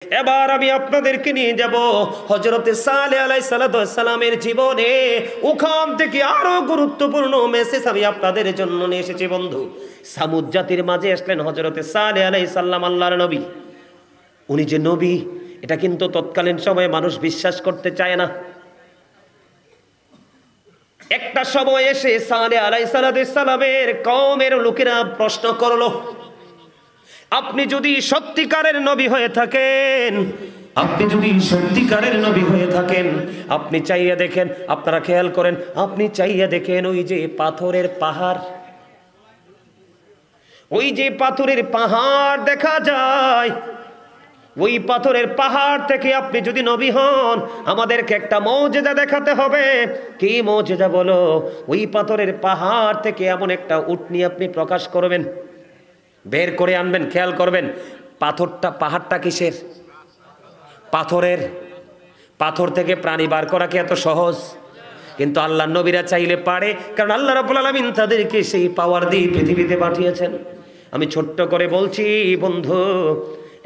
এবার আমি আপনাদেরকে নিয়ে যাব হযরতে সালেহ আলাইহিস সালামের জীবনে। ওখান থেকে আরো গুরুত্বপূর্ণ মেসেজ আমি আপনাদের জন্য নিয়ে এসেছি বন্ধু। সামুদ জাতির মাঝে আসলেন হযরতে সালেহ আলাইহিস সালাম, আল্লাহর নবী। উনি যে নবী এটা কিন্তু তৎকালীন সময়ে মানুষ বিশ্বাস করতে চায় না। একটা সময় এসে সালেহ আলাইহিস সালামের কওমের লোকেরা প্রশ্ন করলো, আপনি যদি সত্যিকারের নবী হয়ে থাকেন, আপনি চাইয়া দেখেন, আপনারা খেয়াল করেন, আপনি চাইয়া দেখেন ওই যে পাথরের পাহাড়, ওই যে পাথরের পাহাড় দেখা যায়, ওই পাথরের পাহাড় থেকে আপনি যদি নবী হন, আমাদেরকে একটা মুজিজা দেখাতে হবে। কি মুজিজা বলো? ওই পাথরের পাহাড় থেকে এমন একটা উটনি আপনি প্রকাশ করবেন, বের করে আনবেন। খেয়াল করবেন, পাহাড়টা কিসের? পাথরের। পাথর থেকে প্রাণী বার করা কি এত সহজ? কিন্তু আল্লাহর নবীরা চাইলে পারে, কারণ আল্লাহ রাব্বুল আলামিন তাদেরকে সেই পাওয়ার দিয়ে পৃথিবীতে পাঠিয়েছেন। আমি ছোট্ট করে বলছি বন্ধু।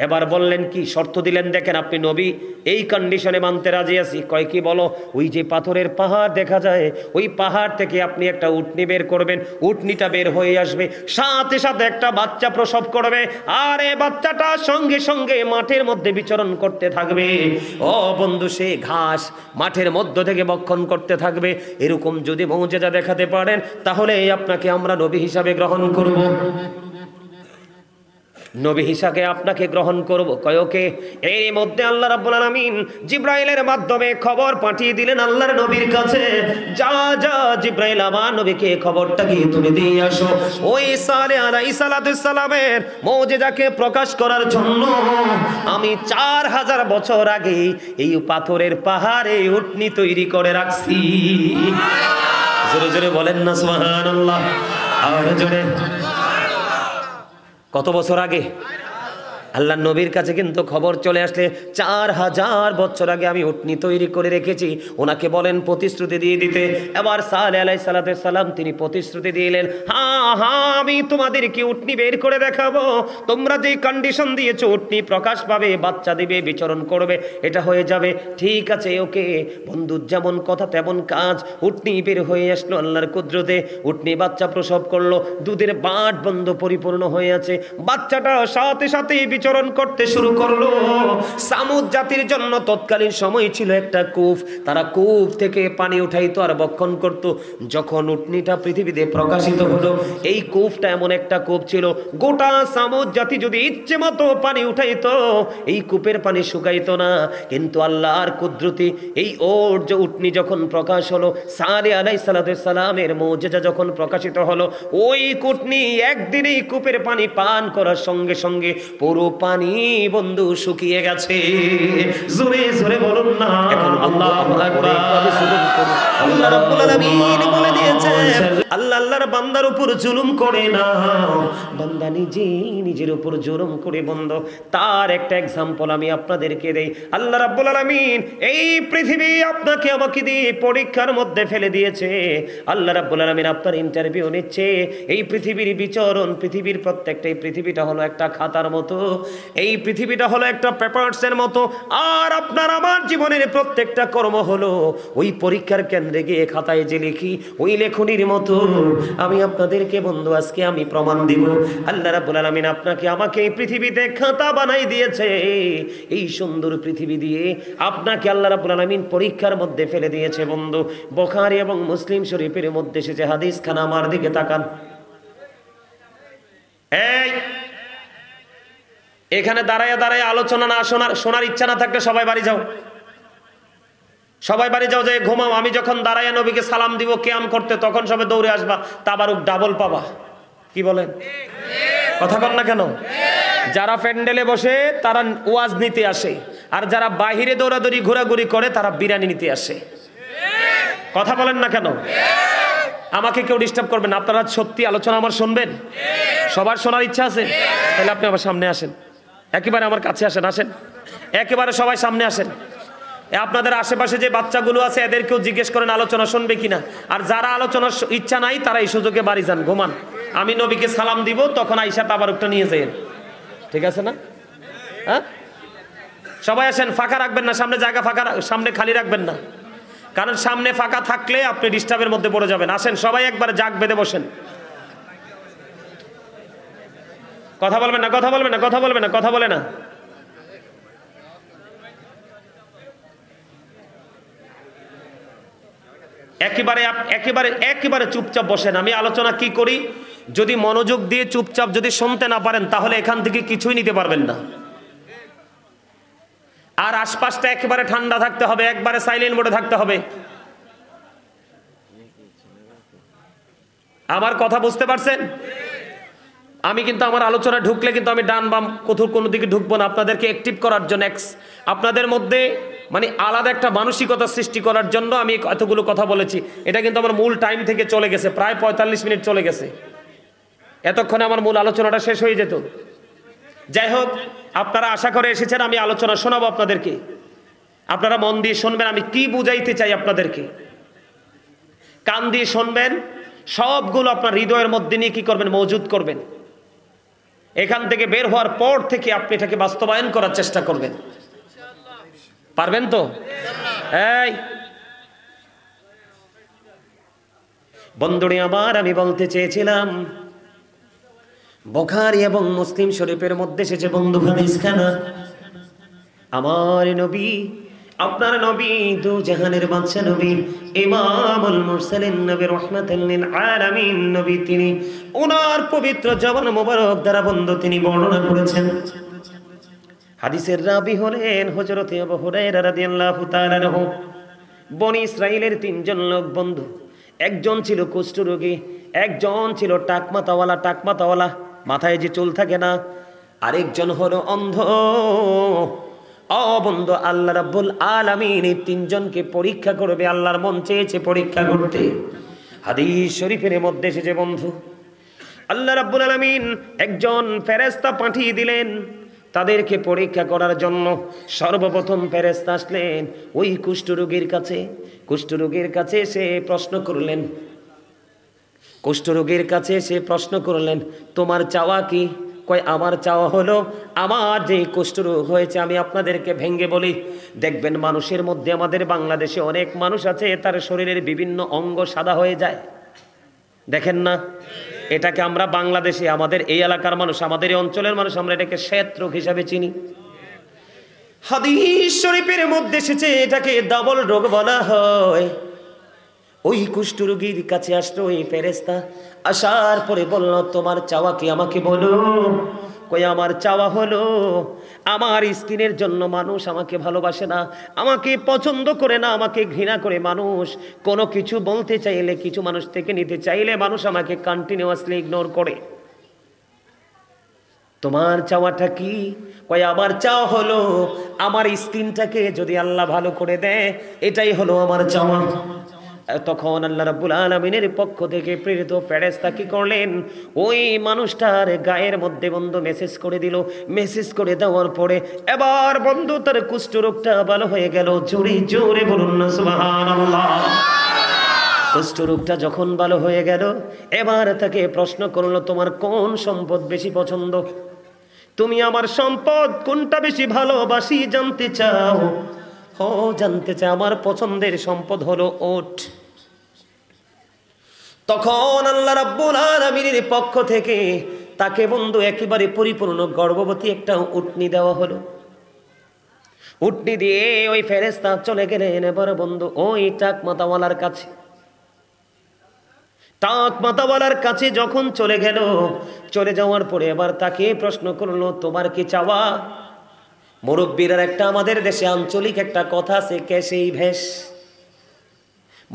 এবার বললেন কি শর্ত দিলেন, দেখেন আপনি নবী, এই কন্ডিশনে মানতে রাজি আছি। কয় কি বলো? ওই যে পাথরের পাহাড় দেখা যায়, ওই পাহাড় থেকে আপনি একটা উটনি বের করবেন, উটনিটা বের হয়ে আসবে, সাথে সাথে একটা বাচ্চা প্রসব করবে, আর এই বাচ্চাটা সঙ্গে সঙ্গে মাঠের মধ্যে বিচরণ করতে থাকবে। ও বন্ধু, সে ঘাস মাঠের মধ্য থেকে ভক্ষণ করতে থাকবে। এরকম যদি মুজিজা দেখাতে পারেন, তাহলে আপনাকে আমরা নবী হিসাবে গ্রহণ করব, নবী হিসাবে আপনাকে গ্রহণ করব। কয়কে? এর মধ্যে আল্লাহ রাব্বুল আলামিন জিবরাইলের মাধ্যমে খবর পাঠিয়ে দিলেন আল্লাহর নবীর কাছে, যা যা জিবরাইল আমার নবীকে খবরটা গিয়ে তুমি দিয়ে আসো, ওই সালেহ আলাইহিস সালামের মুজিজাকে প্রকাশ করার জন্য আমি 4000 বছর আগে এই পাথরের পাহাড়ে উটনি তৈরি করে রাখছি। জোরে জোরে বলেন না সুবহানাল্লাহ। আর জোরে। কত বছর আগে? আল্লাহ নবীর কাছে কিন্তু খবর চলে আসলে 4000 বছর আগে আমি উটনি তৈরি করে রেখেছি। ওনাকে বলেন প্রতিশ্রুতি দিয়ে দিতে। এবার সালেহ আলাইহিস সালাম তিনি প্রতিশ্রুতি দিলেন, হ্যাঁ হ্যাঁ আমি তোমাদেরকে উটনি বের করে দেখাবো, তোমরা যে কন্ডিশন দিয়েছো উটনি প্রকাশ পাবে, বাচ্চা দিবে, বিচরণ করবে, এটা হয়ে যাবে। ঠিক আছে, ওকে বন্ধু, যেমন কথা তেমন কাজ। উটনি বের হয়ে আসলো আল্লাহর কুদরতে, উটনি বাচ্চা প্রসব করলো, দুধের বাট বন্ধ পরিপূর্ণ হয়ে আছে, বাচ্চাটা সাথে সাথে বিচরণ করতে শুরু করলো। সামুদ জাতির জন্য তৎকালীন সময় ছিল একটা কূপ, তারা কূপ থেকে পানি উঠাইতো আর ভক্ষণ করত। যখন উটনিটা পৃথিবীতে প্রকাশিত হলো, এই কূপটা এমন একটা কূপ ছিল, গোটা সামুদ জাতি যদি ইচ্ছে মতো পানি উঠাইতো, এই কূপের পানি শুকাইতো না। কিন্তু আল্লাহর কুদরতি এই ওর যে উটনি যখন প্রকাশ হলো, সালেহ আলাইহিস সালামের মুজিজা যখন প্রকাশিত হলো, ওই উটনি একদিনেই কূপের পানি পান করার সঙ্গে সঙ্গে পুরো পানি বন্ধু শুকিয়ে গেছে। জোরে জোরে বলুন না এখন আল্লাহু আকবার। আল্লাহ রাব্বুল আলামিন বলে দিয়েছেন, আল্লাহ আল্লাহর বান্দার উপর জুলুম করে না, বান্দা নিজের উপর জুলুম করে বন্ধু। তার একটা एग्जांपल আমি আপনাদেরকে দেই। আল্লাহ রাব্বুল আলামিন এই পৃথিবী আপনাকে আমাকে দিয়ে পরীক্ষার মধ্যে ফেলে দিয়েছে। আল্লাহ রাব্বুল আলামিন আপনার ইন্টারভিউ নিচ্ছে। এই পৃথিবীর বিচরণ, পৃথিবীর প্রত্যেকটা, এই পৃথিবীটা হলো একটা খাতার মতো, এই পৃথিবীটা হলো একটা পেপারসের মতো, আর আপনার আমার জীবনের প্রত্যেকটা কর্ম হলো ওই পরীক্ষার কেন্দ্রে গিয়ে খাতায় যে লিখি ওই লেখনির মতো। আমি আপনাদেরকে বন্ধু আজকে আমি প্রমাণ দিব, আল্লাহ রাব্বুল আলামিন আপনাকে আমাকে এই পৃথিবীতে খাতা বানাই দিয়েছে। এই সুন্দর পৃথিবী দিয়ে আপনাকে আল্লাহ রাব্বুল আলামিন পরীক্ষার মধ্যে ফেলে দিয়েছে বন্ধু। বুখারী এবং মুসলিম শরীফের মধ্যে এসেছে হাদিস খানা, আমার দিকে তাকান। এই এখানে দাঁড়ায় দাঁড়ায় আলোচনা না শোনার ইচ্ছা না থাকলে সবাই বাড়ি যাও, সবাই বাড়ি যাও, যে ঘুমাও। আমি যখন দাঁড়ায় নবীকে সালাম দিব কিয়াম করতে, তখন সবাই দৌড়ে আসবা, তাবারুক ডাবল পাবা। কি বলেন? কথা বল না কেন? যারা প্যান্ডেলে বসে তারা ওয়াজ নিতে আসে, আর যারা বাহিরে দৌড়াদৌড়ি ঘোরাঘুরি করে তারা বিরিয়ানি নিতে আসে। কথা বলেন না কেন? আমাকে কেউ ডিস্টার্ব করবেন না। আপনারা সত্যি আলোচনা আমার শুনবেন? সবার শোনার ইচ্ছা আছে? তাহলে আপনি আমার সামনে আসেন, একেবারে আমার কাছে আসেন, আসেন একেবারে সবাই সামনে আসেন। আপনাদের আশেপাশে যে বাচ্চাগুলো আছে এদেরকেও জিজ্ঞেস করেন আলোচনা শুনবে কিনা। আর যারা আলোচনার ইচ্ছা নাই তারা এই সুযোগে বাড়ি যান, ঘুমান। আমি নবীকে সালাম দিব, তখন আইসা তাবারুকটা নিয়ে যাই। ঠিক আছে না? হ্যাঁ, সবাই আসেন, ফাঁকা রাখবেন না, সামনে জায়গা ফাঁকা, সামনে খালি রাখবেন না, কারণ সামনে ফাঁকা থাকলে আপনি ডিস্টার্বের মধ্যে পড়ে যাবেন। আসেন সবাই একবারে জাগ বেঁধে বসেন। কথা বলবেন না, কথা বলবেন না, কথা বলবেন না, কথা বলে না। একেবারে চুপচাপ বসেন। আমি আলোচনা কি করি যদি মনোযোগ দিয়ে চুপচাপ যদি শুনতে না পারেন তাহলে এখান থেকে কিছুই নিতে পারবেন না। আর আশপাশটা একেবারে ঠান্ডা থাকতে হবে, একবারে সাইলেন্ট মোডে থাকতে হবে। আমার কথা বুঝতে পারছেন? আমি কিন্তু আমার আলোচনা ঢুকলে কিন্তু আমি ডান বাম কোথাও কোনো দিকে ঢুকবো না, আপনাদেরকে অ্যাক্টিভ করার জন্য, আপনাদের মধ্যে মানে আলাদা একটা মানসিকতা সৃষ্টি করার জন্য আমি এতগুলো কথা বলেছি। এটা কিন্তু আমার মূল টাইম থেকে চলে গেছে, প্রায় 45 মিনিট চলে গেছে। এতক্ষণে আমার মূল আলোচনাটা শেষ হয়ে যেত। যাই হোক, আপনারা আশা করে এসেছেন আমি আলোচনা শোনাবো আপনাদেরকে, আপনারা মন দিয়ে শুনবেন আমি কি বুঝাইতে চাই আপনাদেরকে। কান দিয়ে শুনবেন, সবগুলো আপনার হৃদয়ের মধ্যে নিয়ে কি করবেন, মজুদ করবেন। এখান থেকে বের হওয়ার পর থেকে আপনি এটাকে বাস্তবায়ন করার চেষ্টা করবেন। পারবেন তো? এই বন্ধুরে আমার, আমি বলতে চেয়েছিলাম বুখারী এবং মুসলিম শরীফের মধ্যে এসেছে বন্ধু হাদিসখানা, আমার নবী, আপনার নবী, দু জাহানের বাদশা নবী, ইমামুল মুরসালিন নবী, রাহমাতাল লিল আলামিন নবী, তিনি ওনার পবিত্র জবান মোবারক দ্বারা বন্ধু তিনি বর্ণনা করেছেন। হাদিসের রাবী হলেন হযরত আবু হুরায়রা রাদিয়াল্লাহু তাআলা আনহু। বনি ইসরাইলের 3 জন লোক বন্ধু, একজন ছিল কুষ্ঠরোগী, একজন ছিল টাকমাতাওয়ালা, মাথায় যে চুল থাকে না, আরেকজন হলো অন্ধ। ও বন্ধু, আল্লাহ রাব্বুল আলামিন এই 3 জনকে পরীক্ষা করবে, আল্লাহর মন চেয়েছে পরীক্ষা করতে। হাদিস শরীফের মধ্যে এসেছে বন্ধু, আল্লাহ রাব্বুল আলামিন একজন ফেরেশতা পাঠিয়ে দিলেন তাদেরকে পরীক্ষা করার জন্য। সর্বপ্রথম ফেরেশতা আসলেন ওই কুষ্ঠরোগীর কাছে এসে প্রশ্ন করলেন, তোমার চাওয়া কি? কয় আমার চাওয়া হলো আমার যে কুষ্ঠরোগ হয়েছে, আমি আপনাদেরকে ভেঙ্গে বলি, দেখবেন মানুষের মধ্যে, আমাদের বাংলাদেশে অনেক মানুষ আছে তার শরীরের বিভিন্ন অঙ্গ সাদা হয়ে যায়, দেখেন না? এটাকে আমরা বাংলাদেশে, আমাদের এই এলাকার মানুষ, আমাদের এই অঞ্চলের মানুষ, আমরা এটাকে শ্বেত রোগ হিসাবে চিনি। হাদিস শরীফের মধ্যে এসেছে এটাকে ডাবল রোগ বলা হয়। ওই কুষ্ঠরোগীর কাছে আসলো ওই ফেরেশতা, আসার পরে বলল, তোমার চাওয়া কি আমাকে বলো। কই আমার চাওয়া হলো আমার স্কিনের জন্য মানুষ আমাকে ভালোবাসে না, আমাকে পছন্দ করে না, আমাকে ঘৃণা করে। মানুষ কোনো কিছু বলতে চাইলে, কিছু মানুষ থেকে নিতে চাইলে মানুষ আমাকে কন্টিনিউয়াসলি ইগনোর করে। তোমার চাওয়াটা কি? কয় আমার চাওয়া হলো আমার স্কিনটাকে যদি আল্লাহ ভালো করে দেয়, এটাই হলো আমার চাওয়া। তখন আল্লাহ রাব্বুল আলামিনের পক্ষ থেকে প্রেরিত ফেরেশতা কি করলেন, ওই মানুষটার গায়ের মধ্যে বন্ধু মেসেজ করে দিল। মেসেজ করে দেওয়ার পরে এবার বন্ধু তার কুষ্ঠরোগটা ভালো হয়ে গেল। জোরে জোরে বলুন না সুবহানাল্লাহ। কুষ্ঠরোগটা যখন ভালো হয়ে গেল, এবার তাকে প্রশ্ন করলো, তোমার কোন সম্পদ বেশি পছন্দ? তুমি আমার সম্পদ কোনটা বেশি ভালোবাসি জানতে চাও? জানতে চাই। আমার পছন্দের সম্পদ হলো ওট। তখন আল্লাহ রাব্বুল আলামিনের পক্ষ থেকে তাকে বন্ধু একেবারে পরিপূর্ণ গর্ভবতী একটা উটনি দেওয়া হলো। উটনি দিয়ে ওই ফেরেশতা চলে গেলেন এবার বন্ধু ওই টাকমাতাওয়ালার কাছে। টাকমাতাওয়ালার কাছে যখন চলে গেল, চলে যাওয়ার পরে এবার তাকে প্রশ্ন করলো, তোমার কি চাওয়া? মুরব্বীরা একটা আমাদের দেশে আঞ্চলিক একটা কথা আছে, কেশেই ভেষ।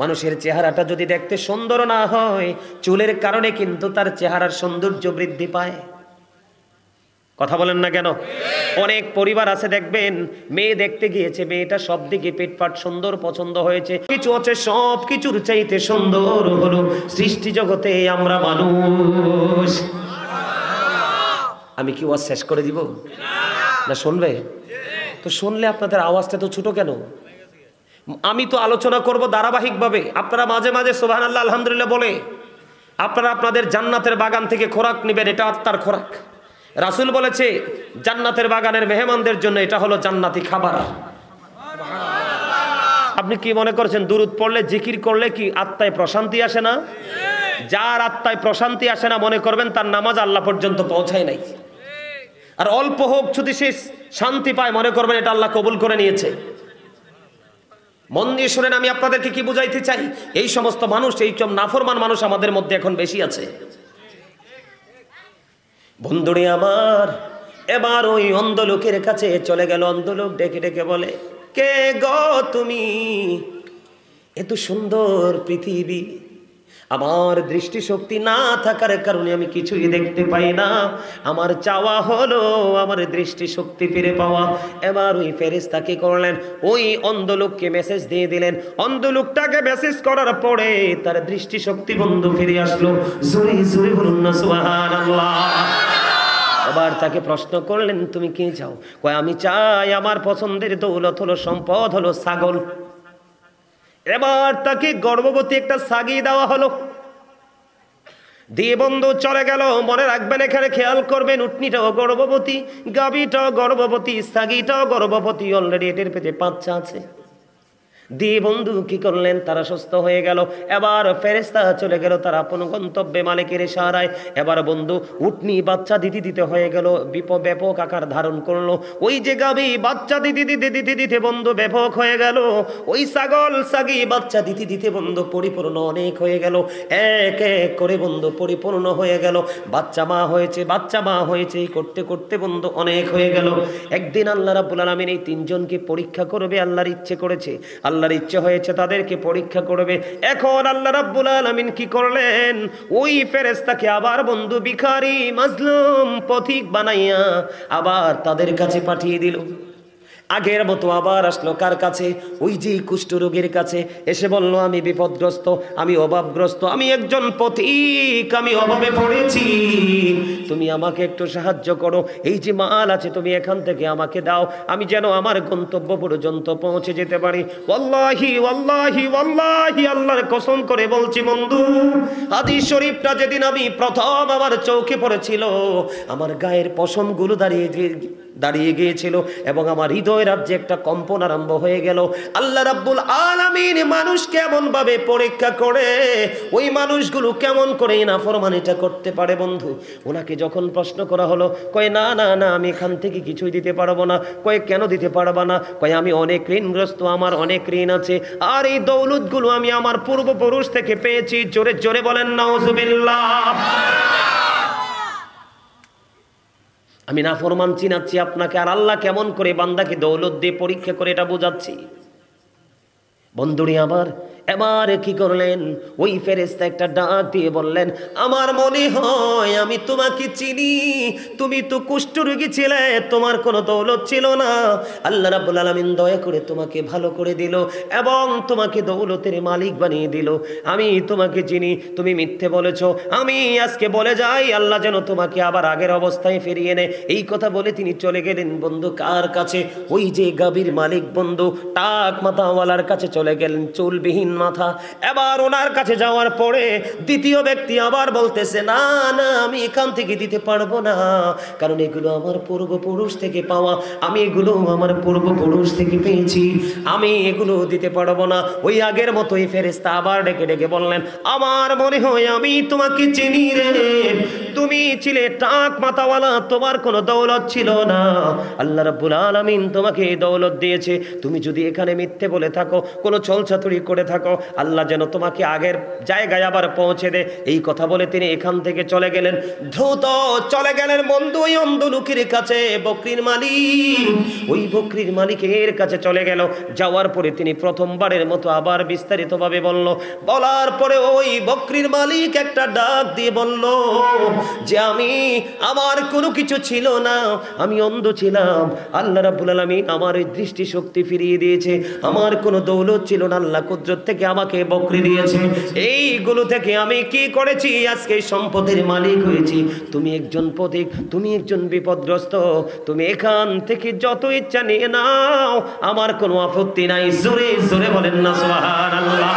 মানুষের চেহারাটা যদি দেখতে সুন্দর না হয়, চুলের কারণে কিন্তু তার চেহারার সৌন্দর্য বৃদ্ধি পায়। কথা বলেন না কেন? অনেক পরিবার আছে দেখবেন, মেয়ে দেখতে গিয়েছে, মেয়েটা সব দিকে পেটপাট সুন্দর পছন্দ হয়েছে, কিছু আছে সব কিছুর চাইতে সুন্দর হলো সৃষ্টি জগতে আমরা মানুষ। আমি কি ওয়াজ শেষ করে দিব না শুনবে? তো শুনলে আপনাদের আওয়াজটা তো ছোট কেন? আমি তো আলোচনা করব ধারাবাহিকভাবে, আপনারা মাঝে মাঝে সুবহানাল্লাহ আলহামদুলিল্লাহ বলে আপনারা আপনাদের জান্নাতের বাগান থেকে খোরাক নেবেন, এটা আত্মার খোরাক। রাসূল বলেছে জান্নাতের বাগানের মেহমানদের জন্য এটা হলো জান্নাতি খাবার। আপনি কি মনে করছেন দুরূদ পড়লে জিকির করলে কি আত্মায় প্রশান্তি আসে না? যার আত্মায় প্রশান্তি আসে না মনে করবেন তার নামাজ আল্লাহ পর্যন্ত পৌঁছায় নাই। আর অল্প হোক যদি সে শান্তি পায় মনে করবেন এটা আল্লাহ কবুল করে নিয়েছে। মন দিয়ে শুনেন, আমি আপনাদেরকে কি বুঝাইতে চাই, এই সমস্ত মানুষ, এই সব নাফরমান মানুষ আমাদের মধ্যে এখন বেশি আছে। বন্ধুরে আমার, এবার ওই অন্ধ লোকের কাছে চলে গেল। অন্ধ লোক ডেকে ডেকে বলে, কে গো তুমি? এত সুন্দর পৃথিবী, আমার দৃষ্টিশক্তি না থাকার কারণে আমি কিছুই দেখতে পাই না। আমার চাওয়া হলো আমার দৃষ্টিশক্তি ফিরে পাওয়া। এবার ওই ফেরেশতা কি করলেন, ওই অন্ধ লোককে মেসেজ দিয়ে দিলেন। অন্ধ লোকটাকে মেসেজ করার পরে তার দৃষ্টিশক্তি বন্ধ ফিরে আসলো। জোরে জোরে বলুন না সুবহানাল্লাহ। এবার তাকে প্রশ্ন করলেন, তুমি কি চাও? কয় আমি চাই আমার পছন্দের দৌলত হলো, সম্পদ হলো ছাগল। এবার তাকে গর্ভবতী একটা ছাগি দেওয়া হলো। দিয়ে বন্ধু চলে গেল। মনে রাখবেন, এখানে খেয়াল করবেন, উটনিটাও গর্ভবতী, গাভীটাও গর্ভবতী, ছাগিটাও গর্ভবতী, অলরেডি এটির পেটে বাচ্চা আছে। দিয়ে বন্ধু কি করলেন, তারা সুস্থ হয়ে গেল। এবার ফেরেশতা চলে গেল তার আপন গন্তব্যে মালিকের ইশারায়। এবার বন্ধু উটনি বাচ্চা দিতে দিতে হয়ে গেল, ব্যাপক আকার ধারণ করলো। ওই যে গাভী বাচ্চা দিতে দিতে দিতে দিতে বন্ধু ব্যাপক হয়ে গেল। ওই ছাগল ছাগি বাচ্চা দিতে দিতে বন্ধু পরিপূর্ণ অনেক হয়ে গেল। এক এক করে বন্ধু পরিপূর্ণ হয়ে গেল। বাচ্চা মা হয়েছে, বাচ্চা মা হয়েছে, করতে করতে বন্ধু অনেক হয়ে গেল। একদিন আল্লাহ রাব্বুল আলামিন এই তিনজনকে পরীক্ষা করবে, আল্লাহর ইচ্ছে করেছে, আল্লাহর ইচ্ছে হয়েছে তাদেরকে পরীক্ষা করবে। এখন আল্লাহ রাব্বুল আলামিন কি করলেন, ওই ফেরেশতাকে আবার বন্ধু ভিখারি মাজলুম পথিক বানাইয়া আবার তাদের কাছে পাঠিয়ে দিল। আগের মতো আবার আসলো কার কাছে? ওই যে কুষ্ঠরোগীর কাছে। এসে বলল, আমি বিপদগ্রস্ত, আমি অভাবগ্রস্ত, আমি একজন পথিক, আমি অভাবে পড়েছি, তুমি আমাকে একটু সাহায্য করো। এই যে মাল আছে তুমি এখান থেকে আমাকে দাও, আমি যেন আমার গন্তব্য পর্যন্ত পৌঁছে যেতে পারি। ওয়াল্লাহি ওয়াল্লাহি ওয়াল্লাহি, আল্লাহর কসম করে বলছি বন্ধু, হাদিস শরীফটা যেদিন আমি প্রথম আমার চোখে পড়েছিল, আমার গায়ের পশমগুলো দাঁড়িয়ে গিয়েছিল এবং আমার হৃদয় রাজ্যে একটা কম্পন আরম্ভ হয়ে গেল। আল্লাহ রাব্বুল আলামিন মানুষ কেমন ভাবে পরীক্ষা করে, ওই মানুষগুলো কেমন করে নাফরমানিটা করতে পারে বন্ধু। ওনাকে যখন প্রশ্ন করা হলো, কয় না না না, আমি এখান থেকে কিছুই দিতে পারবো না। কয় কেন দিতে পারবা না? কয় আমি অনেক ঋণগ্রস্ত, আমার অনেক ঋণ আছে, আর এই দৌলতগুলো আমি আমার পূর্বপুরুষ থেকে পেয়েছি। জোরে জোরে বলেন নাউজুবিল্লাহ। আমি নাফরমান চিনাচ্ছি আপনাকে, আর আল্লাহ কেমন করে বান্দাকে দৌলত দিয়ে পরীক্ষা করে এটা বোঝাচ্ছি। বন্ধুরি আমার, এবার কি করলেন, ওই ফেরেশতা একটা ডাক দিয়ে বললেন, আমার মনে হয় আমি তোমাকে চিনি, তুমি তো কুষ্ঠরোগী ছিলে, তোমার কোনো দৌলত ছিল না, আল্লাহ রাব্বুল আলামিন দয়া করে তোমাকে ভালো করে দিল এবং তোমাকে দৌলতের মালিক বানিয়ে দিল। আমি তোমাকে চিনি, তুমি মিথ্যে বলেছো, আমি আজকে বলে যাই আল্লাহ যেন তোমাকে আবার আগের অবস্থায় ফিরিয়ে নেয়। এই কথা বলে তিনি চলে গেলেন বন্ধু কার কাছে? ওই যে গাভীর মালিক বন্ধু, টাক মাথাওয়ালার কাছে চলে গেলেন, চুলবিহীন মাথা। এবার ওনার কাছে যাওয়ার পরে দ্বিতীয় ব্যক্তি আবার বলতেছে, না না, আমি এখান থেকে দিতে পারবো না, কারণ এগুলো আমার পূর্বপুরুষ থেকে পাওয়া, আমি এগুলো আমার পূর্বপুরুষ থেকে পেয়েছি, আমি এগুলো দিতে পারবো না। ওই আগের মতোই ফেরেশতা আবার ডেকে ডেকে বললেন, আমার মনে হয় আমি তোমাকে চিনি রে, তুমি ছিলে টাক মাথাওয়ালা, তোমার কোনো দৌলত ছিল না, আল্লাহ রাব্বুল আলামিন তোমাকে এই দৌলত দিয়েছে। তুমি যদি এখানে মিথ্যে বলে থাকো, কোনো ছলছাতুরি করে থাকো, আল্লাহ যেন তোমাকে আগের জায়গায় আবার পৌঁছে দেয়। এই কথা বলে তিনি এখান থেকে চলে গেলেন। দ্রুত চলে গেলেন বন্ধু ওই অন্ধ লোকের কাছে, বকরির মালিক, ওই বকরির মালিকের কাছে চলে গেল। যাওয়ার পরে তিনি প্রথমবারের মতো আবার বিস্তারিতভাবে বলল। বলার পরে ওই বকরির মালিক একটা ডাক দিয়ে বলল যে আমার কোনো কিছু ছিল না, আমি অন্ধ ছিলাম, আল্লাহ রাব্বুল আলামিন আমার এই দৃষ্টিশক্তি ফিরিয়ে দিয়েছে, আমার কোনো দৌলত ছিল না, আল্লাহ কুদরত থেকে আমাকে বকরি দিয়েছে, এইগুলো থেকে আমি কি করেছি, আজকে সম্পদের মালিক হয়েছি। তুমি একজন পথিক, তুমি একজন বিপদগ্রস্ত, তুমি এখান থেকে যত ইচ্ছা নিয়ে নাও, আমার কোনো আপত্তি নাই। জোরে জোরে বলেন না সুবহানাল্লাহ।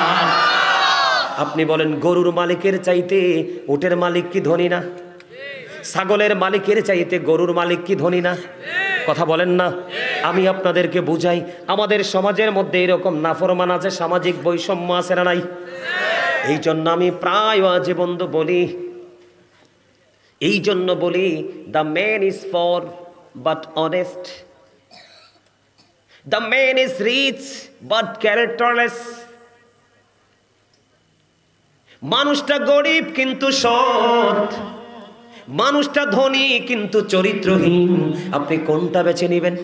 আপনি বলেন গরুর মালিকের চাইতে উটের মালিক কি ধনী না? ছাগলের মালিকের চাইতে গরুর মালিক কি ধনী না? কথা বলেন না? আমি আপনাদেরকে বুঝাই, আমাদের সমাজের মধ্যে এরকম নাফরমান আছে, সামাজিক বৈষম্য আছে না নাই? এই জন্য আমি প্রায় আজে বন্ধু বলি, এই জন্য বলি, the man is poor but honest, the man is rich but characterless. মানুষটা গরিব কিন্তু সৎ, মানুষটা ধনী কিন্তু চরিত্রহীন। আপনি কোনটা বেছে নেবেন?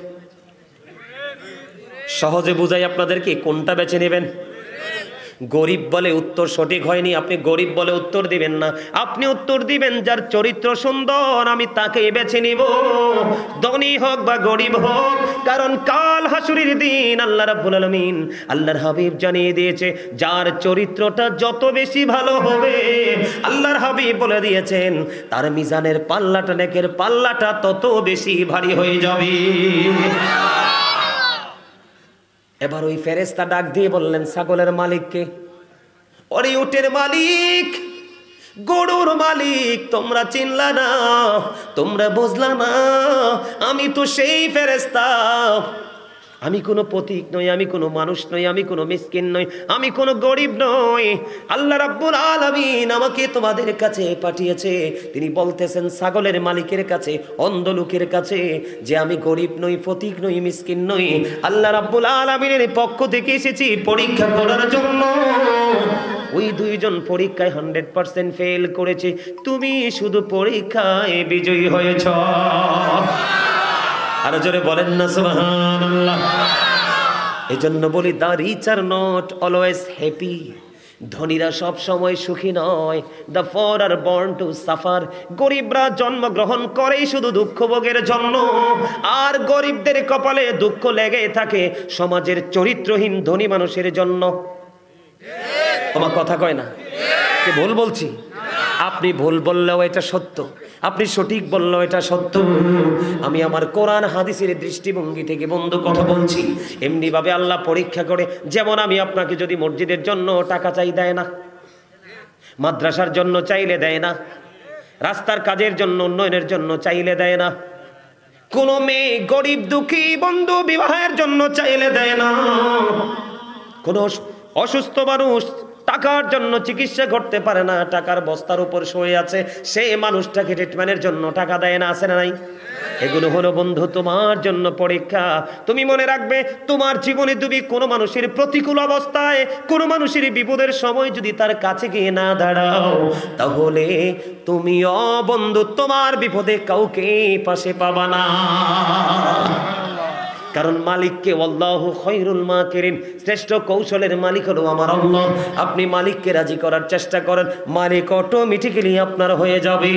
সহজে বুঝাই আপনাদেরকে, কোনটা বেছে নেবেন? গরিব বলে উত্তর সঠিক হয়নি, আপনি গরিব বলে উত্তর দিবেন না, আপনি উত্তর দিবেন যার চরিত্র সুন্দর আমি তাকেই বেছে নিব, ধনী হোক বা গরিব হোক। কারণ কাল হাসুরের দিন আল্লাহ রাব্বুল আলামিন, আল্লাহর হাবিব জানিয়ে দিয়েছে, যার চরিত্রটা যত বেশি ভালো হবে, আল্লাহর হাবিব বলে দিয়েছেন, তার মিজানের পাল্লাটা, নেকের পাল্লাটা তত বেশি ভারী হয়ে যাবে। এবার ওই ফেরেশতা ডাক দিয়ে বললেন ছাগলের মালিককে, ওরে উটের মালিক, গরুর মালিক, তোমরা চিনলা না, তোমরা বুঝলা না, আমি তো সেই ফেরেশতা। আমি কোনো পথিক নই, আমি কোনো মানুষ নই, আমি কোনো মিসকিন নই, আমি কোনো গরিব নই। আল্লাহ রাব্বুল আলামিন আমাকে তোমাদের কাছে পাঠিয়েছে। তিনি বলতেছেন ছাগলের মালিকের কাছে, অন্ধ লোকের কাছে, যে আমি গরিব নই, পথিক নই, মিসকিন নই। আল্লাহ রাব্বুল আলামিনের পক্ষ থেকে এসেছি পরীক্ষা করার জন্য। ওই দুইজন পরীক্ষায় 100% ফেল করেছে, তুমি শুধু পরীক্ষায় বিজয়ী হয়েছ। আর জোরে বলেন না সুবহানাল্লাহ। এজন্য বলি, the rich are not always happy, ধনীরা সব সময় সুখী নয়। The poor are born to suffer, গরিবরা জন্মগ্রহণ করেই শুধু দুঃখ ভোগের জন্য, আর গরিবদের কপালে দুঃখ লেগে থাকে সমাজের চরিত্রহীন ধনী মানুষের জন্য। আমার কথা কয় না? কি ভুল বলছি? আপনি ভুল বললেও এটা সত্য, আপনি সঠিক বললেও এটা সত্য। আমি আমার কোরআন হাদিসের দৃষ্টিভঙ্গি থেকে বন্ধু কথা বলছি। এমনি ভাবে আল্লাহ পরীক্ষা করে, যেমন আমি আপনাকে যদি মসজিদের জন্য টাকা চাই, দেয় না, মাদ্রাসার জন্য চাইলে দেয় না, রাস্তার কাজের জন্য, উন্নয়নের জন্য চাইলে দেয় না, কোন মেয়ে গরিব দুঃখী বন্ধু বিবাহের জন্য চাইলে দেয় না, কোন অসুস্থ মানুষ টাকার জন্য চিকিৎসা করতে পারে না, টাকার বস্তার উপর শুয়ে আছে, সেই মানুষটাকে ট্রিটমেন্টের জন্য টাকা দেয় না, আছে না নাই? এগুলো হলো বন্ধু তোমার জন্য পরীক্ষা। তুমি মনে রাখবে, তোমার জীবনে তুমি কোনো মানুষের প্রতিকূল অবস্থায়, কোনো মানুষের বিপদের সময় যদি তার কাছে গিয়ে না দাঁড়াও, তাহলে তুমিও বন্ধু তোমার বিপদে কাউকে পাশে পাবা না। কারণ মালিককে, আল্লাহু খায়রুল মাকিরিন, শ্রেষ্ঠ কৌশলের মালিক হলো আমার আল্লাহ। আপনি মালিককে রাজি করার চেষ্টা করেন, মালিক অটোমেটিক্যালি আপনার হয়ে যাবে।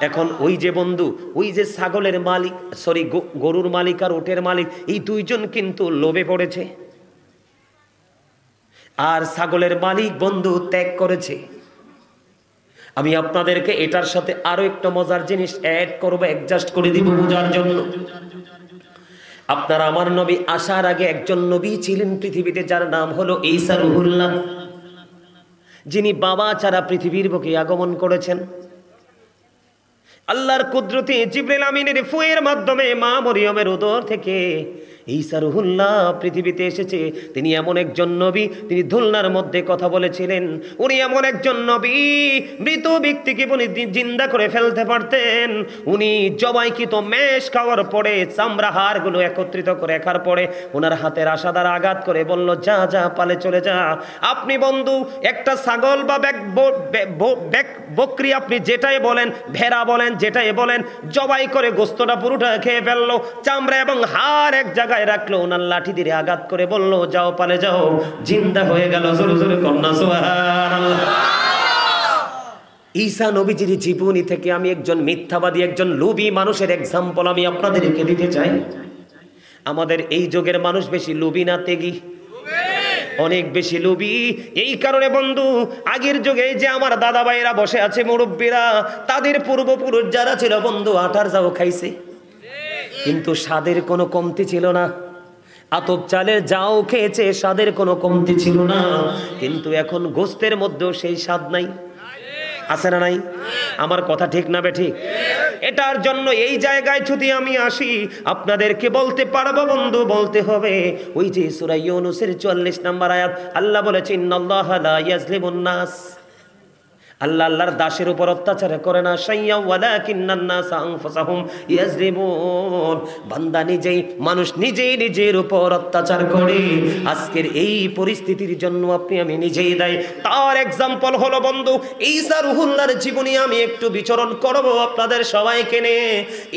এখন ওই যে বন্ধু, ওই যে ছাগলের মালিক, সরি গরুর মালিক আর উটের মালিক, এই দুইজন কিন্তু লোভে পড়েছে, আর ছাগলের মালিক বন্ধু ত্যাগ করেছে। আমি আপনাদেরকে এটার সাথে আরো একটা মজার জিনিস অ্যাড করবো, অ্যাডজাস্ট করে দিব বোঝার জন্য। আপনার আমার নবী আসার আগে একজন নবী ছিলেন পৃথিবীতে, যার নাম হলো ঈসা রুহুল্লাহ, যিনি বাবা ছাড়া পৃথিবীর বুকে আগমন করেছেন। আল্লাহর কুদরতে জিবরিল আমিনের ফুয়ের মাধ্যমে মা মরিয়মের উদর থেকে ঈসা রুহুল্লাহ পৃথিবীতে এসেছে। তিনি এমন একজন নবী, তিনি ধুলনার মধ্যে কথা বলেছিলেন। উনি এমন একজন নবী, মৃত ব্যক্তিকে উনি জিন্দা করে ফেলতে পারতেন। উনি জবাইকৃত মেষ খাওয়ার পরে চামড়া হাড়গুলো একত্রিত করে রাখার পরে ওনার হাতের আশাদার আঘাত করে বলল, যা যা পালে চলে যা। আপনি বন্ধু একটা ছাগল বা বকরি, আপনি যেটাই বলেন, ভেড়া বলেন, যেটাই বলেন, জবাই করে গোস্তটা পুরোটা খেয়ে ফেললো, চামড়া এবং হাড় এক জায়গায় রাখলো, ওনার লাঠি দিয়ে আঘাত করে বলল, যাও পালে যাও, জিন্দা হয়ে গেল। জোরে জোরে কন্যা সুবহানাল্লাহ। ঈসা নবীজির জীবনী থেকে আমি একজন মিথ্যাবাদী, একজন লোভী মানুষের এক্সাম্পল আমি আপনাদেরকে দিতে চাই। আমাদের এই যুগের মানুষ বেশি লোভী না ত্যাগী? অনেক বেশি লোভী। এই কারণে বন্ধু, আগের যুগে যে আমার দাদা ভাইরা বসে আছে, মুরব্বীরা, তাদের পূর্বপুরুষ যারা ছিল বন্ধু, আটার যাও খাইছে, কিন্তু স্বাদের কোনো কমতি ছিল না। আতপ চালের যাও খেয়েছে, স্বাদের কোনো কমতি ছিল না। কিন্তু এখন গোস্তের মধ্যেও সেই স্বাদ নাই। আছে না নাই? আমার কথা ঠিক না বে ঠিক? এটার জন্য এই জায়গায় যদি আমি আসি, আপনাদেরকে বলতে পারবো বন্ধু, বলতে হবে ওই যে সূরা ইউনূসের ৪৪ নম্বর আয়াত, আল্লাহ বলেছেন ইন্নাল্লাহা লা ইয়াজলিমুন নাস, আল্লাহ আল্লাহর দাসের উপর অত্যাচার করে না, শাইয়্যা ওয়ালাকিন্নান নাসা আনফুসাহুম ইয়াজলিমুন, বান্দা নিজেই, মানুষ নিজেই নিজের উপর অত্যাচার করে। আজকের এই পরিস্থিতির জন্য আপনি আমি নিজেই দায়ী। তার এক্সাম্পল হলো বন্ধু ঈসা রুহুল্লাহর জীবনী আমি একটু বিচরণ করব আপনাদের সবাইকে নিয়ে।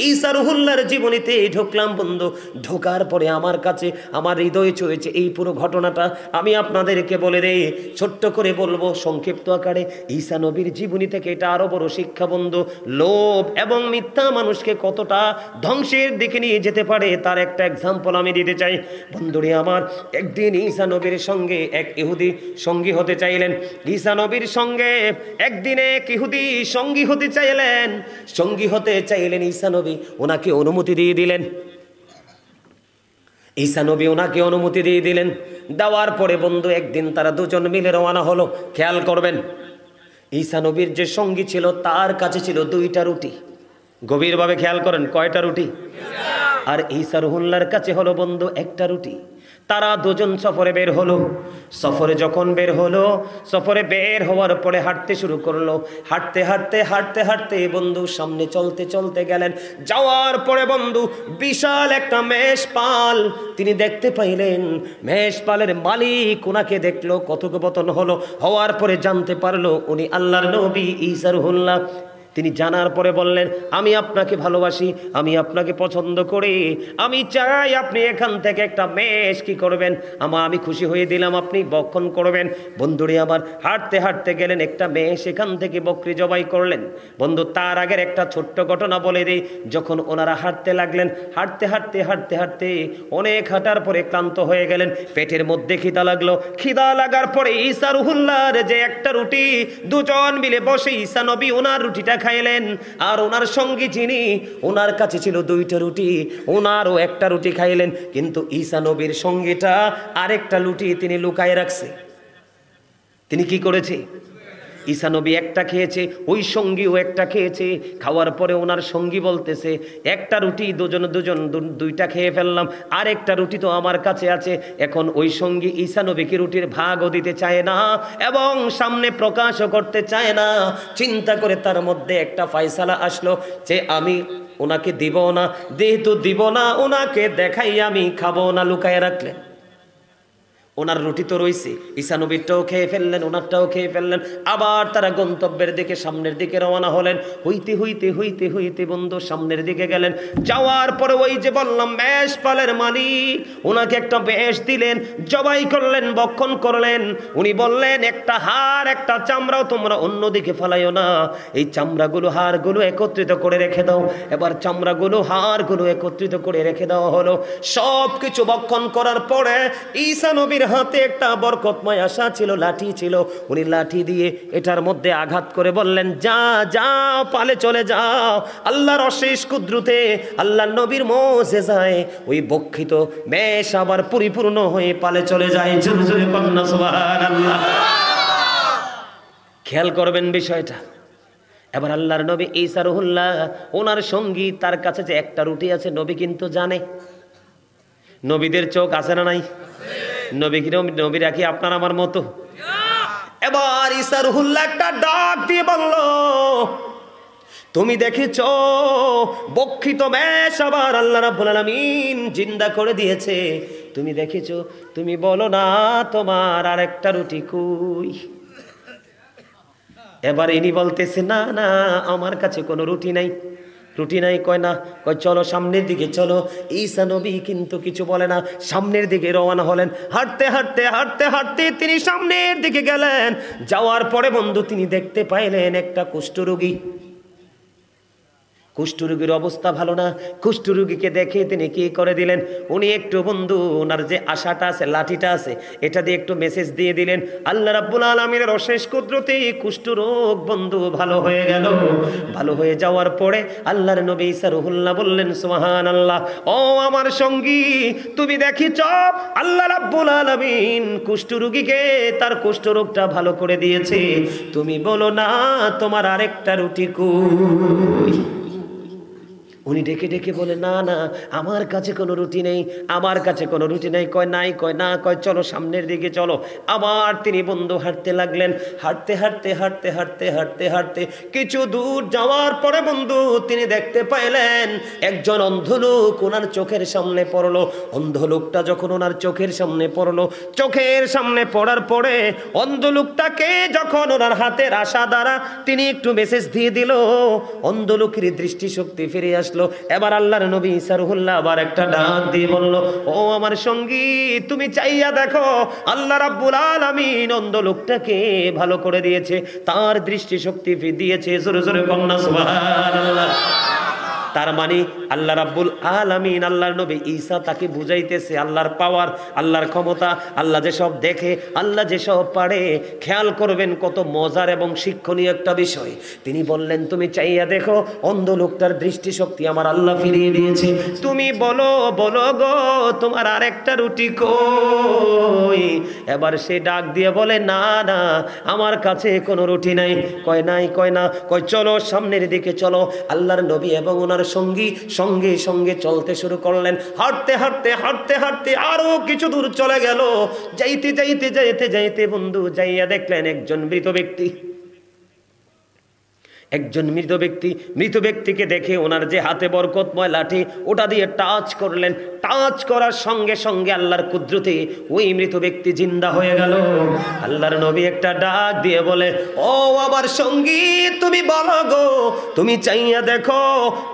ঈসা রুহুল্লাহর জীবনীতে ঢুকলাম বন্ধু, ঢোকার পরে আমার কাছে আমার হৃদয় ছুঁয়েছে এই পুরো ঘটনাটা। আমি আপনাদেরকে বলে দেই, ছোট্ট করে বলবো সংক্ষিপ্ত আকারে। ঈসা নবীর জীবনী থেকে এটা আরো বড় শিক্ষা বন্ধু। লোভ এবং মিথ্যা মানুষকে কতটা ধ্বংসের দিকে নিয়ে যেতে পারে তার একটা এক্সাম্পল আমি দিতে চাই বন্ধুরে আমার। একদিন ঈসা নবীর সঙ্গে এক ইহুদি সঙ্গী হতে চাইলেন। ঈসা নবীর সঙ্গে একদিন এক ইহুদি সঙ্গী হতে চাইলেন। ঈসা নবী ওনাকে অনুমতি দিয়ে দিলেন। ঈসা নবী ওনাকে অনুমতি দিয়ে দিলেন। দেওয়ার পরে বন্ধু একদিন তারা দুজন মিলে রওনা হলো। খেয়াল করবেন, ঈসা নবীর যে সঙ্গী ছিল তার কাছে ছিল 2টা রুটি। গভীরভাবে খেয়াল করেন, কয়টা রুটি? আর ঈসা রুহুল্লাহর কাছে হলো বন্ধু 1টা রুটি। তারা দুজন সফরে বের হলো। সফরে যখন বের হলো, সফরে বের হওয়ার পরে হাঁটতে শুরু করলো। হাঁটতে হাঁটতে হাঁটতে হাঁটতে বন্ধু সামনে চলতে চলতে গেলেন। যাওয়ার পরে বন্ধু বিশাল একটা মেষপাল তিনি দেখতে পাইলেন। মেষপালের মালিক ওনাকে দেখলো, কথোপকথন হলো। হওয়ার পরে জানতে পারলো উনি আল্লাহর নবী ঈসা রুহুল্লাহ। তিনি জানার পরে বললেন, আমি আপনাকে ভালোবাসি, আমি আপনাকে পছন্দ করি, আমি চাই আপনি এখান থেকে একটা মেষ কি করবেন, আমি খুশি হয়ে দিলাম, আপনি বক্ষণ করবেন। বন্ধুরে আমার হাঁটতে হাঁটতে গেলেন, একটা মেষ এখান থেকে বকরি জবাই করলেন। বন্ধু তার আগের একটা ছোট্ট ঘটনা বলে দিই। যখন ওনারা হাঁটতে লাগলেন, হাঁটতে হাঁটতে হাঁটতে হাঁটতে অনেক হাঁটার পরে ক্লান্ত হয়ে গেলেন। পেটের মধ্যে খিদা লাগলো। খিদা লাগার পরে ঈসা রুহুল্লাহর যে একটা রুটি, দুজন মিলে বসে ঈসা নবী ওনার রুটিটা খাইলেন। আর ওনার সঙ্গী যিনি, ওনার কাছে ছিল 2টা রুটি, ওনারও একটা রুটি খাইলেন। কিন্তু ঈসা নবীর সঙ্গীটা আরেকটা রুটি তিনি লুকায় রাখছে। তিনি কি করেছে? ঈসা নবী একটা খেয়েছে, ওই সঙ্গীও একটা খেয়েছে। খাওয়ার পরে ওনার সঙ্গী বলতেছে, একটা রুটি দুজন 2টা খেয়ে ফেললাম, আর একটা রুটি তো আমার কাছে আছে। এখন ওই সঙ্গী ঈসা নবীকে রুটির ভাগও দিতে চায় না এবং সামনে প্রকাশও করতে চায় না। চিন্তা করে তার মধ্যে একটা ফয়সালা আসলো যে আমি ওনাকে দিব না, যেহেতু দিব না ওনাকে দেখাই আমি খাবো না, লুকায় রাখলেন। ওনার রুটি তো রয়েছে, ঈসা নবীরটাও খেয়ে ফেললেন, ওনারটাও খেয়ে ফেললেন। আবার তারা গন্তব্যের দিকে, সামনের দিকে রওনা হলেন। হইতে হইতে হইতে হইতে বন্ধু সামনের দিকে গেলেন। যাওয়ার পরে ওই যে বললাম মেষপালের মালিক ওনাকে একটা মেষ দিলেন, জবাই করলেন, বক্ষণ করলেন। উনি বললেন, একটা হাড় একটা চামড়াও তোমরা অন্যদিকে ফেলাইও না, এই চামড়াগুলো হাড়গুলো একত্রিত করে রেখে দাও। এবার চামড়াগুলো হাড়গুলো একত্রিত করে রেখে দেওয়া হলো। সব কিছু বক্ষণ করার পরে ঈসা নবীর হাতে একটা বরকতময় আশা ছিল, লাঠি ছিল। উনি লাঠি দিয়ে এটার মধ্যে আঘাত করে বললেন, যা যাও, পালে চলে যাও। আল্লাহর অশেষ কুদরতে, আল্লাহর নবীর মুজিজায় ওই বক্ষিত মেষ আবার পরিপূর্ণ হয়ে পালে চলে যায়। জোরে জোরে কন্যা সুবহানাল্লাহ। খেয়াল করবেন বিষয়টা। এবার আল্লাহর নবী ঈসা রুহুল্লাহ ওনার সঙ্গী, তার কাছে যে একটা রুটি আছে, নবী কিন্তু জানে। নবীদের চোখ আছে না নাই? নবীরা কি আপনার আমার মতো? এবার ঈসা রুহুল্লাহ একটা ডাক দিয়ে বলল, তুমি দেখেছো বক্ষিত মেষ আবার আল্লাহ রাব্বুল আলামিন জিন্দা করে দিয়েছে, তুমি দেখেছো, তুমি বলো না তোমার আরেকটা রুটি কই? এবার ইনি বলতেছে, না না আমার কাছে কোনো রুটি নাই। রুটি নাই কয় না, কয় চলো সামনের দিকে চলো। ঈসা নবী কিন্তু কিছু বলে না, সামনের দিকে রওনা হলেন। হাঁটতে হাঁটতে হাঁটতে হাঁটতে তিনি সামনের দিকে গেলেন। যাওয়ার পরে বন্ধু তিনি দেখতে পাইলেন একটা কুষ্ঠরোগী। কুষ্ঠরোগীর অবস্থা ভালো না। কুষ্ঠরোগীকে দেখে তিনি কি করে দিলেন, উনি একটু বন্ধু ওনার যে আশাটা আছে, লাঠিটা আছে, এটা দিয়ে একটু মেসেজ দিয়ে দিলেন। আল্লাহ রাব্বুল আলামিনের অশেষ কুদরতে কুষ্ঠরোগ বন্ধু ভালো হয়ে গেল। ভালো হয়ে যাওয়ার পরে আল্লাহর নবী ঈসা রুহুল্লাহ বললেন সুবহানাল্লাহ, ও আমার সঙ্গী, তুমি দেখিছ আল্লাহ রাব্বুল আলামিন কুষ্ঠরোগীকে তার কুষ্ঠরোগটা ভালো করে দিয়েছে, তুমি বলো না তোমার আরেকটা রুটি কই? উনি ডেকে ডেকে বলে, না না আমার কাছে কোনো রুটি নেই, আমার কাছে কোনো রুটি নেই। কয় নাই, কয় না, কয় চলো সামনের দিকে চলো। আবার তিনি বন্ধু হাঁটতে লাগলেন। হাঁটতে হাঁটতে হাঁটতে হাঁটতে হাঁটতে হাঁটতে কিছু দূর যাওয়ার পরে বন্ধু তিনি দেখতে পাইলেন একজন অন্ধ লোক ওনার চোখের সামনে পড়লো। অন্ধ লোকটা যখন ওনার চোখের সামনে পড়লো, চোখের সামনে পড়ার পরে অন্ধ লোকটাকে যখন ওনার হাতের আশা দ্বারা তিনি একটু মেসেজ দিয়ে দিল, অন্ধ লোকের দৃষ্টিশক্তি ফিরে আসলো। এবার আল্লাহর নবী ঈসা রুহুল্লাহ আবার একটা ডাক দিয়ে বলল, ও আমার সঙ্গী, তুমি চাইয়া দেখো আল্লাহ রাব্বুল আলামিন অন্ধ লোকটাকে ভালো করে দিয়েছে, তার দৃষ্টিশক্তি ফিরে দিয়েছে। জোরে জোরে কন্যা সুবহানাল্লাহ। তার মানে আল্লাহ রাব্বুল আলামিন, আল্লাহর নবী ঈসা তাকে বুঝাইতেছে আল্লাহর পাওয়ার, আল্লাহর ক্ষমতা, আল্লাহ যেসব দেখে, আল্লাহ যেসব পারে। খেয়াল করবেন কত মজার এবং শিক্ষণীয় একটা বিষয়। তিনি বললেন, তুমি চাইয়া দেখো অন্ধ লোকটার দৃষ্টিশক্তি আমার আল্লাহ ফিরিয়ে দিয়েছে, তুমি বলো বলো গো তোমার আরেকটা রুটি কই? এবার সে ডাক দিয়ে বলে, না না আমার কাছে কোনো রুটি নাই। কয় নাই, কয় না, কয় চলো সামনের দিকে চলো। আল্লাহর নবী এবং ওনার সঙ্গী সঙ্গে সঙ্গে চলতে শুরু করলেন। হাঁটতে হাঁটতে হাঁটতে হাঁটতে আরো কিছু দূর চলে গেল। যাইতে যাইতে যাইতে যাইতে বন্ধু যাইয়া দেখলেন একজন মৃত ব্যক্তি। একজন মৃত ব্যক্তিকে দেখে ওনার যে হাতে বরকতময় লাঠি, ওটা দিয়ে টাচ করলেন। টাচ করার সঙ্গে সঙ্গে আল্লাহর কুদরতে ওই মৃত ব্যক্তি জিন্দা হয়ে গেল। আল্লাহর নবী একটা ডাক দিয়ে বলে, ও আমার সঙ্গী, তুমি বলো গো, তুমি চাইয়া দেখো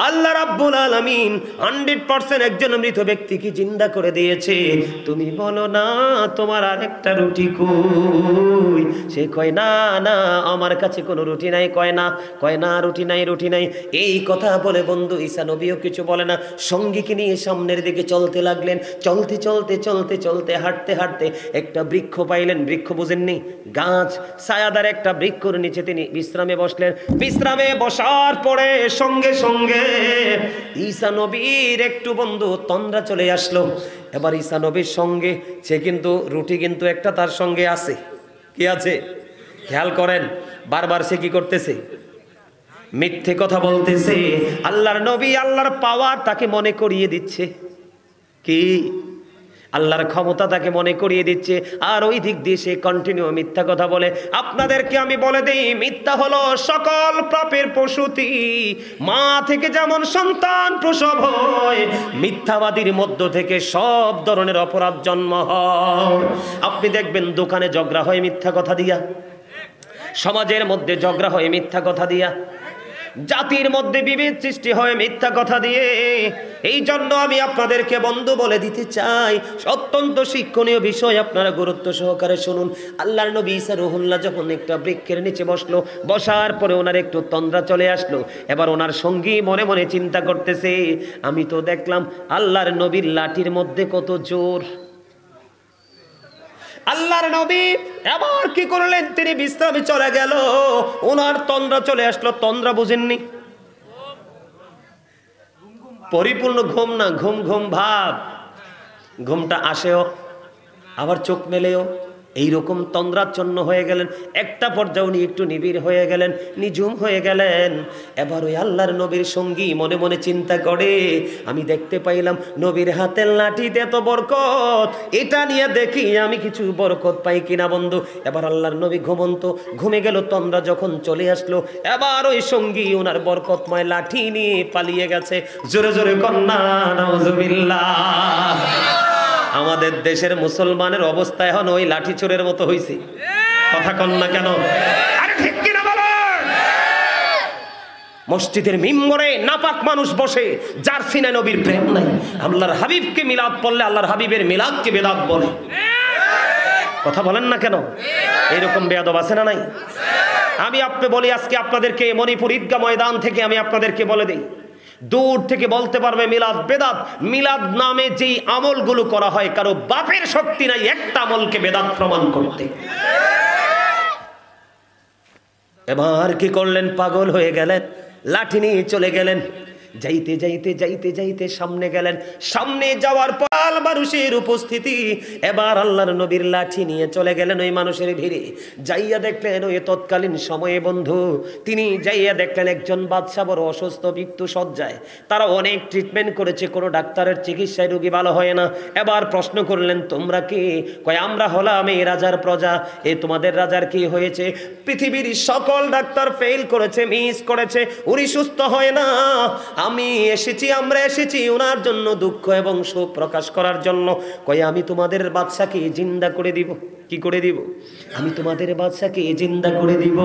আল্লাহ রাব্বুল আলামিন 100% একজন মৃত ব্যক্তিকে জিন্দা করে দিয়েছে, তুমি বলো না তোমার আরেকটা রুটি কই? সে কয়, না না আমার কাছে কোনো রুটি নাই। কয় না, কয় না রুটি নাই, রুটি নাই। এই কথা বলে বন্ধু ঈসা নবীও কিছু বলে না, সঙ্গীকে নিয়ে সামনের দিকে চলতে লাগলেন। চলতে চলতে চলতে চলতে হাঁটতে হাঁটতে একটা বৃক্ষ পাইলেন। বৃক্ষ বুঝেননি? গাছ, ছায়াদার একটা বৃক্ষর নিচে তিনি বিশ্রামে বসলেন। বিশ্রামে বসার পরে সঙ্গে সঙ্গে ঈসা নবীর একটু বন্ধু তন্দ্রা চলে আসলো। এবার ঈসা নবীর সঙ্গে সে কিন্তু রুটি কিন্তু একটা তার সঙ্গে আছে। কি আছে? খেয়াল করেন, বারবার সে কি করতেছে? মিথ্যে কথা বলতেছে। আল্লাহর নবী আল্লাহর পাওয়ার তাকে মনে করিয়ে দিচ্ছে, কি আল্লাহর ক্ষমতা তাকে মনে করিয়ে দিচ্ছে। আর ওই দিক দিয়ে সে কন্টিনিউ মিথ্যা কথা বলে। আপনাদেরকে আমি বলে দেই, মিথ্যা হলো সকল পাপের প্রসূতি। মা থেকে যেমন সন্তান প্রসব হয়, মিথ্যাবাদীর মধ্য থেকে সব ধরনের অপরাধ জন্ম হয়। আপনি দেখবেন দোকানে ঝগড়া হয় মিথ্যা কথা দিয়া, সমাজের মধ্যে ঝগড়া হয় মিথ্যা কথা দিয়া, জাতির মধ্যে বিভেদ সৃষ্টি হয় মিথ্যা কথা দিয়ে। এই জন্য আমি আপনাদেরকে বন্ধু বলে দিতে চাই, অত্যন্ত শিক্ষণীয় বিষয়, আপনারা গুরুত্ব সহকারে শুনুন। আল্লাহর নবী ঈসা রুহুল্লাহ যখন একটা বৃক্ষের নিচে বসলো, বসার পরে ওনার একটু তন্দ্রা চলে আসলো। এবার ওনার সঙ্গী মনে মনে চিন্তা করতেছে, আমি তো দেখলাম আল্লাহর নবীর লাঠির মধ্যে কত জোর। আল্লাহর নবী এবার কি করলেন, তিনি বিশ্রামে চলে গেল। ওনার তন্দ্রা চলে আসলো। তন্দ্রা বুঝেননি? পরিপূর্ণ ঘুম না, ঘুম ঘুম ভাব। ঘুমটা আসেও আবার চোখ মেলেও। এইরকম তন্দ্রাচ্ছন্ন হয়ে গেলেন। একটা পর্যায়ে উনি একটু নিবিড় হয়ে গেলেন, নিঝুম হয়ে গেলেন। এবার ওই আল্লাহর নবীর সঙ্গী মনে মনে চিন্তা করে, আমি দেখতে পাইলাম নবীর হাতের লাঠিতে এত বরকত, এটা নিয়ে দেখি আমি কিছু বরকত পাই কিনা বন্ধু। এবার আল্লাহর নবী ঘুমন্ত, ঘুমে গেল। তন্দ্রা যখন চলে আসলো, এবার ওই সঙ্গী ওনার বরকতময় লাঠি নিয়ে পালিয়ে গেছে। জোরে জোরে কন্যা নাউজুবিল্লাহ। আমাদের দেশের মুসলমানের অবস্থা এখন ওই লাঠি চোরের মতো হয়েছে। কথা কন না কেন? আরে ঠিক কিনা বলেন? মসজিদের মিম্বরে নাপাক মানুষ বসে, যার সিনে নবীর প্রেম নাই। আল্লাহর হাবিবকে মিলাদ পড়লে আল্লাহর হাবিবের মিলাদকে বেদাত বলে। কথা বলেন না কেন? এইরকম বেয়াদব আছে না নাই? আমি আপনি বলি, আজকে আপনাদেরকে মণিপুর ঈদগাহ ময়দান থেকে আমি আপনাদেরকে বলে দেই, দূর থেকে বলতে পারবে মিলাদ বেদাত। মিলাদ নামে যেই আমলগুলো করা হয় কারো বাপের শক্তি নাই একটা আমলকে বেদাত প্রমাণ করতে। এবার কি করলেন? পাগল হয়ে গেলেন, লাঠি নিয়ে চলে গেলেন। যাইতে যাইতে যাইতে যাইতে সামনে গেলেন। সামনে যাওয়ার পর মানুষের উপস্থিতি, এবার আল্লাহর নবীর লাঠি নিয়ে চলে গেলেন ওই মানুষের ভিড়ে। যাইয়া দেখলেন ওই তৎকালীন সময়ে বন্ধু, তিনি যাইয়া দেখলেন একজন বাদশা বড় অসুস্থ, মৃত্যু সজ্জায়। তারা অনেক ট্রিটমেন্ট করেছে, কোনো ডাক্তারের চিকিৎসায় রোগী ভালো হয় না। এবার প্রশ্ন করলেন, তোমরা কি? কয়, আমরা হলাম এই রাজার প্রজা। এ তোমাদের রাজার কি হয়েছে? পৃথিবীর সকল ডাক্তার ফেল করেছে, মিস করেছে, উনি সুস্থ হয় না। আমরা এসেছি ওনার জন্য দুঃখ এবং শোক প্রকাশ করার জন্য। কয়, আমি তোমাদের বাদশাকে জিন্দা করে দিব। কি করে দিব? আমি তোমাদের বাদশাকে জিন্দা করে দিব।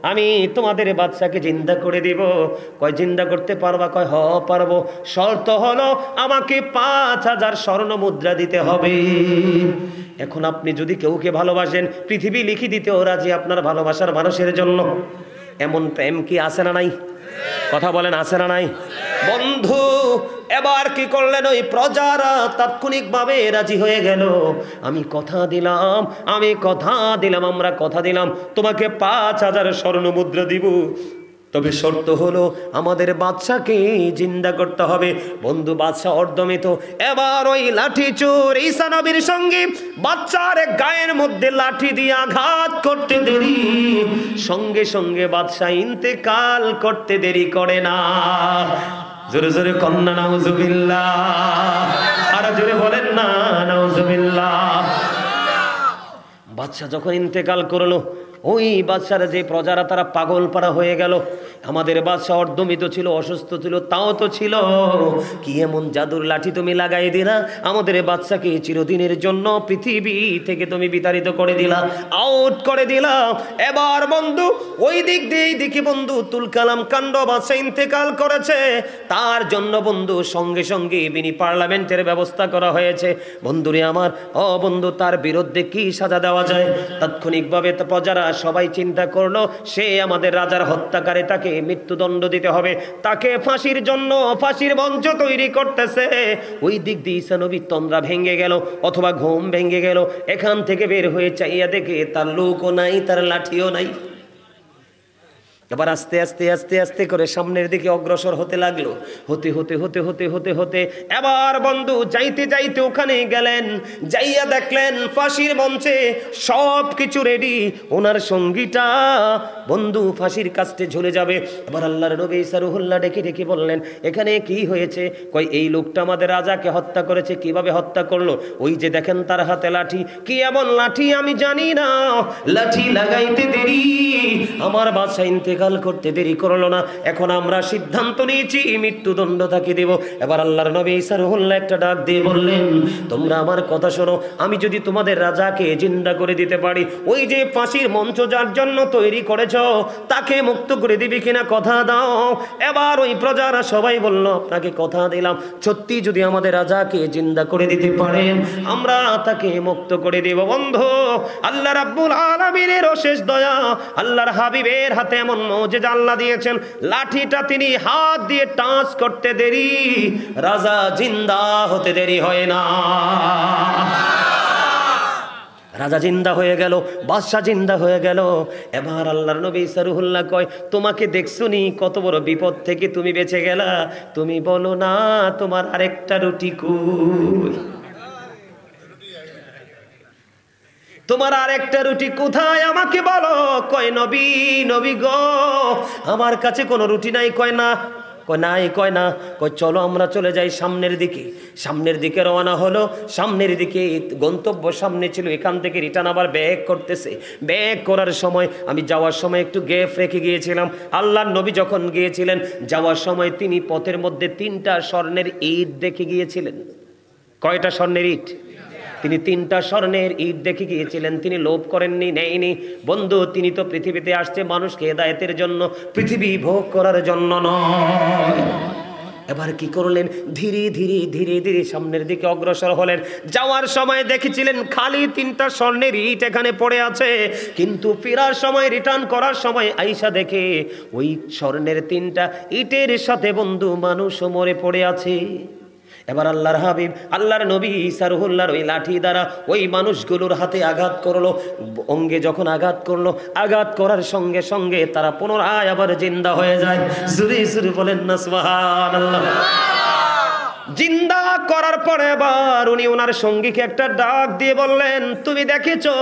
আমি তোমাদের বাদশাকে জিন্দা করে দিব। কয়, জিন্দা করতে পারবা? কয়, হ পারবো। শর্ত হলো আমাকে 5000 স্বর্ণ মুদ্রা দিতে হবে। এখন আপনি যদি কেউকে ভালোবাসেন, পৃথিবী লিখে দিতেও রাজি আপনার ভালোবাসার মানুষের জন্য। এমন প্রেম কি আছে না নাই? কথা বলেন, আছে না নাই? বন্ধু এবার কি করলেন? ওই প্রজারা তাৎক্ষণিকভাবে রাজি হয়ে গেল। আমরা কথা দিলাম তোমাকে 5000 স্বর্ণ মুদ্রা দিব, তবে শর্ত হলো আমাদের বাদশাকে জিন্দা করতে হবে। বন্ধু বাদশা অর্ধমিত। এবার ওই লাঠি চোর ঈসা নবীর সঙ্গে বাচ্চার গায়ের মধ্যে লাঠি দিয়ে আঘাত করতে দেরি, সঙ্গে সঙ্গে বাদশা ইন্তেকাল করতে দেরি করে না। জোরে জোরে কন্যা নাউজুবিল্লাহ, আর জোরে বলেন না নাউজুবিল্লাহ। বাদশা যখন ইন্তেকাল করলো, ওই বাদশার যে প্রজারা তারা পাগল পাড়া হয়ে গেল। আমাদের বাদশা অর্ধমিত ছিল, অসুস্থ ছিল, তাও তো ছিল, কি এমন জাদুর লাঠি তুমি লাগাই দিলা, আমাদের বাদশাকে চিরদিনের জন্য পৃথিবী থেকে তুমি বিতাড়িত করে দিলা, আউট করে দিলা। এবার বন্ধু ওই দিক দিয়ে দেখি বন্ধু তুলকালাম কাণ্ড, বাদশা ইন্তেকাল করেছে, তার জন্য বন্ধু সঙ্গে সঙ্গে বিনি পার্লামেন্টের ব্যবস্থা করা হয়েছে। বন্ধুরে আমার, বন্ধু তার বিরুদ্ধে কি সাজা দেওয়া যায়? তাৎক্ষণিকভাবে প্রজারা সবাই চিন্তা করলো, সে আমাদের রাজার হত্যাকারী, তাকে মৃত্যুদণ্ড দিতে হবে, তাকে ফাঁসির জন্য ফাঁসির মঞ্চ তৈরি করতেছে। ওই দিক দিয়ে ঈসা নবী তন্দ্রা ভেঙে গেল অথবা ঘুম ভেঙে গেল। এখান থেকে বের হয়ে চাইয়া দেখে তার লোকও নাই, তার লাঠিও নাই। এবার আস্তে আস্তে আস্তে আস্তে করে সামনের দিকে অগ্রসর হতে লাগলো। হতে হতে হতে হতে হতে হতে এবার বন্ধু যাইতে যাইতে ওখানে গেলেন, যাইয়া দেখলেন ফাঁসির মঞ্চে সব কিছু রেডি। ওনার সঙ্গীটা বন্ধু ফাঁসির কাস্টে ঝুলে যাবে। এবার আল্লাহর নবী ঈসা রুহুল্লাহ ডেকে ডেকে বললেন, এখানে কি হয়েছে? কয়, এই লোকটা আমাদের রাজাকে হত্যা করেছে। কিভাবে হত্যা করলো? ওই যে দেখেন তার হাতে লাঠি। কি এমন লাঠি? আমি জানি না, লাঠি লাগাইতে দেরি, আমার বাদশা ইন্তেকাল করতে দেরি করলো না। এখন আমরা সিদ্ধান্ত নিয়েছি মৃত্যুদণ্ড তাকে দেব। এবার আল্লাহর নবী ঈসা রুহুল্লাহ একটা ডাক দিয়ে বললেন, তোমরা আমার কথা শোনো, আমি যদি তোমাদের রাজাকে জিন্দা করে দিতে পারি, ওই যে ফাঁসির মঞ্চ যার জন্য তৈরি করেছ তাকে মুক্ত করে দিবি কিনা কথা দাও। এবার ওই প্রজারা সবাই বলল, আপনাকে কথা দিলাম, সত্যি যদি আমাদের রাজাকে জিন্দা করে দিতে পারেন আমরা তাকে মুক্ত করে দেব। বন্ধু আল্লাহ রাব্বুল আলামিনের অশেষ দয়া, আল্লাহর হাবিবের হাতে এমন মুজিজা আল্লাহ দিয়েছেন, লাঠিটা তিনি হাত দিয়ে টাচ করতে দেরি, রাজা জিন্দা হতে দেরি হয় না। রাজা জিন্দা হয়ে গেল, বাদশা জিন্দা হয়ে গেল। এবার আল্লাহর নবী ঈসা রুহুল্লাহ কয়, তোমাকে দেখছুনি কত বড় বিপদ থেকে তুমি বেঁচে গেলা, তুমি বলো না তোমার আরেকটা রুটি কই? তোমার আরেকটা রুটি কোথায় আমাকে বলো। কয়, নবী নবী গো, আমার কাছে কোনো রুটি নাই। কয় না, কয় নাই, কয় না। কয়, চলো আমরা চলে যাই সামনের দিকে। সামনের দিকে রওনা হলো। সামনের দিকে গন্তব্য সামনে ছিল, এখান থেকে রিটার্ন আবার ব্যাক করতেছে। ব্যাক করার সময় আমি যাওয়ার সময় একটু গ্যাপ রেখে গিয়েছিলাম। আল্লাহর নবী যখন গিয়েছিলেন, যাওয়ার সময় তিনি পথের মধ্যে 3টা স্বর্ণের ইট দেখে গিয়েছিলেন। কয়টা স্বর্ণের ইট? তিনি 3টা স্বর্ণের ইট দেখে গিয়েছিলেন। তিনি লোভ করেননি, নেয়নি। বন্ধু তিনি তো পৃথিবীতে আসছে মানুষকে হেদায়েতের জন্য, পৃথিবী ভোগ করার জন্য নয়। এবার কি করলেন, ধীরে ধীরে ধীরে ধীরে সামনের দিকে অগ্রসর হলেন। যাওয়ার সময় দেখেছিলেন খালি 3টা স্বর্ণের ইট এখানে পড়ে আছে, কিন্তু ফেরার সময় রিটার্ন করার সময় আইসা দেখে ওই স্বর্ণের 3টা ইটের সাথে বন্ধু মানুষও মরে পড়ে আছে। এবার আল্লাহর হাবিব আল্লাহর নবী ঈসা রুহুল্লাহর ওই লাঠি দ্বারা ওই মানুষগুলোর হাতে আঘাত করলো। অঙ্গে যখন আঘাত করলো, আঘাত করার সঙ্গে সঙ্গে তারা পুনরায় আবার জিন্দা হয়ে যায়। জোরে জোরে বলেন না সুবহানাল্লাহ। জিন্দা করার পরে আবার উনি ওনার সঙ্গীকে একটা ডাক দিয়ে বললেন, তুমি দেখেছো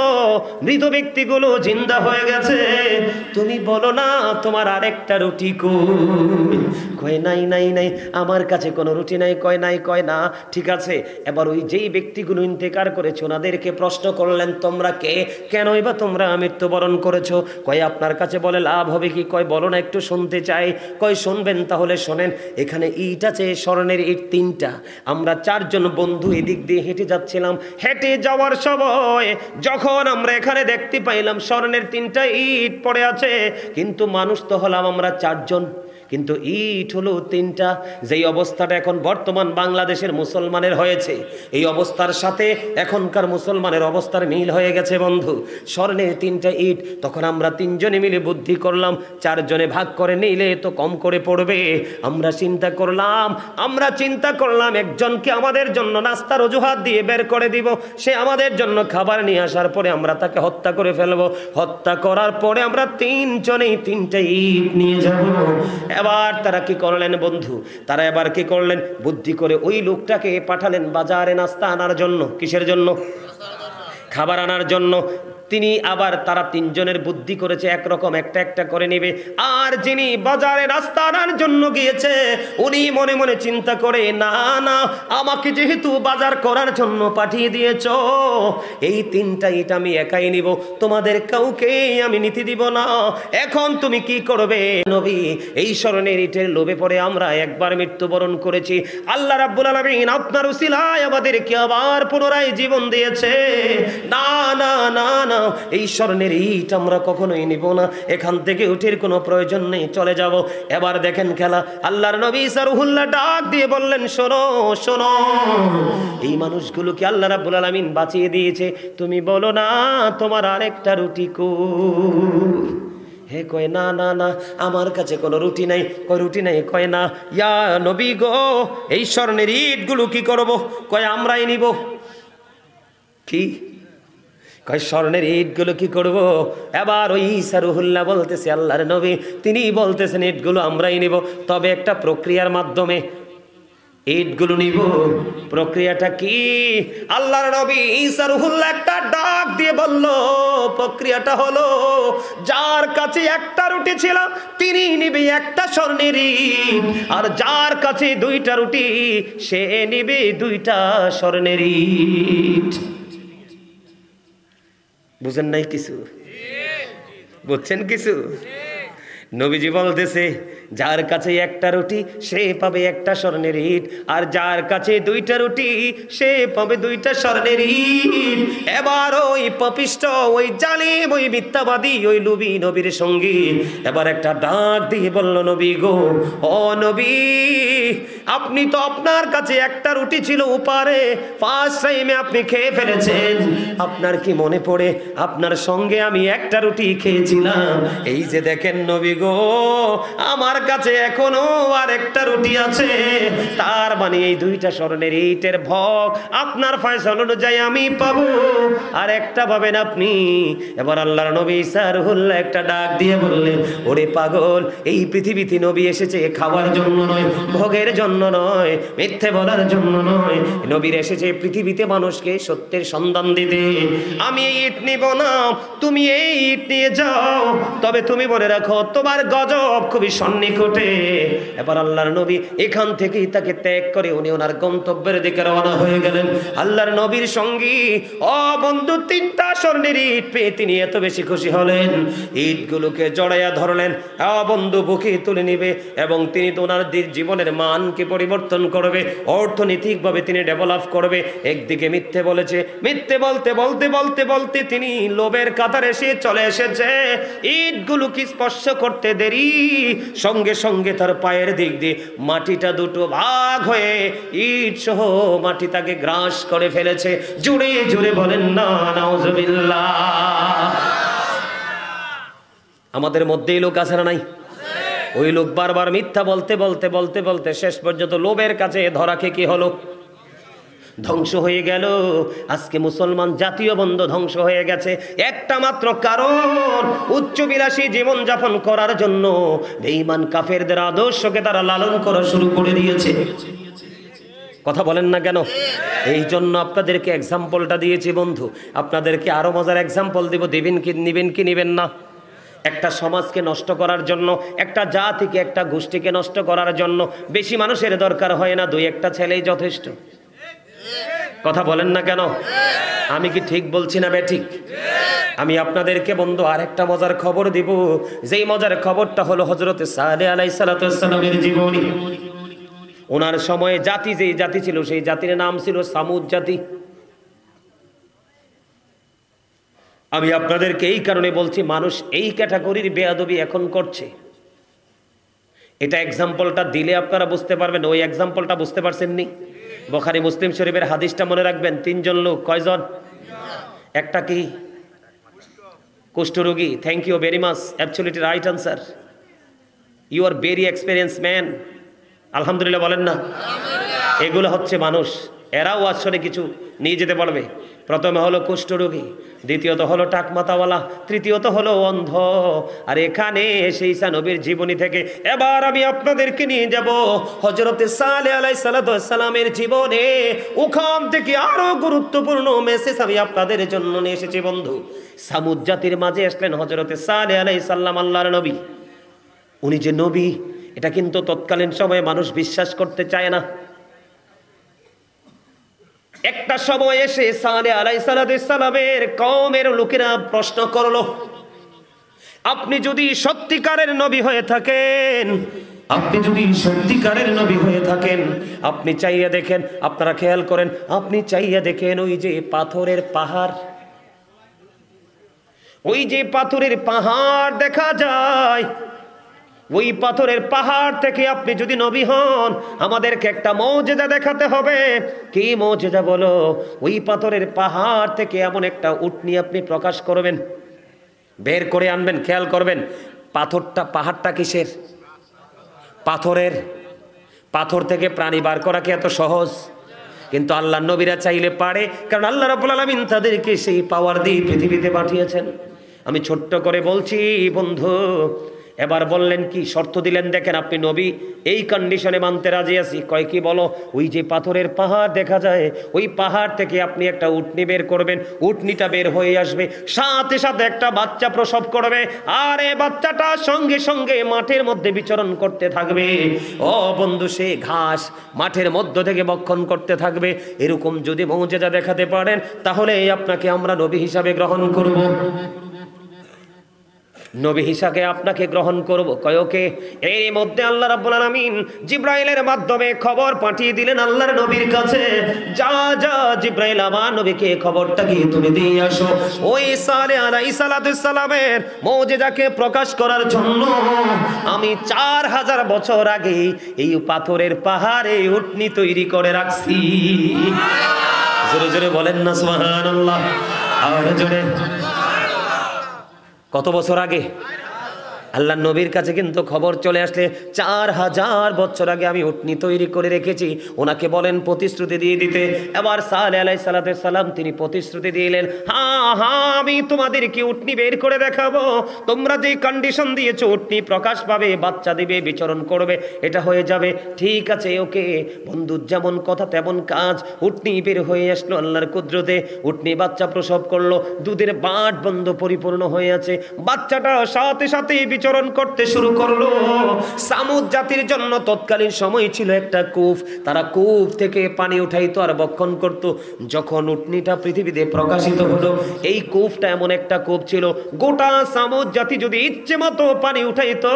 মৃত ব্যক্তিগুলো জিন্দা হয়ে গেছে, তুমি বলো না তোমার আরেকটা রুটি কই? কয় নাই নাই নাই, আমার কাছে কোনো রুটি নাই। কয় নাই, কয় না, ঠিক আছে। এবার ওই যেই ব্যক্তিগুলো ইন্তেকার করেছে ওনাদেরকে প্রশ্ন করলেন, তোমরা কে, কেনই বা তোমরা মৃত্যুবরণ করেছো? কয় আপনার কাছে বলে লাভ হবে কি? কয় বলো না, একটু শুনতে চাই। কয় শুনবেন, তাহলে শোনেন। এখানে ইট আছে, স্বর্ণের ইট 3টা। আমরা 4 জন বন্ধু এদিক দিয়ে হেঁটে যাচ্ছিলাম। হেঁটে যাওয়ার সময় যখন আমরা এখানে দেখতে পাইলাম স্বর্ণের 3টা ইট পড়ে আছে, কিন্তু মানুষ তো হলাম আমরা 4 জন, কিন্তু ইট হলো 3টা। যেই অবস্থাটা এখন বর্তমান বাংলাদেশের মুসলমানের হয়েছে, এই অবস্থার সাথে এখনকার মুসলমানের অবস্থার মিল হয়ে গেছে বন্ধু। স্বর্ণের 3টা ইট। তখন আমরা 3 জনে মিলে বুদ্ধি করলাম, 4 জনে ভাগ করে নিলে তো কম করে পড়বে। আমরা চিন্তা করলাম একজনকে আমাদের জন্য নাস্তার অজুহাত দিয়ে বের করে দিব, সে আমাদের জন্য খাবার নিয়ে আসার পরে আমরা তাকে হত্যা করে ফেলবো। হত্যা করার পরে আমরা 3 জনেই 3টা ইট নিয়ে যাব। এবার তারা কি করলেন বন্ধু, তারা এবার কি করলেন, বুদ্ধি করে ওই লোকটাকে পাঠালেন বাজারে নাস্তা আনার জন্য। কিসের জন্য? খাবার আনার জন্য। তিনি আবার তারা 3 জনের বুদ্ধি করেছে একরকম, একটা একটা করে নেবে। আর যিনি বাজারে রাস্তা আনার জন্য গিয়েছে উনি মনে মনে চিন্তা করে, না না, আমাকে যেহেতু বাজার করার জন্য পাঠিয়ে দিয়েছ, এই 3টা ইট আমি একাই নিব, তোমাদের কাউকে আমি নিতে দিব না। এখন তুমি কি করবে নবী? এই স্বর্ণের ইটের লোভে পড়ে আমরা একবার মৃত্যুবরণ করেছি, আল্লাহ রাব্বুল আলামিন আপনার উসিলায় আমাদেরকে আবার পুনরায় জীবন দিয়েছে। না না না না, এই স্বর্ণের ইট আমরা কখনোই নিব না, এখান থেকে উঠের কোনো প্রয়োজন নেই, চলে যাব। এবার দেখেন খেলা, আল্লাহর নবী ঈসা রুহুল্লাহ ডাক দিয়ে বললেন, শোনো শোনো, এই মানুষগুলোকে আল্লাহ রাব্বুল আলামিন বাঁচিয়ে দিয়েছে, তুমি বলো না তোমার আরেকটা রুটি কই? হে কয় না না না, আমার কাছে কোনো রুটি নাই। কয় রুটি নাই? কয় না। ইয়া নবী গো, এই স্বর্ণের ইটগুলো কি করব? কয় আমরাই নিব। কি কয় স্বর্ণের ইটগুলো কি করব? এবার ওই ঈসা রুহুল্লাহ বলতেছে, আল্লাহর নবী তিনি বলতেছেন ইটগুলো আমরাই নিব, তবে একটা প্রক্রিয়ার মাধ্যমে ইটগুলো নিব। প্রক্রিয়াটা কি? আল্লাহর নবী ঈসা রুহুল্লাহ একটা ডাক দিয়ে বলল, প্রক্রিয়াটা হলো যার কাছে একটা রুটি ছিল তিনি নিবে একটা স্বর্ণের ইট, আর যার কাছে 2টা রুটি সে নিবে 2টা স্বর্ণের ইট। বুঝেন নাই কিছু? বুঝছেন কিছু? নবীজি বলতেছে, যার কাছে একটা রুটি সে পাবে একটা স্বর্ণের ইট, আর যার কাছে 2টা রুটি সে পাবে 2টা স্বর্ণের ইট। এবার ওই পাপিষ্ঠ, ওই জালিম, ওই মিথ্যাবাদী, ওই লুবি নবীর সঙ্গী এবার একটা ডাক দিয়ে বলল, নবী গো, ও নবী, আপনি তো আপনার কাছে একটা রুটি ছিল উপারে, ফার্স্ট টাইমে আপনি খেয়ে ফেলেছেন। আপনার কি মনে পড়ে আপনার সঙ্গে আমি একটা রুটি খেয়েছিলাম? এই যে দেখেন নবী গো, আমার কাছে এখনো আর একটা রুটি আছে, তার মানে এই 2টা স্বর্ণের ইটের ভোগ আপনার ফয়সালা অনুযায়ী আমি পাবো, আর একটা পাবেন আপনি। এবার আল্লাহর নবী ঈসা রুহুল্লাহ একটা ডাক দিয়ে বললেন, ওরে পাগল, এই পৃথিবীতে নবী এসেছে খাওয়ার জন্য নয়, ভোগের জন্য নয়, মিথ্যে বলার জন্য নয়, নবীর এসেছে পৃথিবীতে মানুষকে সত্যের সন্ধান দিতে। আমি এই ইট নিব না, তুমি এই ইট নিয়ে যাও, তবে তুমি মনে রাখো তোমার গজব খুবই সন্নিকটে। এবার আল্লাহর নবী এখান থেকেই তাকে ত্যাগ করে উনি ওনার গন্তব্যের দিকে রওনা হয়ে গেলেন। আল্লাহর নবীর সঙ্গী ও বন্ধু 3টা স্বর্ণের ইট পেয়ে তিনি এত বেশি খুশি হলেন, ইটগুলোকে জড়াইয়া ধরলেন, ও বন্ধু বুকে তুলে নিবে এবং তিনি তো ওনার জীবনের মানকে পরিবর্তন করবে, অর্থনৈতিকভাবে তিনি ডেভেলপ করবে। একদিকে মিথ্যে বলেছে, মিথ্যে বলতে বলতে বলতে বলতে তিনি লোভের কাতারে এসে চলে এসেছে, ইটগুলোকে স্পর্শ করতে করতে দেরি, সঙ্গে সঙ্গে তার পায়ের দিক দিয়ে মাটিটা দুটো ভাগ হয়ে ইট সহ মাটি তাকে গ্রাস করে ফেলেছে। জোরে জোরে বলেন না নাউজুবিল্লাহ। আমাদের মধ্যেই লোক আছে না নাই? ওই লোক বারবার মিথ্যা বলতে বলতে বলতে বলতে শেষ পর্যন্ত লোভের কাছে ধরা খেয়ে কি হলো? ধ্বংস হয়ে গেল। আজকে মুসলমান জাতীয় বন্ধ ধ্বংস হয়ে গেছে একটা মাত্র কারণ, উচ্চবিলাসী জীবন যাপন করার জন্য বেঈমান কাফেরদের আদর্শকে তারা লালন করা শুরু করে দিয়েছে। কথা বলেন না কেন? এই জন্য আপনাদেরকে এক্সাম্পলটা দিয়েছি বন্ধু। আপনাদেরকে আরো মজার এক্সাম্পল দিব, দিবেন কি নিবেন কি নিবেন না? একটা সমাজকে নষ্ট করার জন্য, একটা জাতিকে একটা গোষ্ঠীকে নষ্ট করার জন্য বেশি মানুষের দরকার হয় না, দুই একটা ছেলেই যথেষ্ট। কথা বলেন না কেন? আমি কি ঠিক বলছি না বেঠিক? আমি আপনাদেরকে বন্ধু আরেকটা মজার খবর দিব। যেই মজার খবরটা হলো হযরত সালেহ আলাইহিস সালামের জীবনী। ওনার সময়ে জাতি যেই জাতি ছিল সেই জাতির নাম ছিল সামুদ জাতি। আমি আপনাদেরকে এই কারণে বলছি, মানুষ এই ক্যাটাগরির বেয়াদবি এখন করছে। এটা এক্সাম্পলটা দিলে আপনারা বুঝতে পারবেন। ওই এক্সাম্পলটা বুঝতে পারছেননি? বুখারী মুসলিম শরীফের হাদিসটা মনে রাখবেন। তিনজন লোক, কয়জন? একটা কি? কুষ্ঠরোগী। Thank you very much, absolutely right answer. You are very experience man. আলহামদুলিল্লাহ বলেন না? এগুলো হচ্ছে মানুষ, এরাও আসলে কিছু নিয়ে যেতে পারবে। প্রথমে হলো কুষ্ঠরোগী, দ্বিতীয়ত হলো টাকমাতাওয়ালা, তৃতীয়ত হলো অন্ধ। আর এখানে সেই ঈসা নবীর জীবনী থেকে এবার আমি আপনাদেরকে নিয়ে যাব হযরতে সালেহ আলাইহিস সালামের জীবনে। ওখান থেকে আরো গুরুত্বপূর্ণ মেসেজ আমি আপনাদের জন্য নিয়ে এসেছি বন্ধু। সামুদ জাতির মাঝে আসলেন হযরতে সালেহ আলাইহিস সালাম, আল্লাহর নবী। উনি যে নবী এটা কিন্তু তৎকালীন সময়ে মানুষ বিশ্বাস করতে চায় না। একটা সময় এসে সালেহ আলাইহিস সালামের কওমের লোকেরা প্রশ্ন করলো, আপনি যদি সত্যিকারের নবী হয়ে থাকেন, আপনি যদি সত্যিকারের নবী হয়ে থাকেন, আপনি চাইয়া দেখেন, আপনারা খেয়াল করেন, আপনি চাইয়া দেখেন ওই যে পাথরের পাহাড়, ওই যে পাথরের পাহাড় দেখা যায়, ওই পাথরের পাহাড় থেকে আপনি যদি নবী হন, আমাদেরকে একটা মৌজেজা দেখাতে হবে। কি মৌজেজা বলো? ওই পাথরের পাহাড় থেকে এমন একটা উটনি আপনি প্রকাশ করবেন, বের করে আনবেন। খেয়াল করবেন, পাহাড়টা কিসের? পাথরের। পাথর থেকে প্রাণী বার করা কি এত সহজ? কিন্তু আল্লাহর নবীরা চাইলে পারে, কারণ আল্লাহ রাব্বুল আলামিন তাদেরকে সেই পাওয়ার দিয়ে পৃথিবীতে পাঠিয়েছেন। আমি ছোট্ট করে বলছি বন্ধু, এবার বললেন কি শর্ত দিলেন, দেখেন আপনি নবী, এই কন্ডিশনে মানতে রাজি আছি। কয় কি বলো? ওই যে পাথরের পাহাড় দেখা যায়, ওই পাহাড় থেকে আপনি একটা উটনি বের করবেন, উটনিটা বের হয়ে আসবে, সাথে সাথে একটা বাচ্চা প্রসব করবে, আর এই বাচ্চাটা সঙ্গে সঙ্গে মাঠের মধ্যে বিচরণ করতে থাকবে। ও বন্ধু, সে ঘাস মাঠের মধ্য থেকে ভক্ষণ করতে থাকবে। এরকম যদি মুজিজা দেখাতে পারেন, তাহলে আপনাকে আমরা নবী হিসাবে গ্রহণ করব, নবী হিসাবে আপনাকে গ্রহণ করব। কয়কে? এর মধ্যে আল্লাহ রাব্বুল আলামিন জিবরাইলের মাধ্যমে খবর পাঠিয়ে দিলেন আল্লাহর নবীর কাছে, যা যা জিবরাইল আমার নবীকে খবরটা গিয়ে তুমি দিয়ে আসো, ওই সালেহ আলাইহিস সালামের মুজিজাকে প্রকাশ করার জন্য আমি 4000 বছর আগে এই পাথরের পাহাড়ে উটনি তৈরি করে রাখছি। জোরে জোরে বলেন না সুবহানাল্লাহ। আর জোরে। কত বছর আগে? আল্লাহ নবীর কাছে কিন্তু খবর চলে আসলে 4000 বছর আগে আমি উটনি তৈরি করে রেখেছি। ওনাকে বলেন প্রতিশ্রুতি দিয়ে দিতে। এবার সালেহ আলাইহিস সালাম তিনি প্রতিশ্রুতি দিলেন, হ্যাঁ হ্যাঁ আমি তোমাদেরকে উটনি বের করে দেখাবো, তোমরা যে কন্ডিশন দিয়েছো উটনি প্রকাশ পাবে, বাচ্চা দিবে, বিচরণ করবে, এটা হয়ে যাবে। ঠিক আছে, ওকে বন্ধু, যেমন কথা তেমন কাজ। উটনি বের হয়ে আসলো আল্লাহর কুদরতে, উটনি বাচ্চা প্রসব করলো, দুধের বাট বন্ধ পরিপূর্ণ হয়ে আছে, বাচ্চাটা সাথে সাথে বিচরণ করতে শুরু করলো। সামুদ জাতির জন্য তৎকালীন সময় ছিল একটা কূপ, তারা কূপ থেকে পানি উঠাইতো আর বক্ষণ করত। যখন উটনিটা পৃথিবীতে প্রকাশিত হলো, এই কূপটা এমন একটা কূপ ছিল, গোটা সামুদ জাতি যদি ইচ্ছে মতো পানি উঠাইতো,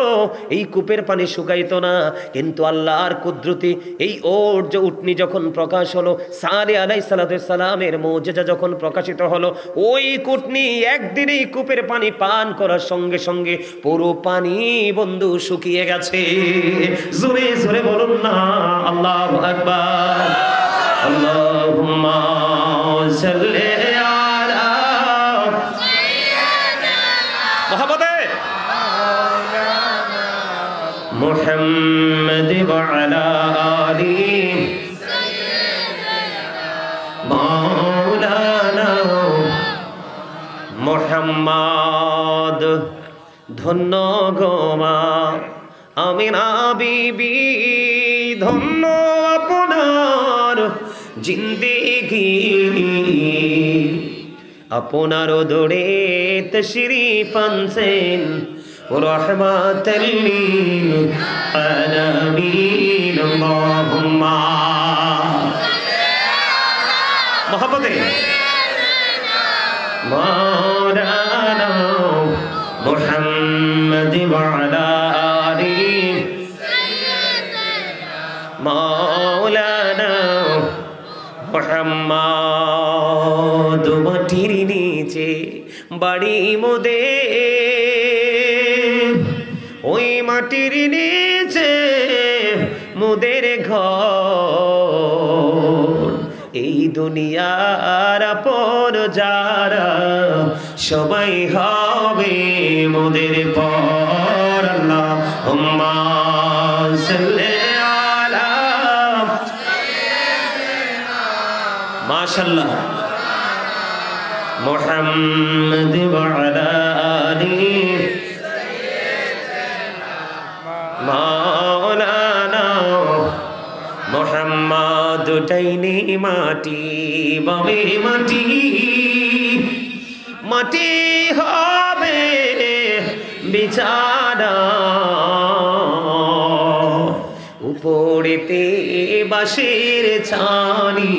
এই কূপের পানি শুকাইতো না। কিন্তু আল্লাহর কুদরতি এই ওর যে উটনি যখন প্রকাশ হলো, সালেহ আলাইহিস সালামের মুজিজা যখন প্রকাশিত হলো, ওই উটনি একদিনেই কূপের পানি পান করার সঙ্গে সঙ্গে পুরো পানি বন্ধু শুকিয়ে গেছে। জোরে জোরে বলুন না আল্লাহু আকবার। আল্লাহুম্মা সাল্লি আলা মুহাম্মাদে মুহাম্মাদ ওয়া আলা আলি মাওলানা মুহাম্মদ। ধন্য গো মা আমিনা বিবি, ধন্য আপনার জিন্দেগি, আপনার দরে তশরিফ আনছেন রহমাতাল লিল আলামিন। আল্লাহুম্মা মুহাম্মাদে মাওলানা মুহাম্মাদ ওয়া আলা আলি মাওলানা মুহাম্মদ। মাটির নিচে বাড়ি মোদের, ওই মাটির নিচে মোদের ঘর। এই দুনিয়ার আপন যারা সবাই হবে মোদের পর। আল্লাহুম্মা সাল্লি আলা মাশাআল্লাহ মুহাম্মাদ ওয়া আলা আলি মাওলানা মুহাম্মদ। ডাইনে মাটি বামে মাটি, মাটি হবে বিছানা, উপরেতে বাঁশের ছানি,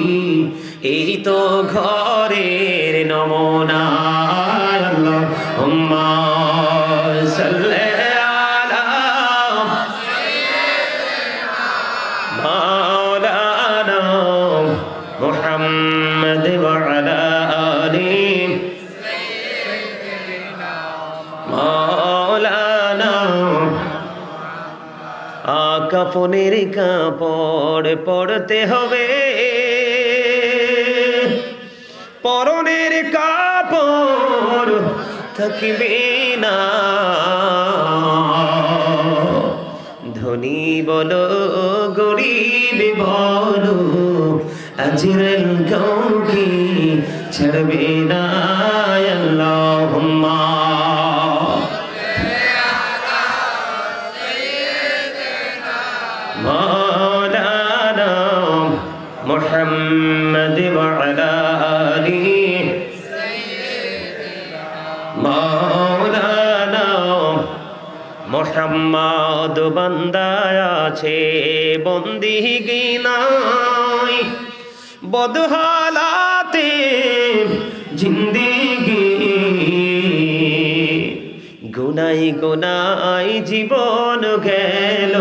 এই তো ঘরের নমুনা। আল্লাহুম্মা সাল্লি আলা মাওলানা মুহাম্মাদ ওয়া আলা আলি মাওলানা। কাফনের কাপড় পরতে হবে, পরনের কাপড় থাকবে না। ধনী বলো গরিব বলো আজরাইল কাউকে ছাড়বে না। আল্লাহুম্মা মাওলানা মুহাম্মাদ ওয়া আলা আলি মাওলানা মুহাম্মদ। বান্দায় আছে বন্দিগি নাই, বদহালাতে জিন্দেগি, গুনাই গুনাই জীবন গেল,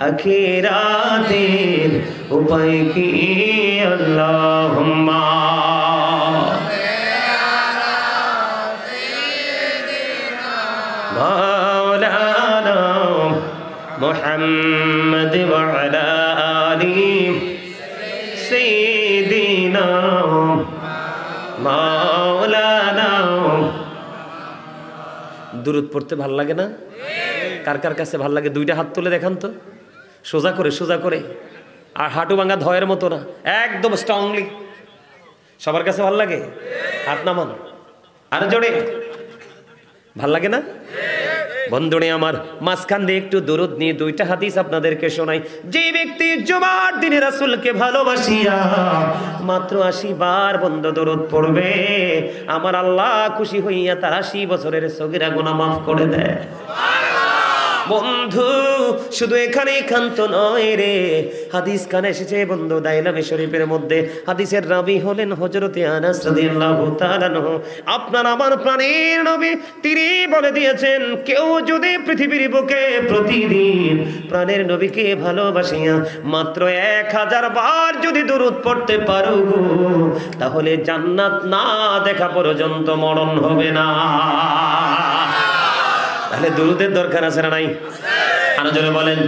আখিরাতের উপায় কি? আল্লাহুম্মা মাওলানা মুহাম্মাদ ওয়া আলা আলি সাইয়্যিদিনা মাওলানা। দুরূদ পড়তে ভাল লাগে না? কার কার কাছে ভাল লাগে? দুইটা হাত তুলে দেখান তো, সোজা করে সোজা করে, আর হাঁটু ভাঙা ধয়ের মতো না, একদম স্ট্রংলি। সবার কাছে ভাল লাগে? হাত নামান, আর জোরে। ভাল লাগে না? বন্ধুরে আমার, মাঝখান দিয়ে একটু দরুদ নিয়ে দুইটা হাদিস আপনাদেরকে শোনাই। যে ব্যক্তি জুমার দিনে রাসূলকে ভালোবাসিয়া মাত্র 80 বার বন্ধ দরুদ পড়বে, আমার আল্লাহ খুশি হইয়া তার 80 বছরের সগীরা গুনাহ মাফ করে দেয়। বন্ধু শুধু এখানে ক্ষান্ত নয় রে, হাদিস কানে এসেছে বন্ধু দাইলামে শরীফের মধ্যে। হাদিসের রাবি হলেন হযরতে আনাস রাদিয়াল্লাহু তাআলা আনহু। আপনার আমার প্রাণের নবী তিনি বলে দিয়েছেন, কেউ যদি পৃথিবীর বুকে প্রতিদিন প্রাণের নবীকে ভালোবাসিয়া মাত্র 1000 বার যদি দরুদ পড়তে পারো, তাহলে জান্নাত না দেখা পর্যন্ত মরণ হবে না। তাহলে দুরুদের দরকার আছে না নাই? আরো জোরে বলেন।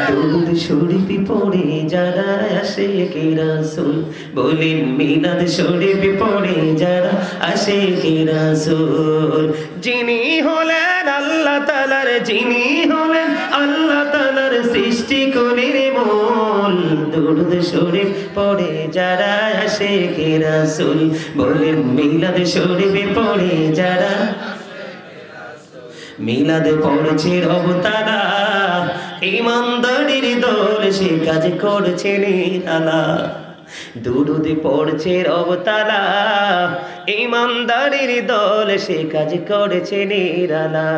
দুরুদ শরীফ পড়ে যারা আশিকে রাসূল, বলেন মিলাদ শরীফ পড়ে যারা আশিকে রাসূল। যিনি হলেন আল্লাহ তাআলার, যিনি হলেন আল্লাহ তাআলার সৃষ্টি কোণের মূল, দুরুদ শরীফ পড়ে যারা আশিকে রাসূল, বলেন মিলাদ শরীফ পড়ে যারা। মিলাদে পড়ছে রব তারা, ইমানদারির দল সে কাজ করছে নিরালা। দুরুদে পড়ছে রব তারা, ইমানদারির দল সে কাজ করেছে নিরালা।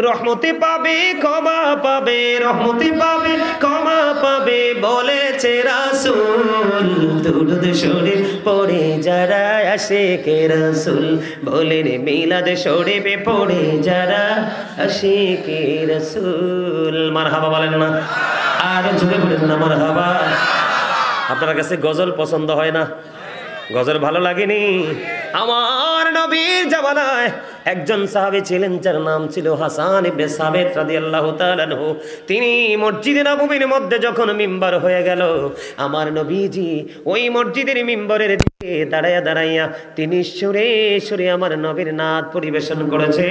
রহমতে পাবে ক্ষমা পাবে, রহমতে পাবে ক্ষমা পাবে বলেছে রাসূল। দুরুদ শরীফ পড়ে যারা আশিকে রাসূল, বলেন মিলাদ শরীফ পড়ে যারা আশিকে রাসূল। মারহাবা বলেন না? আর জোরে বলেন না মারহাবা। আপনার কাছে গজল পছন্দ হয় না? গজল ভালো লাগেনি? আমার নবীর জামানায় একজন সাহাবী ছিলেন, যার নাম ছিল হাসান ইবনে সাবিত রাদিয়াল্লাহু তাআলা আনহু। তিনি মসজিদে নববীর মধ্যে যখন মিম্বার হয়ে গেল, আমার নবীজি ওই মসজিদের মিম্বরের দিকে দাঁড়াইয়া দাঁড়াইয়া তিনি সুরে সুরে আমার নবীর নাত পরিবেশন করেছে।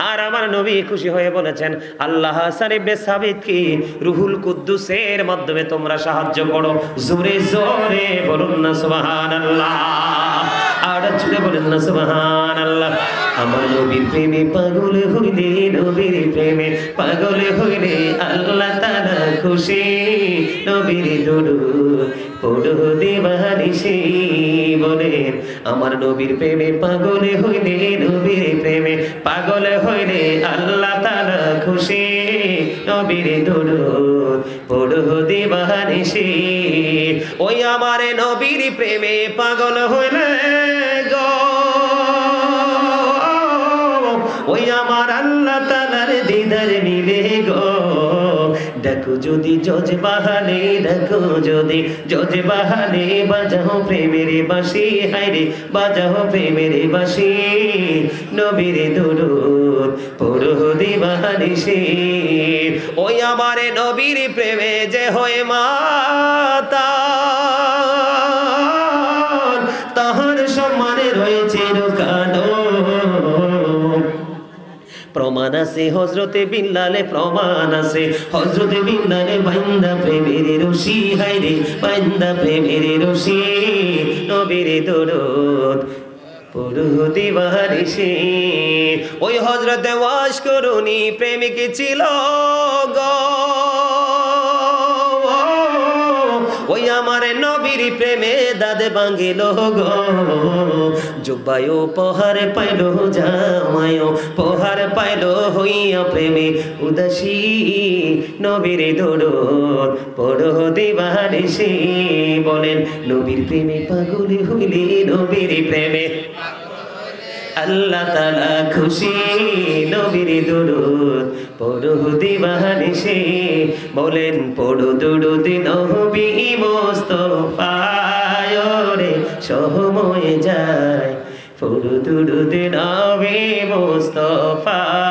আর আমার নবী খুশি হয়ে বলেছেন, আল্লাহ হাসান ইবনে সাবিতকে রুহুল কুদ্দুসের মাধ্যমে তোমরা সাহায্য করো। জোরে জোরে বলুন না সুবহানাল্লাহ। আর জোরে বলুন না সুবহানাল্লাহ। আমার নবীর প্রেমে পাগল হইলে, নবীর প্রেমে পাগল হইলে আল্লাহ তাআলা খুশি। নবীর দুরূদ পড়ো দিবানিশি, বলেন আমার নবীর প্রেমে পাগল হইলে, নবীর প্রেমে পাগল হইলে আল্লাহ তাআলা খুশি। নবীর দুরূদ পড়ো দিবানিশি। ওই আমার নবীর প্রেমে পাগল হইলে গো, ওই আমার আল্লাহ তাআলার দিদার মিলে গো। দেখো যদি জজ বাহানে, দেখো যদি জজ বাহানে, বাজাও প্রেমের বাঁশি, হায়রে বাজাও প্রেমের বাঁশি। নবীর দুরূদ পড়ো দিবানিশি। ওই আমার নবীর প্রেমে যে হয় মাতাল, তাহার সম্মানে রয়েছে রোকানো। প্রমাণ আছে হযরতে বিল্লালে, প্রমাণ আছে হযরতে বিল্লালে বাইন্দা প্রেমের রশি, হায়রে বাইন্দা প্রেমের রশি। নবীর দুরূদ পড়ো দিবানিশি। ওই হযরতে ওয়াস করুনি প্রেমিক ছিল গো, ওই আমার নবীর প্রেমে দাদ ভাঙিল গো। জুব্বায় উপহার পাইল, জামায় উপহার পাইল, হইয়া প্রেমে উদাসী। নবীর দুরূদ পড়ো দিবানিশি। বলেন নবীর প্রেমে পাগল হইলে, নবীর প্রেমে আল্লাহ তাআলা খুশি। নবীর দুরূদ পড়ো দিবানিশি। বলেন পড়ো দুরূদ নবী মুস্তাফায় রে সময় যায়, পড়ো দুরূদ নবী মুস্তাফায়।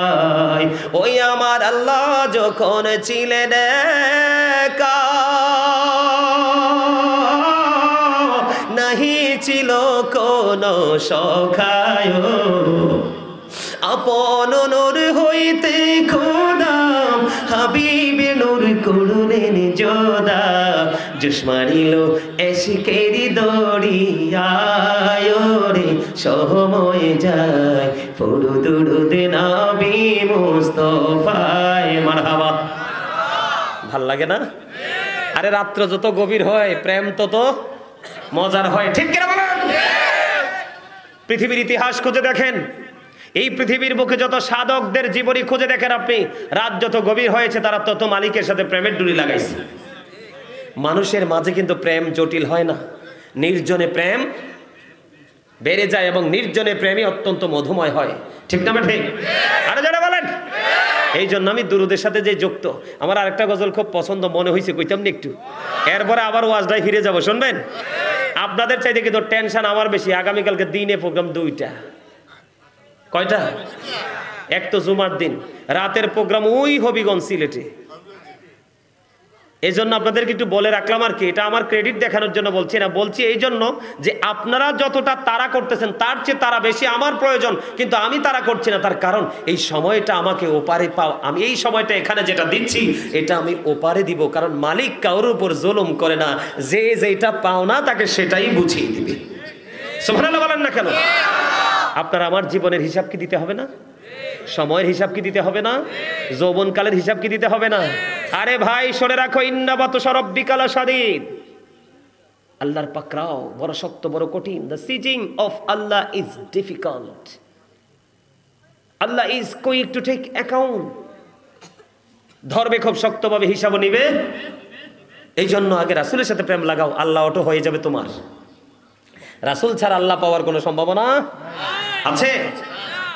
ওই আমার আল্লাহ যখন ছিলেন একা, নাহি ছিল কোন সখায়, আপন নূর হইতে খোদা হাবিবে নূর করলেন যোদা। জোশ মারিল এশকেরি দরিয়ায় রে সময় যায়, পড়ো দুরূদ নবী মুস্তাফায়। মারহাবা। ভাল লাগে না? আরে রাত্র যত গভীর হয় প্রেম তত মজার হয়, ঠিক কিনা বলেন? পৃথিবীর ইতিহাস খুঁজে দেখেন, এই পৃথিবীর বুকে যত সাধকদের জীবনী খুঁজে দেখেন আপনি, রাত যত গভীর হয়েছে তারা তত মালিকের সাথে প্রেমের ডুরি লাগাইছে। মানুষের মাঝে কিন্তু প্রেম জটিল হয় না, নির্জনে প্রেম বেড়ে যায় এবং নির্জনে প্রেমই অত্যন্ত মধুময় হয়, ঠিক না ঠিক? আরে যারা বলেন। এই জন্য আমি দুরুদের সাথে যে যুক্ত। আমার আরেকটা গজল খুব পছন্দ মনে হয়েছে, কইতাম না একটু, এরপরে আবার ওয়াজটায় ফিরে যাব, শুনবেন? আপনাদের চাইতে কিন্তু টেনশন আমার বেশি। আগামীকালকে দিনে প্রোগ্রাম 2টা, কয়টা? এক তো জুমার দিন, রাতের প্রোগ্রাম ওই হবিগঞ্জ সিলেটে। এই জন্য আপনাদেরকে একটু বলে রাখলাম আর কি, এটা আমার ক্রেডিট দেখানোর জন্য বলছি না, বলছি এই জন্য যে আপনারা যতটা তাড়া করতেছেন তার চেয়ে তারা বেশি আমার প্রয়োজন, কিন্তু আমি তাড়া করছি না। তার কারণ এই সময়টা আমাকে ওপারে পাও, আমি এই সময়টা এখানে যেটা দিচ্ছি এটা আমি ওপারে দিব, কারণ মালিক কারোর উপর জুলুম করে না, যে যেটা পাও না তাকে সেটাই বুঝিয়ে দিবে। সুবহানাল্লাহ বলেন না কেন? আপনার আমার জীবনের হিসাব কি দিতে হবে না? সময়ের হিসাব কি দিতে হবে না? যৌবনকালের হিসাব কি দিতে হবে না? আরে ভাই শুনে রাখো, ইন্না বাতশা রাব্বিকা লাশাদীদ, আল্লাহর পাকড়াও বড় শক্ত, বড় কঠিন। The seizing of Allah is difficult, Allah is quick to take account. ধরবে খুব শক্তভাবে, হিসাবও নিবে। এই জন্য আগে রাসূলের সাথে প্রেম লাগাও, আল্লাহ অটো হয়ে যাবে তোমার। রাসূল ছাড়া আল্লাহ পাওয়ার কোনো সম্ভাবনা আছে?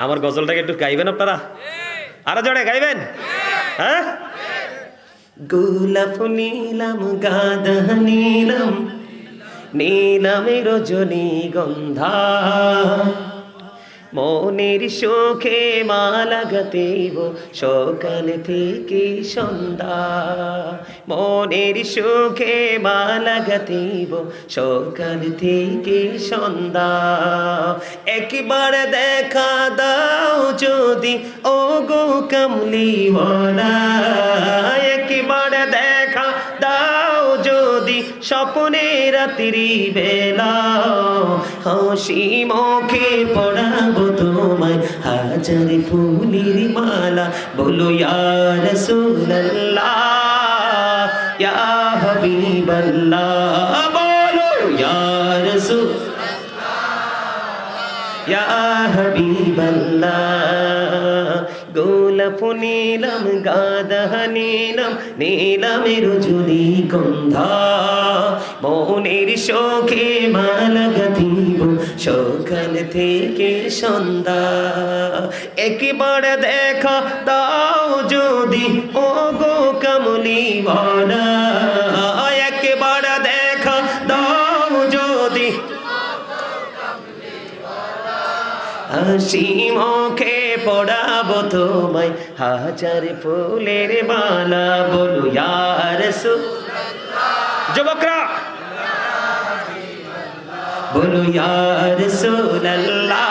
আমার গজলটাকে একটু গাইবেন আপনারা? আরো জোরে গাইবেন? হ্যাঁ। গোলাপ নীলাম গাঁদা নীলাম, নীলামে রজনীগন্ধা, মনের সুখে মালা গাঁথিব সকাল থেকে সন্ধ্যা, মনের সুখে মালা গাঁথিব সকাল থেকে সন্ধ্যা। একবার দেখা দাও যদি ও গো কামলিওয়ালা, একবার দেখা দাও যদি স্বপ্নে রাত্রি বেলা, হাসি মুখে পড়াবো তোমায় হাজার ফুলের মালা, বলো ইয়া রাসূলুল্লাহ ইয়া হাবিবাল্লাহ, বলো ইয়া রাসূলুল্লাহ ইয়া হাবিবাল্লাহ। গোলাপ নীলাম গাঁদা নীলাম, নীলামে রজনীগন্ধা, মনের শোকে মালা গাঁথিব সকাল থেকে সন্ধ্যা। একবার দেখা দাও যদি ও গো কামলিওয়ালা, একবার দেখা দাও যদি হাসি মুখে পড়াবো তোমায় হাজার ফুলের মালা, বলো ইয়া রাসূলুল্লাহ। যুবকরা বলো ইয়া রাসূলুল্লাহ।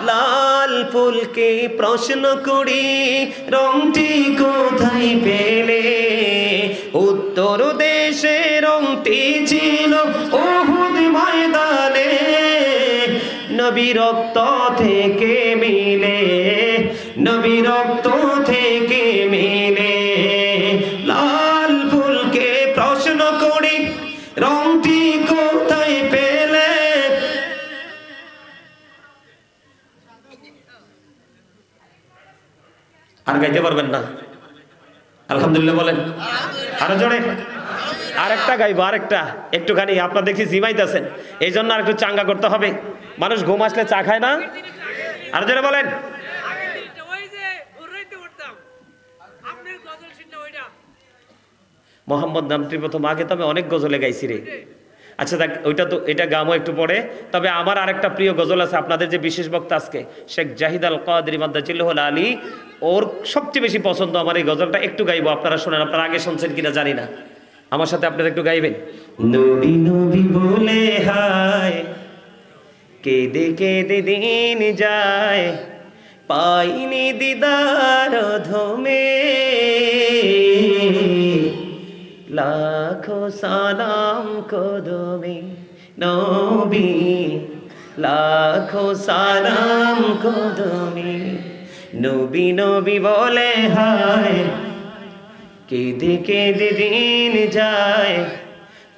লাল ফুলকে প্রশ্ন করি রংটি কোথায় পেলে, উত্তর দেশে রংটি ছিল উহুদ ময়দানে, নবী রক্ত থেকে মিলে, নবী রক্ত থেকে মিলে। লাল ফুলকে প্রশ্ন করি রংটি কোথায় পেলে, আর গাইতে পারবেন না? আলহামদুলিল্লাহ বলেন আরো জোরে। আরেকটা গাইবো, আরেকটা একটুখানি। আপনার দেখি জিমাইতেছেন, এই জন্য আর একটু চাঙ্গা করতে হবে। মানুষ ঘুম আসলে চা খায় না? আরো জোরে বলেন। মোহাম্মদ নামটি প্রথম, আগে তো আমি অনেক গজলে গাইছি রে। আচ্ছা দেখ, ওইটা তো, এটা গামো একটু পরে। তবে আমার আরেকটা প্রিয় গজল আছে, আপনাদের যে বিশেষ বক্তা আজকে শেখ জাহিদ আল কাদরি মাদ্দাজিল্লাহুল আলী, ওর সবচেয়ে বেশি পছন্দ আমার এই গজলটা। একটু গাইবো, আপনারা শোনেন। আপনারা আগে শুনছেন কিনা জানি না, আমার সাথে আপনারা একটু গাইবেন। নবী নবী বলে হায়, কেঁদে কেঁদে দিন যায়, পাইনি দিদার ধমে, লাখো সালাম কদমে নবী, লাখো সালাম কদমে। নবী নবী বলে হায়, কেঁদে কেঁদে দিন যায়,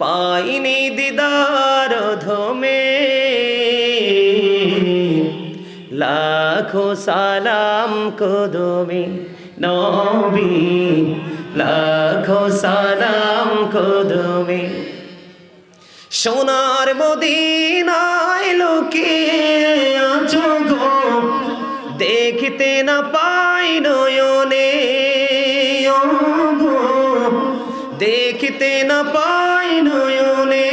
পাইনি দিদার ধমে, লাখো সালাম কদমে নবী, লাখো সালাম কদমে। সোনার মদিনায় লোকে আছো গো, দেখতে না পাই নয়নে, দেখতে না পাই নয়নে,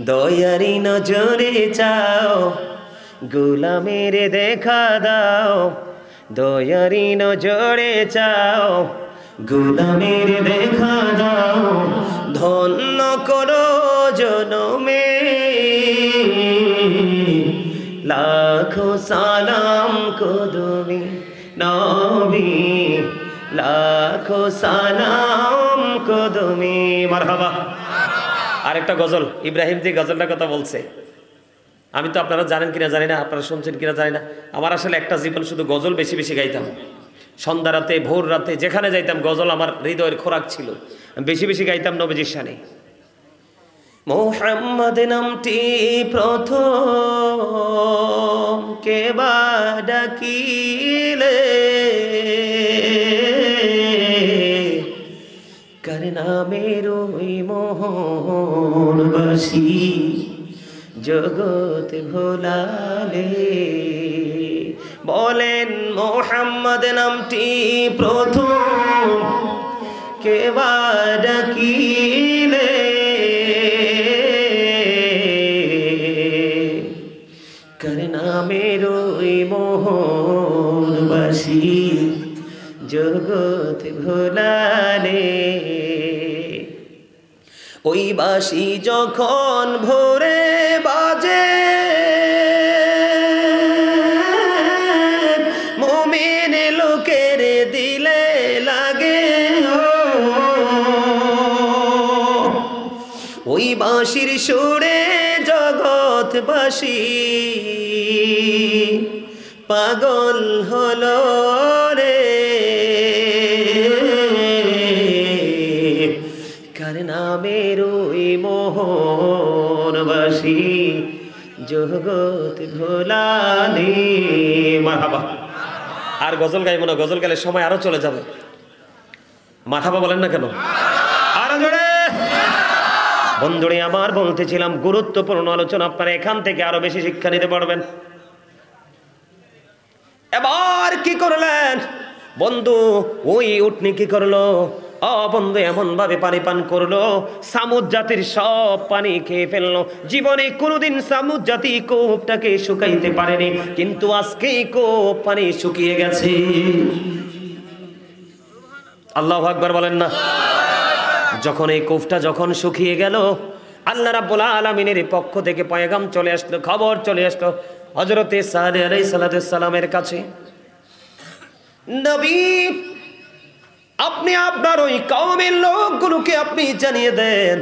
দয়ারি নজরে চাও, গোলামের দেখা দাও, দয়ারি নজরে চাও, গোলামের দেখা দাও, ধন্য করো জনমে, লাখো সালাম কদমে নবী, লাখো সালাম কদমে। মারহাবা। আরেকটা গজল, ইব্রাহিম যে গজলটার কথা বলছে, আমি তো আপনারা জানেন কিনা জানি না, আপনারা শুনছেন কিনা জানি না। আমার আসলে একটা জীবন শুধু গজল বেশি বেশি গাইতাম, সন্ধ্যা রাতে ভোর রাতে যেখানে যাইতাম গজল আমার হৃদয়ের খোরাক ছিল, বেশি বেশি গাইতাম নবীজির শানে। মুহাম্মদ নামটি প্রথম কে বা ডাকিলে, কার নামের ওই মোহনবাসী জগৎ ভোলালে। বলেন মুহাম্মদ নামটি প্রথম কে বা ডাকিলে, কার নামের ওই মোহনবাসী জগৎ ভোলালে। ওই বাঁশি যখন ভোরে বাজে, মুমিন লোকের দিলে লাগে, ওই বাঁশির সুরে জগৎবাসী পাগল হলো রে, কার নামের ওই মোহনবাসী জগৎ ভোলালে। মারহাবা। আর গজল গাইব না, গজল গাইলে সময় আরো চলে যাবে। মারহাবা বলেন না কেন? আরো জোরে। বন্ধুরে আমার বলতেছিলাম গুরুত্বপূর্ণ আলোচনা, আপনারা এখান থেকে আরো বেশি শিক্ষা নিতে পারবেন। এবার কি করলেন বন্ধু? ওই উটনি কি করলো? বন্ধু এমন ভাবে পানি পান করলো, সামুদ জাতির সব পানি খেয়ে ফেললো। জীবনে কোনোদিন সামুদ জাতি কোপটাকে শুকাইতে পারেনি, কিন্তু আজকে কোপ পানি শুকিয়ে গেছে। আল্লাহু আকবার বলেন না। যখন এই কোপটা যখন শুকিয়ে গেল, আল্লাহ রাব্বুল আলামিনের পক্ষ থেকে পয়গাম চলে আসলো, খবর চলে আসলো হযরতে সালেহ আলাইহিস সালামের কাছে। নবী, আপনি আপনার ওই কওমের লোকগুলোকে আপনি জানিয়ে দেন,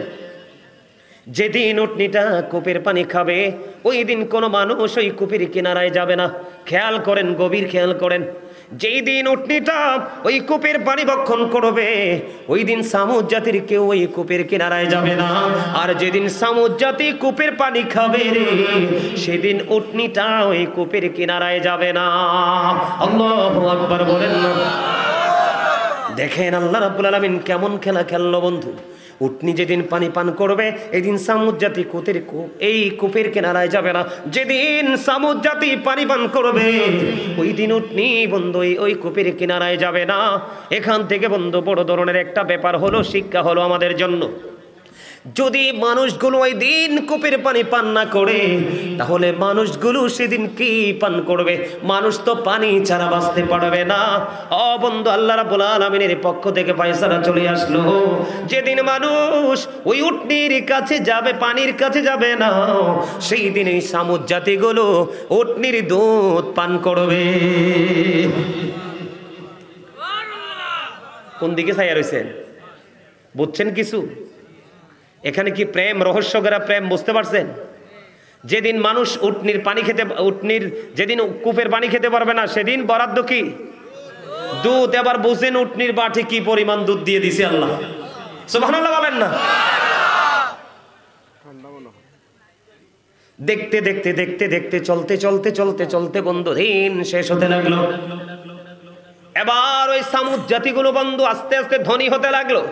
যেদিন উটনিটা কূপের পানি খাবে ওই দিন কোনো মানুষ ওই কূপের কিনারায় যাবে না। খেয়াল করেন, গভীর খেয়াল করেন, যেই দিন উটনিটা ওই কূপের পানি ভক্ষণ করবে ওই দিন সামুদ জাতির কেউ ওই কূপের কিনারায় যাবে না। আর যেদিন সামুদ জাতি কূপের পানি খাবে রে, সেদিন উটনিটা ওই কূপের কিনারায় যাবে না। আল্লাহু আকবার বলেন না। দেখেন আল্লাহ রাব্বুল আলামিন কেমন খেলা খেললো বন্ধু। উটনি যেদিন পানি পান করবে এদিন সামুদ জাতি এই কূপের কিনারায় যাবে না। যেদিন সামুদ জাতি পানি পান করবে ওই দিন উটনি বন্ধু ওই কূপের কিনারায় যাবে না। এখান থেকে বন্ধু বড় ধরনের একটা ব্যাপার হলো, শিক্ষা হলো আমাদের জন্য। যদি মানুষগুলো ওই দিন কূপের পানি পান না করে, তাহলে মানুষগুলো সেদিন কি পান করবে? মানুষ তো পানি ছাড়া বাঁচতে পারবে না। বন্ধু, আল্লাহ রাব্বুল আলামিনের পক্ষ থেকে ফয়সালা চলে আসলো, যেদিন মানুষ ওই উটনির কাছে যাবে, পানির কাছে যাবে না, সেই দিন এই সামুদ জাতিগুলো উটনির দুধ পান করবে। কোন দিকে চাইয়া রয়েছেন? বুঝছেন কিছু? এখানে কি প্রেম, রহস্যগেরা প্রেম বুঝতে পারছেন? যেদিন মানুষ যেদিন কূপের পানি খেতে পারবে না, সেদিন বরাদ্দ কি? দুধ। এবার বুঝেন উটনির বাটি কি পরিমাণ দুধ দিয়ে দিছে আল্লাহ। সুবহানাল্লাহ বলেন না। দেখতে দেখতে দেখতে দেখতে চলতে চলতে চলতে চলতে বন্ধু দিন শেষ হতে লাগলো। এবার ওই সামুদ জাতিগুলো বন্ধু আস্তে আস্তে ধনী হতে লাগলো।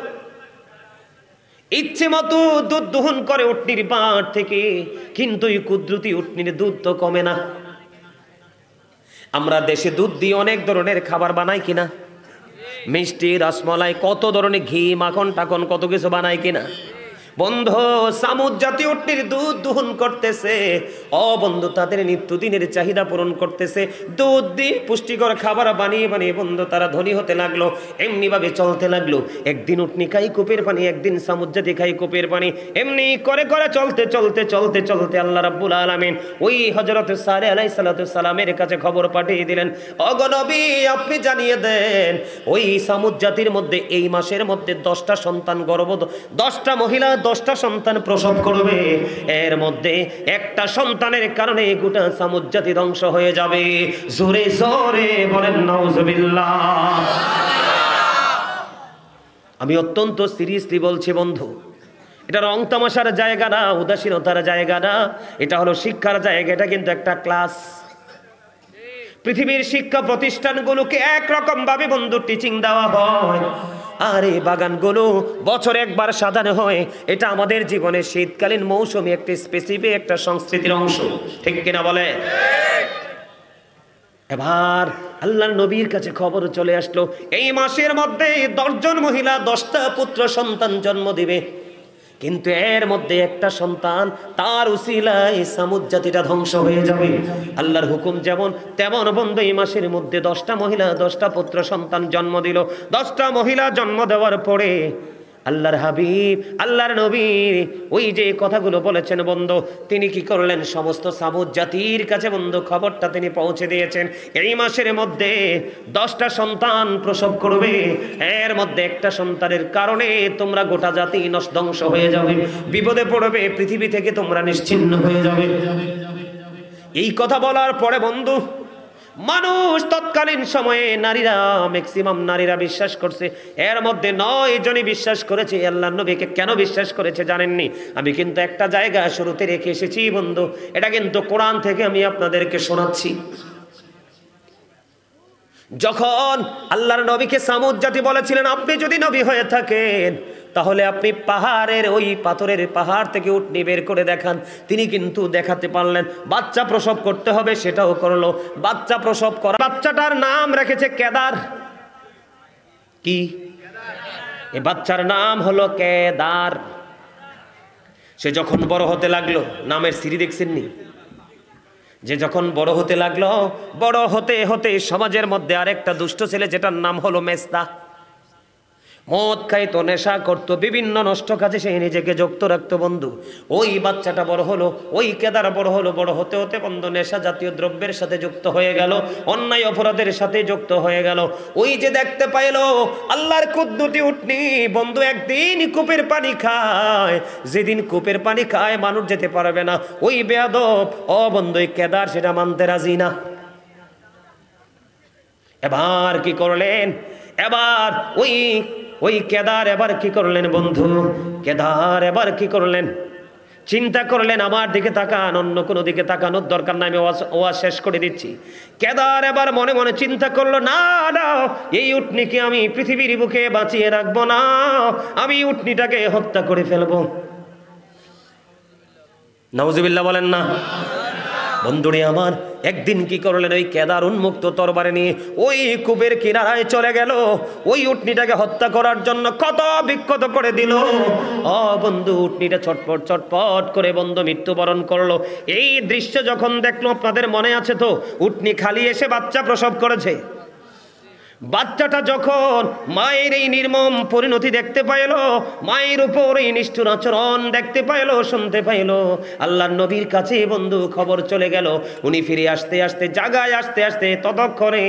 ইচ্ছে মতো দুধ দহন করে উটনির বাট থেকে, কিন্তু এই কুদরতি উটনির দুধ তো কমে না। আমরা দেশে দুধ দিয়ে অনেক ধরনের খাবার বানাই কিনা? মিষ্টি, রসমলাই, কত ধরনের ঘি, মাখন টাখন কত কিছু বানাই কিনা? বন্ধু সামুদ জাতীয় উটনির দুধ দহন করতেছে। ও বন্ধু, তাদের নিত্যদিনের চাহিদা পূরণ করতেছে। দুধ দিয়ে পুষ্টিকর খাবার বানিয়ে বানিয়ে বন্ধু তারা ধনী হতে লাগলো। এমনি ভাবে চলতে লাগলো। একদিন উটনি খাই কূপের পানি, একদিন সামুদ জাতি খাই কূপের পানি। এমনি করে করে চলতে চলতে চলতে চলতে আল্লাহ রাব্বুল আলামিন ওই হযরত সালেহ আলাইহিস সালামের কাছে খবর পাঠিয়ে দিলেন, ওগো নবী, আপনি জানিয়ে দেন ওই সামুদ জাতির মধ্যে এই মাসের মধ্যে 10টা সন্তান গর্ভবতী, 10টা মহিলা 10টা সন্তান প্রসব করবে। এর মধ্যে একটা সন্তানের কারণে গোটা সামুদ জাতি ধ্বংস হয়ে যাবে। জোরে জোরে বলেন নাউজুবিল্লাহ। আমি অত্যন্ত সিরিয়াসলি বলছি বন্ধু, এটা রং তামাশার জায়গা না, উদাসীনতার জায়গা না, এটা হলো শিক্ষার জায়গা। এটা কিন্তু একটা ক্লাস। পৃথিবীর শিক্ষা প্রতিষ্ঠানগুলোকে একরকম ভাবে বন্ধু টিচিং দেওয়া হয়, আর এই বাগানগুলো বছরে একবার সাজানো হয়। এটা আমাদের জীবনে শীতকালীন মৌসুমে একটা স্পেসিফিক একটা সংস্কৃতির অংশ, ঠিক কিনা বলে? এবার আল্লাহর নবীর কাছে খবর চলে আসলো, এই মাসের মধ্যে 10 জন মহিলা 10টা পুত্র সন্তান জন্ম দিবে, কিন্তু এর মধ্যে একটা সন্তান, তার উসিলায় সামুদ জাতিটা ধ্বংস হয়ে যাবে। আল্লাহর হুকুম যেমন তেমন বন্ধু এই মাসের মধ্যে 10টা মহিলা 10টা পুত্র সন্তান জন্ম দিল। 10টা মহিলা জন্ম দেওয়ার পরে আল্লাহর হাবিব, আল্লাহর নবী ওই যে কথাগুলো বলেছেন বন্ধু, তিনি কি করলেন? সমস্ত সামুদ জাতির কাছে বন্ধু খবরটা তিনি পৌঁছে দিয়েছেন, এই মাসের মধ্যে 10টা সন্তান প্রসব করবে। এর মধ্যে একটা সন্তানের কারণে তোমরা গোটা জাতি ধ্বংস হয়ে যাবে, বিপদে পড়বে, পৃথিবী থেকে তোমরা নিশ্চিহ্ন হয়ে যাবে। এই কথা বলার পরে বন্ধু মানুষ তৎকালীন সময়ে নারীরা, ম্যাক্সিমাম নারীরা বিশ্বাস করছে। এর মধ্যে 9 জনই বিশ্বাস করেছে। আল্লাহর নবীকে কেন বিশ্বাস করেছে জানেননি? আমি কিন্তু একটা জায়গা শুরুতে রেখে এসেছি বন্ধু, এটা কিন্তু কোরআন থেকে আমি আপনাদেরকে শোনাচ্ছি। যখন আল্লাহর নবীকে সামুদ জাতি বলেছিলেন, আপনি যদি নবী হয়ে থাকেন তাহলে আপনি পাহাড়ের ওই পাথরের পাহাড় থেকে উটনি বের করে দেখান। তিনি কিন্তু দেখাতে পারলেন। বাচ্চা প্রসব করতে হবে, সেটাও করলো। বাচ্চা প্রসব করা, বাচ্চাটার নাম রেখেছে কেদার। কি? এই বাচ্চার নাম হলো কেদার। সে যখন বড় হতে লাগলো, নামের সিঁড়ি দেখছেননি? যে যখন বড় হতে লাগলো, বড় হতে হতে সমাজের মধ্যে আরেকটা দুষ্ট ছেলে, যেটার নাম হলো মেস্তা। মদ খাইতো, নেশা করতো, বিভিন্ন নষ্ট কাজে সে নিজেকে যুক্ত রাখতো বন্ধু। ওই বাচ্চাটা বড় হলো, ওই কেদার বড় হলো। বড় হতে হতে বন্ধু নেশা জাতীয় দ্রব্যের সাথে যুক্ত হয়ে গেল, অন্যায় অপরাধের সাথে যুক্ত হয়ে গেল। ওই যে দেখতে পাইলো আল্লাহর কুদ্দুটি উটনি বন্ধু একদিন কূপের পানি খায়। যেদিন কূপের পানি খায় মানুষ যেতে পারবে না, ওই বেয়াদব ও বন্ধু কেদার সেটা মানতে রাজি না। এবার কি করলেন? এবার ওই কেদার এবার কি করলেন বন্ধু? কেদার এবার কি করলেন? চিন্তা করলেন, আমার দিকে তাকান, অন্য কোনো দিকে তাকানোর দরকার নাই, আমি ওয়াজ শেষ করে দিচ্ছি। কেদার এবার মনে মনে চিন্তা করলো, না না, এই উটনিকে আমি পৃথিবীর বুকে বাঁচিয়ে রাখবো না, আমি উটনিটাকে হত্যা করে ফেলবো। নাউজুবিল্লাহ বলেন না। বন্ধুরে আমার, একদিন কি করলেন? ওই কেদার উন্মুক্ত তরবারি নিয়ে ওই কূপের কিনারায় চলে গেল। ওই উটনিটাকে হত্যা করার জন্য কত বিক্ষত করে দিল। ও বন্ধু, উটনিটা ছটপট ছটপট করে বন্ধু মৃত্যুবরণ করলো। এই দৃশ্য যখন দেখলো, আপনাদের মনে আছে তো, উটনি খালি এসে বাচ্চা প্রসব করেছে। বাচ্চাটা যখন মায়ের এই নির্মম পরিণতি দেখতে পাইল, মায়ের উপর এই নিষ্ঠুর আচরণ দেখতে পাইল, শুনতে পাইল, আল্লাহর নবীর কাছে বন্ধু খবর চলে গেল। উনি ফিরে আসতে আসতে, জাগায় আসতে আসতে ততক্ষণে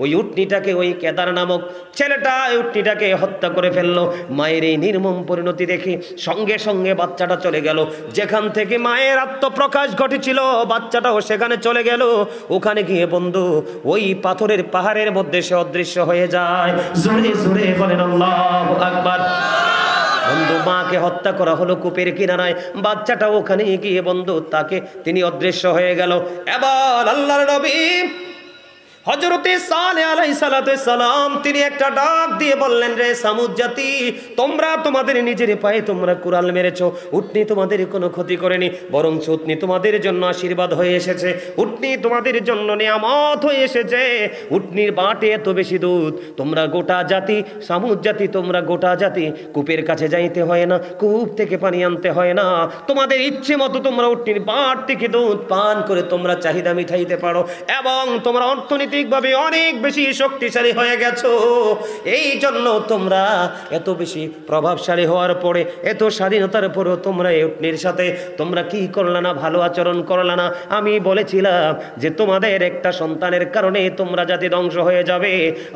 ওই উটনিটাকে, ওই কেদার নামক ছেলেটা উটনিটাকে হত্যা করে ফেললো। মায়ের এই নির্মম পরিণতি দেখে সঙ্গে সঙ্গে বাচ্চাটা চলে গেল। যেখান থেকে মায়ের আত্মপ্রকাশ ঘটেছিল, বাচ্চাটাও সেখানে চলে গেল। ওখানে গিয়ে বন্ধু ওই পাথরের পাহাড়ের মধ্যে সে অদৃশ্য হয়ে যায়। জোরে জোরে বলেন আল্লাহু আকবার। বন্ধু, মাকে হত্যা করা হলো কূপের কিনারায়, বাচ্চাটা ওখানে গিয়ে বন্ধু তিনি অদৃশ্য হয়ে গেল। এবার আল্লাহর নবী হযরতে সালেহ আলাইহিস সালাম তিনি একটা ডাক দিয়ে বললেন, রে সামুদ জাতি, তোমরা তোমাদের নিজের পায়ে তোমরা কুড়াল মেরেছো। উটনি তোমাদের কোনো ক্ষতি করেনি, বরং উটনি তোমাদের জন্য আশীর্বাদ হয়ে এসেছে, উটনি তোমাদের জন্য নিয়ামত হয়ে এসেছে। উটনির বাটে এত বেশি দুধ, তোমরা গোটা জাতি, সামুদ জাতি, তোমরা গোটা জাতি কূপের কাছে যাইতে হয় না, কূপ থেকে পানি আনতে হয় না, তোমাদের ইচ্ছে মতো তোমরা উটনির বাট থেকে দুধ পান করে তোমরা চাহিদা মিটাইতে পারো, এবং তোমরা অর্থনৈতিকভাবে অনেক বেশি শক্তিশালী হয়ে গেছো। এই জন্য তোমরা এত বেশি প্রভাবশালী হওয়ার পরে, এত স্বাধীনতার পরেও তোমরা এই উটনির সাথে তোমরা কি করলা না, ভালো আচরণ করলা না। আমি বলেছিলাম যে তোমাদের একটা সন্তানের কারণে তোমরা জাতি ধ্বংস হয়ে যাবে।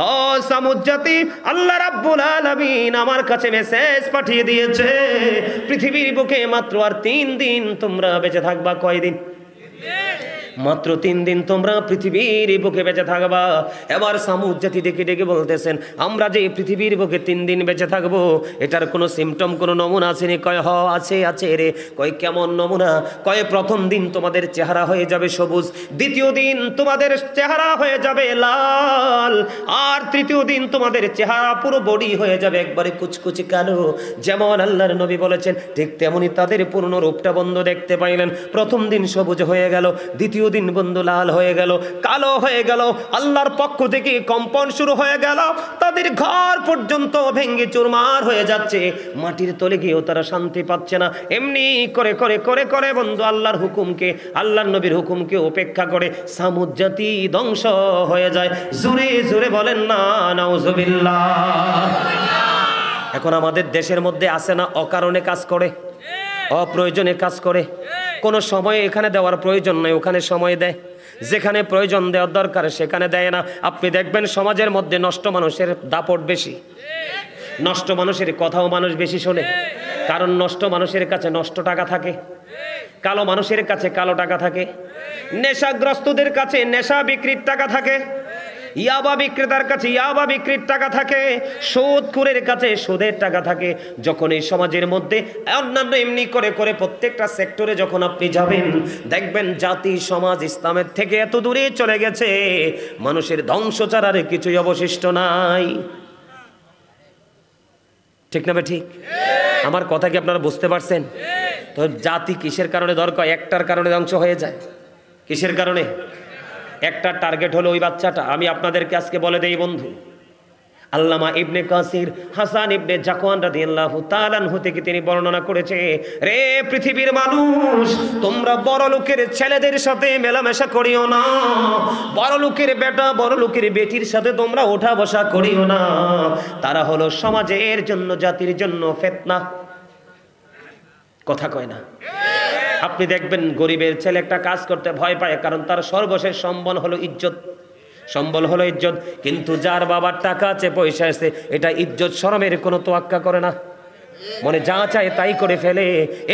ও সামুদ জাতি, আল্লাহ রাব্বুল আলামিন আমার কাছে মেসেজ পাঠিয়ে দিয়েছে, পৃথিবীর বুকে মাত্র আর 3 দিন তোমরা বেঁচে থাকবা। কয়দিন? মাত্র 3 দিন তোমরা পৃথিবীর বুকে বেঁচে থাকবা। এবার সামুদ জাতি ডেকে ডেকে বলতেছেন, আমরা যে পৃথিবীর বুকে 3 দিন বেঁচে থাকবো, এটার কোনো সিমটম, কোনো নমুনা আছে নি? কয়, হ আছে, আছে রে। কয়, কেমন নমুনা? কয়, প্রথম দিন তোমাদের চেহারা হয়ে যাবে সবুজ, দ্বিতীয় দিন তোমাদের চেহারা হয়ে যাবে লাল, আর তৃতীয় দিন তোমাদের চেহারা পুরো বডি হয়ে যাবে একবারে কুচকুচি কালো। যেমন আল্লাহর নবী বলেছেন, ঠিক তেমনি তাদের পূর্ণ রূপটা বন্ধু দেখতে পাইলেন। প্রথম দিন সবুজ হয়ে গেল, দ্বিতীয় দিন বন্ধু লাল হয়ে গেল, কালো হয়ে গেল। আল্লাহর পক্ষ থেকে কম্পন শুরু হয়ে গেল, তাদের ঘর পর্যন্ত ভেঙে চুরমার হয়ে যাচ্ছে, মাটির তলে গিয়েও তারা শান্তি পাচ্ছে না। এমনি করে করে করে করে বন্ধু আল্লাহর হুকুমকে, আল্লাহর নবীর হুকুমকে উপেক্ষা করে সামুদ জাতি ধ্বংস হয়ে যায়। জোরে জোরে বলেন না নাউজুবিল্লাহ। এখন আমাদের দেশের মধ্যে আছে না অকারণে কাজ করে, অপ্রয়োজনে কাজ করে, কোনো সময় এখানে দেওয়ার প্রয়োজন নাই ওখানে সময় দেয়, যেখানে প্রয়োজন দেওয়ার দরকার সেখানে দেয় না। আপনি দেখবেন সমাজের মধ্যে নষ্ট মানুষের দাপট বেশি, নষ্ট মানুষের কথাও মানুষ বেশি শোনে, কারণ নষ্ট মানুষের কাছে নষ্ট টাকা থাকে, কালো মানুষের কাছে কালো টাকা থাকে, নেশাগ্রস্তদের কাছে নেশা বিক্রির টাকা থাকে, ইয়াবা বিক্রেতার কাছে ইয়াবা বিক্রির টাকা থাকে, সুদখোরের কাছে সুদের টাকা থাকে। যখন এই সমাজের মধ্যে অন্যান্য এমনি করে করে প্রত্যেকটা সেক্টরে যখন আপনি যাবেন, দেখবেন জাতি সমাজ ইসলামের থেকে এত দূরে চলে গেছে, মানুষের ধ্বংস ছাড়া আর কিছুই অবশিষ্ট নাই। ঠিক না ঠিক? আমার কথা কি আপনারা বুঝতে পারছেন? তো জাতি কিসের কারণে দরকার? একটার কারণে ধ্বংস হয়ে যায়। কিসের কারণে? একটা টার্গেট হলো ওই বাচ্চাটা। আমি আপনাদেরকে আজকে বলে দেই বন্ধু, আল্লামা ইবনে কাসির হাসান ইবনে জাকওয়ান রাদিয়াল্লাহু তাআলা আনহু থেকে তিনি বর্ণনা করেছে, রে পৃথিবীর মানুষ, তোমরা বড় লোকের ছেলেদের সাথে মেলামেশা করিও না, বড় লোকের বেটা বড় লোকের বেটির সাথে তোমরা ওঠা বসা করিও না, তারা হলো সমাজের জন্য, জাতির জন্য ফিতনা। কথা কয় না? আপনি দেখবেন গরিবের ছেলে একটা কাজ করতে ভয় পায়, কারণ তার সর্বশেষ সম্বল হলো ইজ্জত, সম্বল হলো ইজ্জত। কিন্তু যার বাবার টাকা আছে, পয়সা আছে, এটা ইজ্জত শরমের কোনো তোয়াক্কা করে না, মনে যা চায় তাই করে ফেলে।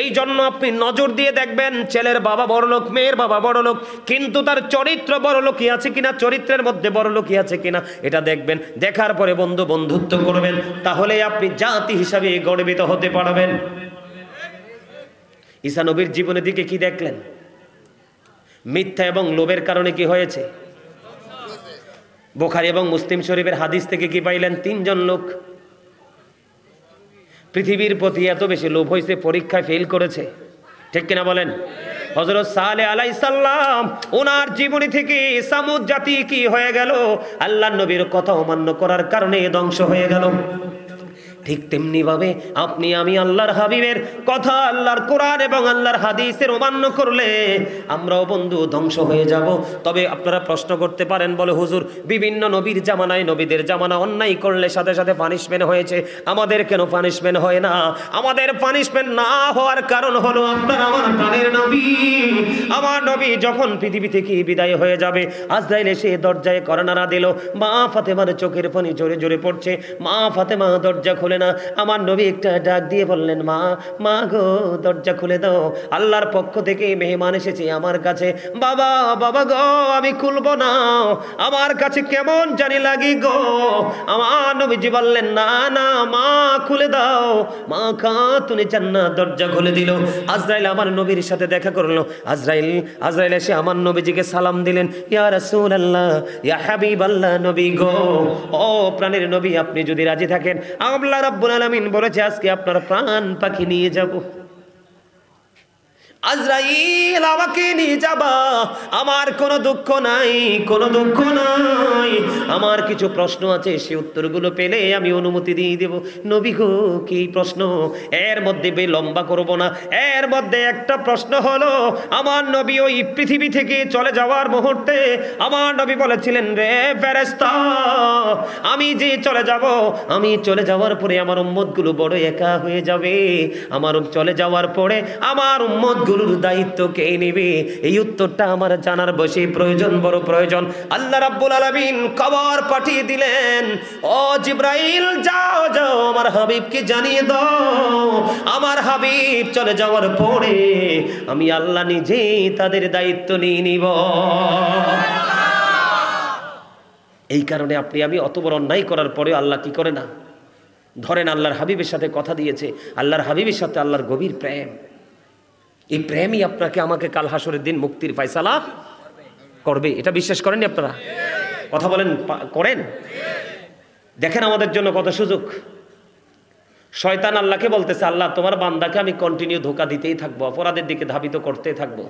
এই জন্য আপনি নজর দিয়ে দেখবেন, ছেলের বাবা বড়লোক, মেয়ের বাবা বড়লোক, কিন্তু তার চরিত্র বড়লোকই আছে কিনা, চরিত্রের মধ্যে বড়লোকই আছে কিনা, এটা দেখবেন। দেখার পরে বন্ধু বন্ধুত্ব করবেন, তাহলে আপনি জাতি হিসাবে গর্বিত হতে পারবেন। ঈসা নবীর জীবনের দিকে কি দেখলেন? মিথ্যা এবং লোভের কারণে কি হয়েছে? বুখারী এবং মুসলিম শরীফের হাদিস থেকে কি পাইলেন? 3 জন লোক পৃথিবীর প্রতি এত বেশি লোভ হয়েছে, পরীক্ষায় ফেল করেছে। ঠিক কিনা বলেন? হযরত সালেহ আলাইহিস সালাম, ওনার জীবনী থেকে সামুদ জাতি কি হয়ে গেল? আল্লাহর নবীর কথা অমান্য করার কারণে ধ্বংস হয়ে গেল। ঠিক তেমনি ভাবে আপনি আমি আল্লাহর হাবিবের কথা, আল্লাহর কোরআন এবং আল্লাহর হাদিসের অমান্য করলে আমরাও বন্ধু ধ্বংস হয়ে যাব। তবে আপনারা প্রশ্ন করতে পারেন, বলে হুজুর, বিভিন্ন নবীর জামানায়, নবীদের জামানা অন্যায় করলে সাথে সাথে পানিশমেন্ট হয়েছে, আমাদের কেন পানিশমেন্ট হয় না? আমাদের পানিশমেন্ট না হওয়ার কারণ হলো, আপনার আমার প্রাণের নবী, আমার নবী যখন পৃথিবী থেকে বিদায় হয়ে যাবে, আজরাইল এসে দরজায় কড়া নাড়া দিল, মা ফাতেমার চোখের পানি জোরে জোরে পড়ছে, মা ফাতেমা দরজা খুলে না। আমার নবী একটা ডাক দিয়ে বললেন, মা, মা গো, দরজা খুলে দাও, আল্লাহর পক্ষ থেকে মেহমান এসেছে আমার কাছে। বাবা, বাবা গো, আমি খুলবো না, আমার কাছে কেমন জানি লাগি গো। আমার নবীজি বললেন, না না মা, খুলে দাও। মা খাতুনে জান্নাত দরজা খুলে দিল। আজরাইল আমার নবীর সাথে দেখা করলো। আজরাইল এসে আমার নবীজিকে সালাম দিলেন, ইয়া রাসূলুল্লাহ, ইয়া হাবিবাল্লাহ, নবী গো, ও প্রাণের নবী, আপনি যদি রাজি থাকেন, আল্লাহ রাব্বুল আলামিন বলেছে আজকে আপনার প্রাণ পাখি নিয়ে যাব। আজরাইল, আমাকে নিয়ে যাবা, আমার কোনো দুঃখ নাই, কোনো দুঃখ নাই, আমার কিছু প্রশ্ন আছে, সেই উত্তরগুলো পেলে আমি অনুমতি দিয়ে দেব। নবী গো, কি প্রশ্ন? এর মধ্যে লম্বা করব না, এর মধ্যে একটা প্রশ্ন হলো, আমার নবী ওই পৃথিবী থেকে চলে যাওয়ার মুহূর্তে আমার নবী বলেছিলেন, রে ফেরেশতা, আমি যে চলে যাব, আমি চলে যাওয়ার পরে আমার উম্মতগুলো বড় একা হয়ে যাবে, আমার চলে যাওয়ার পরে আমার উম্মত গুলোর দায়িত্ব কে নেবে? এই উত্তরটা আমার জানার বসে প্রয়োজন, বড় প্রয়োজন। আল্লাহ রাব্বুল আলামিন খবর পাঠিয়ে দিলেন, ও জিবরাইল, যাও যাও, আমার হাবিবকে জানিয়ে দাও, আমার হাবিব চলে যাওয়ার পরে আমি আল্লাহ নিজেই তাদের দায়িত্ব নিয়ে নিব। এই কারণে আপনি আমি অত বড় অন্যায় করার পরেও আল্লাহ কি করে না? ধরেন, আল্লাহর হাবিবের সাথে কথা দিয়েছে, আল্লাহর হাবিবের সাথে আল্লাহর গভীর প্রেম, এই প্রেমই আপনাকে আমাকে কাল হাসরের দিন মুক্তির ফয়সালা করবে। এটা বিশ্বাস করেননি আপনারা? কথা বলেন, করেন? দেখেন আমাদের জন্য কত সুযোগ। শয়তান আল্লাহকে বলতেছে, আল্লাহ তোমার বান্দাকে আমি কন্টিনিউ ধোঁকা দিতেই থাকবো, অপরাধের দিকে ধাবিত করতেই থাকবো।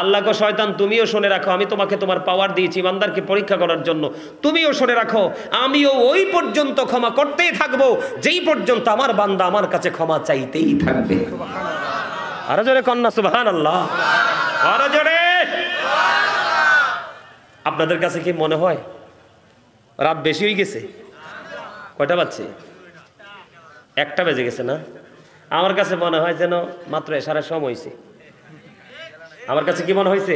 আল্লাহকে, শয়তান তুমিও শুনে রাখো, আমি তোমাকে তোমার পাওয়ার দিয়েছি বান্দারকে পরীক্ষা করার জন্য, তুমিও শুনে রাখো, আমিও ওই পর্যন্ত ক্ষমা করতেই থাকবো যেই পর্যন্ত আমার বান্দা আমার কাছে ক্ষমা চাইতেই থাকবে। আরো জোরে কন্যা সুবহানাল্লাহ, আরো জোরে। আপনাদের কাছে কি মনে হয় রাত বেশি হয়ে গেছে? কয়টা বাজছে? 1টা বেজে গেছে না? আমার কাছে মনে হয় যেন মাত্র এশারের সময় হয়েছে। আমার কাছে কি মনে হয়েছে?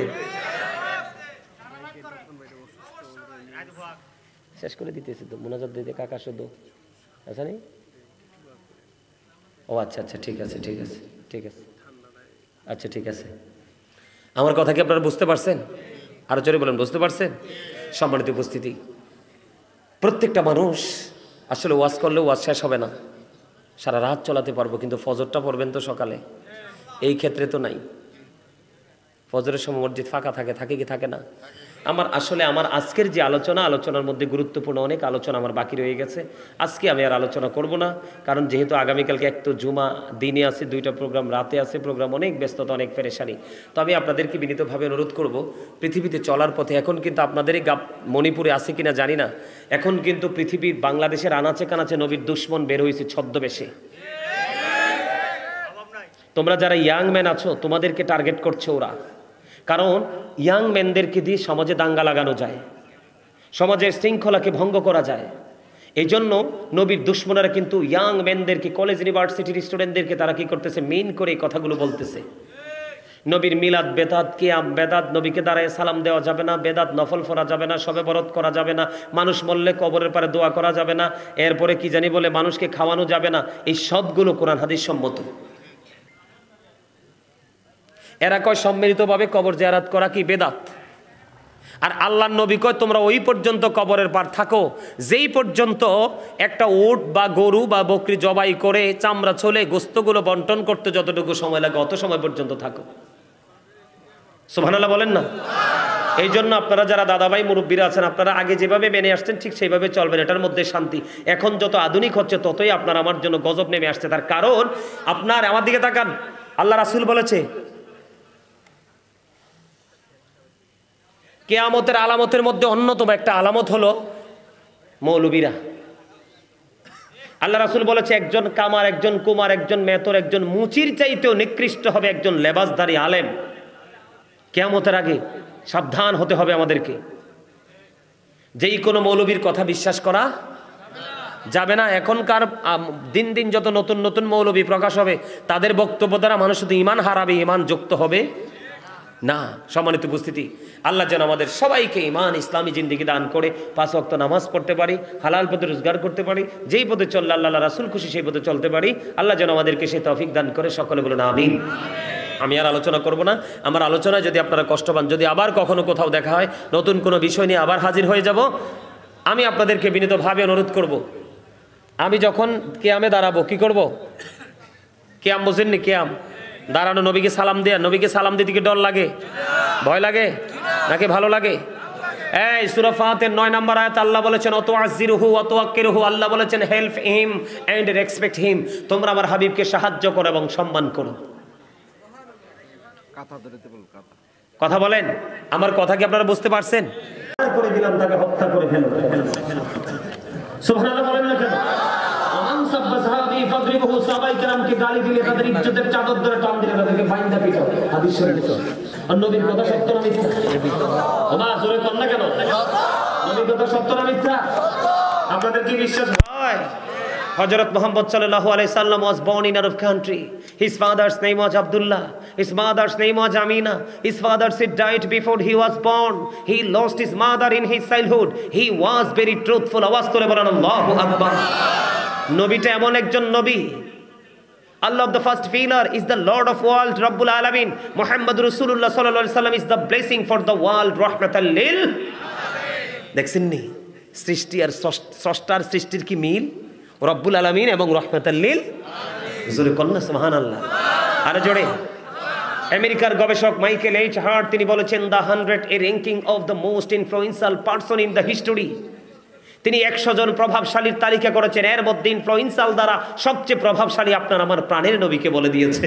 শেষ করে দিতেছি তো, মোনাজাত দিতে কাকা শুধু আচ্ছা নি? ও আচ্ছা আচ্ছা, ঠিক আছে ঠিক আছে ঠিক আছে, আচ্ছা ঠিক আছে। আমার কথা কি আপনারা বুঝতে পারছেন? আরো জোরে বলেন, বুঝতে পারছেন? সম্মানিত উপস্থিতি, প্রত্যেকটা মানুষ আসলে ওয়াজ করলে ওয়াজ শেষ হবে না, সারা রাত চলাতে পারবো, কিন্তু ফজরটা পড়বেন তো সকালে, এই ক্ষেত্রে তো নাই। ফজরের সময় মসজিদ ফাঁকা থাকে, থাকে কি থাকে না? আমার আজকের যে আলোচনার মধ্যে গুরুত্বপূর্ণ অনেক আলোচনা আমার বাকি রয়ে গেছে। আজকে আমি আর আলোচনা করব না, কারণ যেহেতু আগামীকালকে এক তো জুমা, দিনে আছে 2টা প্রোগ্রাম, রাতে আছে প্রোগ্রাম, অনেক ব্যস্ততা, অনেক পেরেশানি। তো আমি আপনাদেরকে বিনীতভাবে অনুরোধ করব, পৃথিবীতে চলার পথে এখন কিন্তু আপনাদেরই মণিপুরে আছে কিনা জানি না, এখন কিন্তু পৃথিবীর বাংলাদেশের আনাচে কানাচে নবীর দুশ্মন বের হয়েছে ছদ্মবেশে। তোমরা যারা ইয়াং ম্যান আছো, তোমাদেরকে টার্গেট করছে ওরা, কারণ ইয়াং ম্যানদেরকে দিয়ে সমাজে দাঙ্গা লাগানো যায়, সমাজের শৃঙ্খলাকে ভঙ্গ করা যায়। এই জন্য নবীর দুশ্মনেরা কিন্তু ইয়াং ম্যানদেরকে, কলেজ ইউনিভার্সিটির স্টুডেন্টদেরকে তারা কি করতেছে, মেইন করে এই কথাগুলো বলতেছে। নবীর মিলাদ বেদাত, কিয়াম বেদাত, নবীকে দাঁড়ায় সালাম দেওয়া যাবে না, বেদাত নফল পড়া যাবে না, শবে বরত করা যাবে না, মানুষ মরলে কবরের পারে দোয়া করা যাবে না, এরপরে কি জানি বলে মানুষকে খাওয়ানো যাবে না, এই সবগুলো কোরআন হাদিস সম্মত। এরা কয় সম্মিলিতভাবে কবর জিয়ারত করা কি বেদাত, আর আল্লাহর নবী কয় তোমরা ওই পর্যন্ত কবরের পার থাকো যেই পর্যন্ত একটা উট বা গরু বা বকরি জবাই করে চামড়া ছলে গোস্তগুলো বন্টন করতে যতটুকু সময় লাগে অত সময় পর্যন্ত থাকো। সুবহানাল্লাহ বলেন না? এই জন্য আপনারা যারা দাদাভাই মুরব্বীরা আছেন, আপনারা আগে যেভাবে মেনে আসছেন ঠিক সেইভাবে চলবেন, এটার মধ্যে শান্তি। এখন যত আধুনিক হচ্ছে ততই আপনার আমার জন্য গজব নেমে আসছে। তার কারণ আপনার আমার দিকে তাকান, আল্লাহ রাসূল বলেছে কিয়ামতের আলামতের মধ্যে অন্যতম একটা আলামত হলো মৌলবীরা। আল্লাহ রাসূল বলেছে একজন কামার, একজন কুমার, একজন মেতর, একজন মুচির চাইতেও নিকৃষ্ট হবে একজন লেবাসধারী আলেম। কিয়ামতের আগে সাবধান হতে হবে আমাদেরকে, যেই কোনো মৌলবীর কথা বিশ্বাস করা যাবে না। এখনকার দিন দিন যত নতুন নতুন মৌলবী প্রকাশ হবে, তাদের বক্তব্য দ্বারা মানুষ শুধু ইমান হারাবে, ইমান যুক্ত হবে না। সম্মানিত উপস্থিতি, আল্লাহ যেন আমাদের সবাইকে ঈমান ইসলামী জিন্দেগি দান করে 5 ওয়াক্ত নামাজ পড়তে পারি, হালাল পথে রোজগার করতে পারি, যেই পথে চললে আল্লাহ রাসূল খুশি সেই পথে চলতে পারি। আল্লাহ যেন আমাদেরকে সেই তৌফিক দান করে। সকলে বলুন আমিন। আমি আর আলোচনা করব না। আমার আলোচনায় যদি আপনারা কষ্ট পান, যদি আবার কখনো কোথাও দেখা হয়, নতুন কোনো বিষয় নিয়ে আবার হাজির হয়ে যাব। আমি আপনাদেরকে বিনীতভাবে অনুরোধ করব, আমি যখন কিয়ামে দাঁড়াবো কি করব? কিয়াম বোঝেননি? কিয়াম দাঁড়ানো, নবীকে সালাম দেয়া। নবীকে সালাম দিতে কি ডর লাগে, ভয় লাগে নাকি ভালো লাগে? এই সূরা ফাতির 9 নম্বর আয়াত আল্লাহ বলেছেন অতুআযিরুহু ওয়া তুওয়াক্কিরুহু। আল্লাহ বলেছেন help him and respect him. তোমরা আমার হাবিবকে সাহায্য করো এবং সম্মান করো। কথা বলেন, আমার কথা কি আপনারা বুঝতে পারছেন? করে দিলাম, তাকে হত্যা করে ফেলো। সুবহানাল্লাহ বলেন না কেন? আমান সাব্বা সাহাবী ফাদরিবুহু। সাহাবায়ে কেরামকে গালি দিলে, তাদের ইজ্জতের চাদর ধরে টান দিলে তাদেরকে বাইন্ধা পিটাও। হাদিস শরীফ। আর নবীর কথা সত্য না মিথ্যা? ওমা জোরে কর না কেন? নবীর কথা সত্য না মিথ্যা? আপনাদের কি বিশ্বাস হয়? Hazrat Muhammad sallallahu alaihi wasallam was born in Arab country. His father's name was Abdullah. His mother's name was Amina. His father died before he was born. He lost his mother in his childhood. He was very truthful. আওয়াজ করে বলেন আল্লাহু আকবার। নবীটা এমন একজন নবী, Allah of the first pillar is the Lord of world, Rabbul Alamin. Muhammad Rasulullah sallallahu alaihi wasallam is the blessing for the world, rahmatan lil। দেখছেন নি সৃষ্টি আর স্রষ্টার সৃষ্টির কি মিল? রব্বুল আলামিন এবং রহমাতাল লিল। জোরে কন্না সুবহানাল্লাহ। আরে জোরে। আমেরিকার গবেষক মাইকেল এইচ হার্ট তিনি বলেছেন the 100 A ranking of the most influential person in the history. তিনি 100 জন প্রভাবশালীর তালিকা করেছেন, এর মধ্যে ইনফ্লুয়েন্সিয়াল দ্বারা সবচেয়ে প্রভাবশালী আপনার আমার প্রাণের নবীকে বলে দিয়েছে।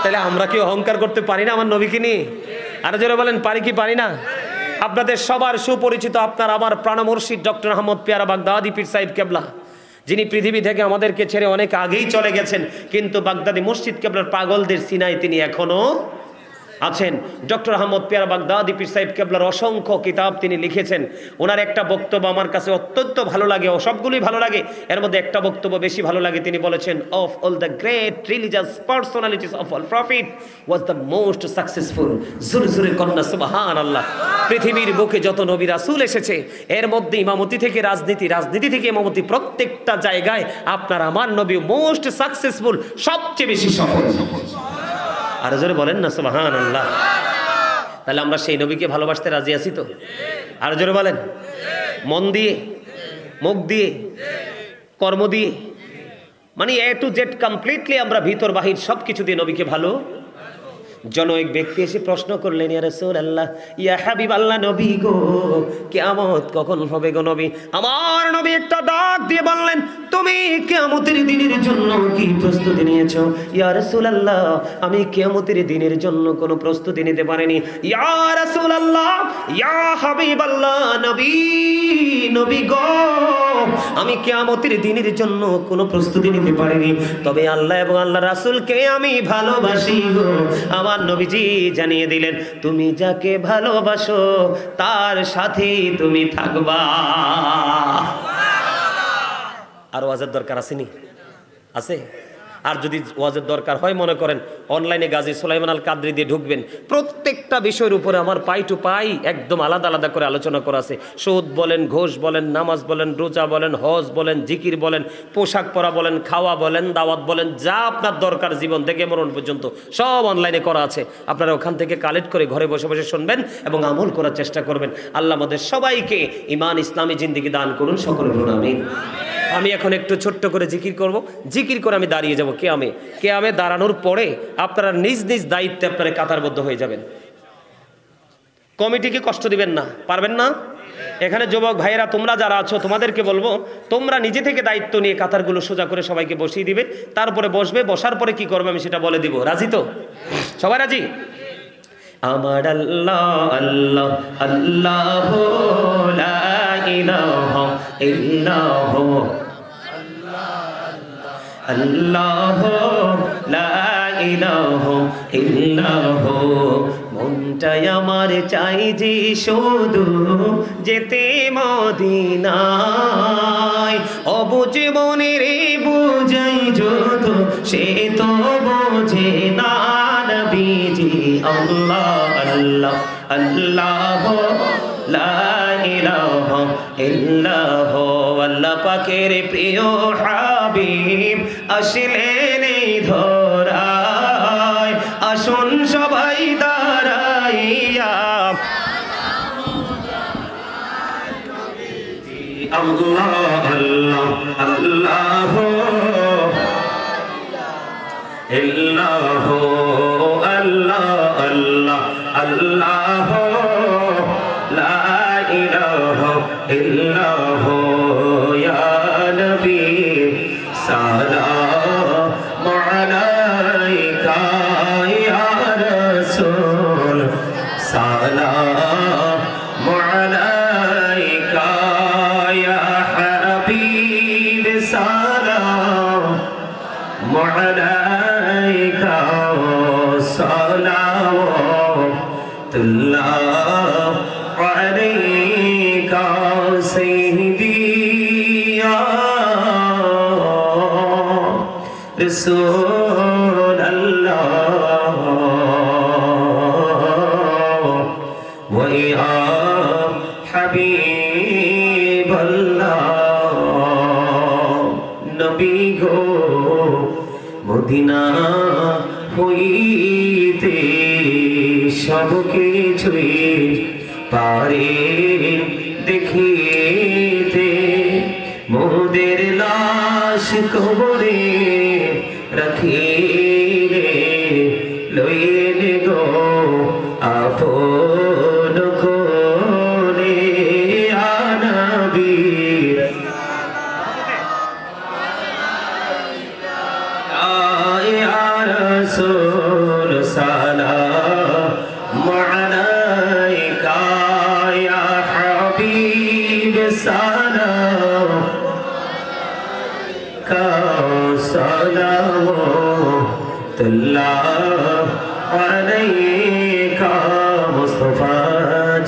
তাহলে আমরা কি অহংকার করতে পারি না আমার নবীকে নিয়ে? আরে জোরে বলেন, পারি কি পারি না? আপনাদের সবার সুপরিচিত আপনার আমার প্রাণ মুর্শিদ ডক্টর আহমদ পিয়ারা বাগদাদি পীর সাহেব কেবলা, যিনি পৃথিবী থেকে আমাদেরকে ছেড়ে অনেক আগেই চলে গেছেন, কিন্তু বাগদাদি মসজিদ কেবলার পাগলদের সিনায় তিনি এখনো আছেন। ডক্টর আহমদ পিয়ারা বাগদাদি পীর সাহেব কেবলার অসংখ্য কিতাব তিনি লিখেছেন। ওনার একটা বক্তব্য আমার কাছে অত্যন্ত ভালো লাগে, ও সবগুলোই ভালো লাগে, এর মধ্যে একটা বক্তব্য বেশি ভালো লাগে। তিনি বলেছেন of all the great religious personalities of all profit was the most successful. জোরে জোরে কন্না সুবহানাল্লাহ। পৃথিবীর বুকে যত নবী রাসূল এসেছে, এর মধ্যে ইমামতি থেকে রাজনীতি, রাজনীতি থেকে ইমামতি, প্রত্যেকটা জায়গায় আপনার আমার নবী মোস্ট সাকসেসফুল, সবচেয়ে বেশি সফল। আর জোরে বলেন না সুবহানাল্লাহ। তাহলে আমরা সেই নবীকে ভালোবাসতে রাজি আছি তো? আর জোরে বলেন, মন দিয়ে, মুখ দিয়ে, কর্ম দিয়ে, মানে এ টু জেড কমপ্লিটলি আমরা ভিতর বাহির সবকিছু দিয়ে নবীকে ভালো। জন এক ব্যক্তি এসে প্রশ্ন করলেন, ইয়া রাসূলুল্লাহ, ইয়া হাবিবাল্লাহ, নবী গো কিয়ামত কখন হবে গো নবী? আমার নবী একটা ডাক দিয়ে বললেন, তুমি কিয়ামতের দিনের জন্য কি প্রস্তুতি নিয়েছো? ইয়া রাসূলুল্লাহ, আমি কিয়ামতের দিনের জন্য কোনো প্রস্তুতি নিতে পারিনি। ইয়া রাসূলুল্লাহ, ইয়া হাবিবাল্লাহ, নবী নবী গো, আমি কিয়ামতের দিনের জন্য কোনো প্রস্তুতি নিতে পারিনি, তবে আল্লাহ এবং আল্লাহ রাসূলকে আমি ভালোবাসি গো। আমার নবীজি জানিয়ে দিলেন, তুমি যাকে ভালোবাসো তার সাথে তুমি থাকবা। আর ওয়াজের দরকার আসেনি? আছে? আর যদি ওয়াজের দরকার হয়, মনে করেন অনলাইনে গাজী সুলাইমান আল কাদরি দিয়ে ঢুকবেন, প্রত্যেকটা বিষয়ের উপরে আমার পাই টু পাই একদম আলাদা আলাদা করে আলোচনা করা আছে। সুদ বলেন, ঘোষ বলেন, নামাজ বলেন, রোজা বলেন, হজ বলেন, জিকির বলেন, পোশাক পরা বলেন, খাওয়া বলেন, দাওয়াত বলেন, যা আপনার দরকার জীবন থেকে মরণ পর্যন্ত সব অনলাইনে করা আছে। আপনারা ওখান থেকে কালেক্ট করে ঘরে বসে বসে শুনবেন এবং আমল করার চেষ্টা করবেন। আল্লাহ আমাদের সবাইকে ঈমান ইসলামী জিন্দেগি দান করুন, সকলে বলুন আমিন। আমি এখন একটু ছোট্ট করে জিকির করব, জিকির করে আমি দাঁড়িয়ে যাব। কেয়ামে দাঁড়ানোর পরে আপনারা নিজ নিজ দায়িত্বে আপনারা কাতারবদ্ধ হয়ে যাবেন। কমিটিকে কষ্ট দিবেন না, পারবেন না? এখানে যুবক ভাইয়েরা তোমরা যারা আছো, তোমাদেরকে বলবো তোমরা নিজে থেকে দায়িত্ব নিয়ে কাতারগুলো সোজা করে সবাইকে বসিয়ে দিবে, তারপরে বসবে, বসার পরে কি করবে আমি সেটা বলে দিব। রাজি তো? সবাই রাজি? আমার আল্লাহ আল্লাহ আল্লাহ লা ইলাহা ইল্লাল্লাহ আল্লাহ লা ইলাহা ইল্লাল্লাহ। মনটাই আমার চাই যে শুধু যেতে মদিনায়, অবুঝ মনের বুঝাই যত সে তো বোঝে না নবীজি আল্লাহ আল্লাহ আল্লাহ লা ইলাহা ইল্লাল্লাহ। আল্লাহ পাকের প্রিয় হাবিব আসলেন এই ধরায়, আসুন সবাই দাঁড়াইয়া আল্লাহ আল্লাহ আল্লাহ ইল্লাল্লাহ আল্লাহ আল্লাহ আল্লাহ লা ইলাহা ইল্লাল্লাহ। ইয়া নবী সালাম আলাইকা, ইয়া রাসূল সালাম আলাইকা, ইয়া হাবিব সালাম আলাইকা, সালাওয়াতুল্লাহ আলাইকা সাইয়্যিদি ইয়া রাসূলুল্লাহ ওয়া ইয়া হাবিবাল্লাহ। নবী গো মদিনা হইতে সব কিছুই পারে দেখিতে, মোদের লাশ কবরে রাখিলে লইলেন গো আপন করে। ইয়া নবী ইয়া রাসূল সালাম আলাইকা, ইয়া হাবিব সালাম সালাওয়াতুল্লাহ আলাইকা। মুস্তাফা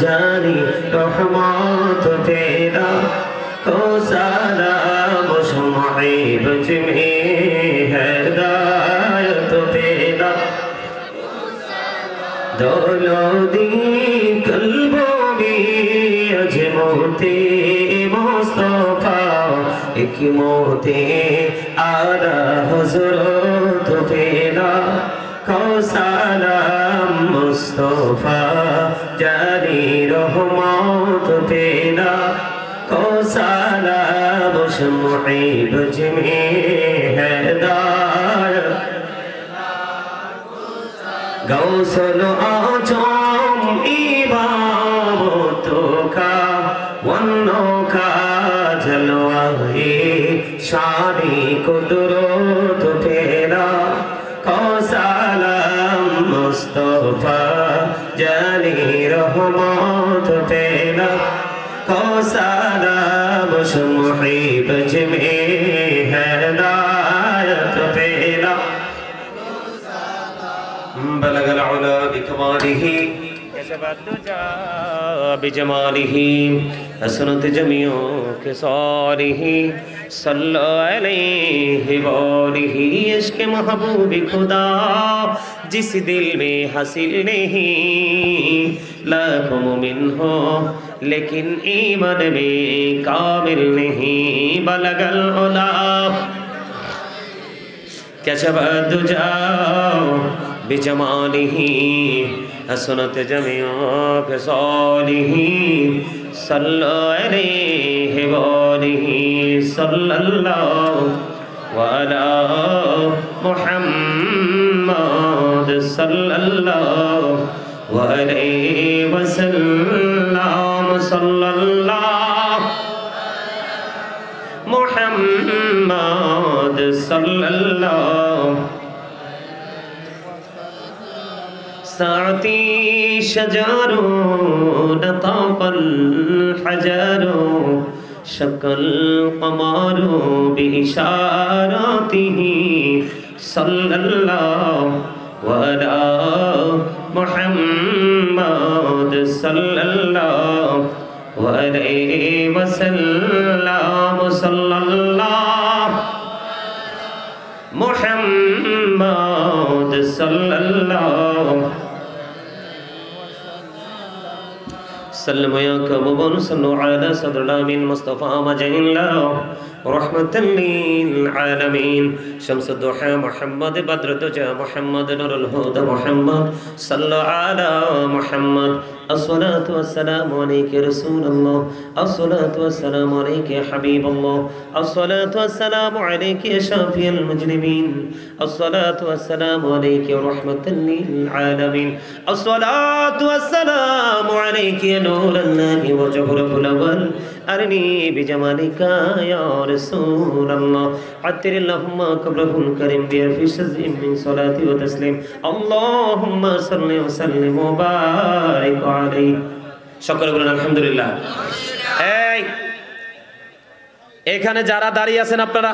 জানি রহমত তেরা को सलाम शुमाए बज में हिदायत पैदा, दोनों दी कल्बों में अजमोते मुस्तफा, एक मोते आला हजरत पैदा को सलाम मुस्तफा जानी रहमत पैदा को सलाम शुमाए बज में हिदायत। गौसल आजम इबादतों का वन्नों का जलवा है, शानी कुदरत तेरा को सलाम मुस्तफा जानी रहमत तेरा को सलाम शुमाए बज में हिदायत पैदा। بلغ العلا بكماله كشف الدجى بجماله حسنت جميع خصاله صلى عليه وآله। इश्क महबूब खुदा जिस दिल में हासिल नहीं, लाखों मोमिन हो लेकिन ईमान में कामिल नहीं। बलगल उला कशफ दुजा बिजमालिही हसनत जमिया खसालिही सल्लल्लाहु अलैहि वालिही सल्लल्लाहु वअला मुहम्मद सल्लल्लाहु अलैहि वसल्लम सल्लल्लाहु मुहम्मद सल्लल्लाहु। साती शजारो नताफल हजारो शकल कमारो बिइशारातिही सल्लल्लाहु अला मुहम्मद सल्लल्लाहु अलैहि वसल्लम सल्लल्लाहु मुहम्मद सल्लल्लाहु سلم يا كبوبون صلوا على صدر الأمين مصطفى وجه الله رحمة للعالمين شمس الضحى محمد بدر الدجى محمد نور الهدى محمد صلى على محمد الصلاة والسلام عليك يا رسول الله الصلاة والسلام عليك يا حبيب الله الصلاة والسلام عليك يا شافي المجرمين الصلاة والسلام عليك يا رحمة للعالمين الصلاة والسلام عليك يا نور الله وجهر الأول أرني بجمالك يا رسول الله عطر اللهم قبره الكريم بألف شزء من صلاة وتسليم اللهم صل وسلم وبارك عليه شكرا বলেন আলহামদুলিল্লাহ এই এখানে যারা দাঁড়িয়ে আছেন আপনারা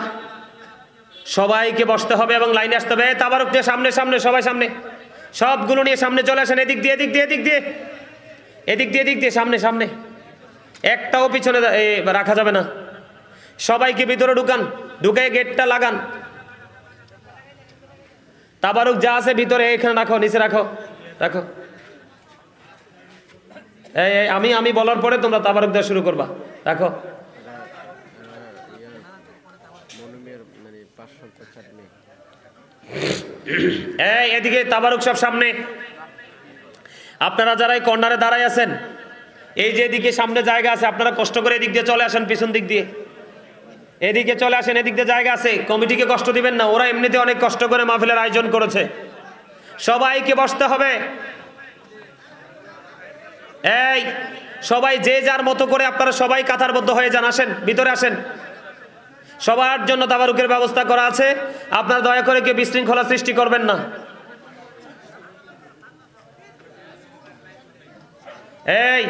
সবাইকে বসতে হবে এবং লাইনে আসতে হবে তাবারক দিয়ে সামনে সামনে সবাই সামনে সবগুলো নিয়ে সামনে চলে আসেন এদিক দিয়ে এদিক দিয়ে এদিক দিয়ে এদিক দিয়ে এদিক দিয়ে সামনে সামনে একটাও পিছনে রাখা যাবে না সবাইকে ভিতরে ঢুকান ঢুকে গেটটা লাগান তাবারুক যা আছে ভিতরে এখানে রাখো নিচে রাখো রাখো এই আমি বলার পরে তোমরা তাবারুক দেওয়া শুরু করবা রাখো এই এদিকে তাবারুক সব সামনে আপনারা যারা এই কর্নারে দাঁড়ায় আছেন এই যে এদিকে সামনে জায়গা আছে আপনারা কষ্ট করে এদিক দিয়ে চলে আসেন পিছন দিক দিয়ে এদিকে চলে আসেন এদিক দিয়ে জায়গা আছে কমিটিকে কষ্ট দিবেন না ওরা এমনিতে অনেক কষ্ট করে মাহফিলের আয়োজন করেছে সবাইকে বসতে হবে এই সবাই যে যার মতো করে আপনারা সবাই কাতারবদ্ধ হয়ে যান আসেন ভিতরে আসেন সবার জন্য তাবারুকের ব্যবস্থা করা আছে আপনারা দয়া করে কেউ বিশৃঙ্খলা সৃষ্টি করবেন না এই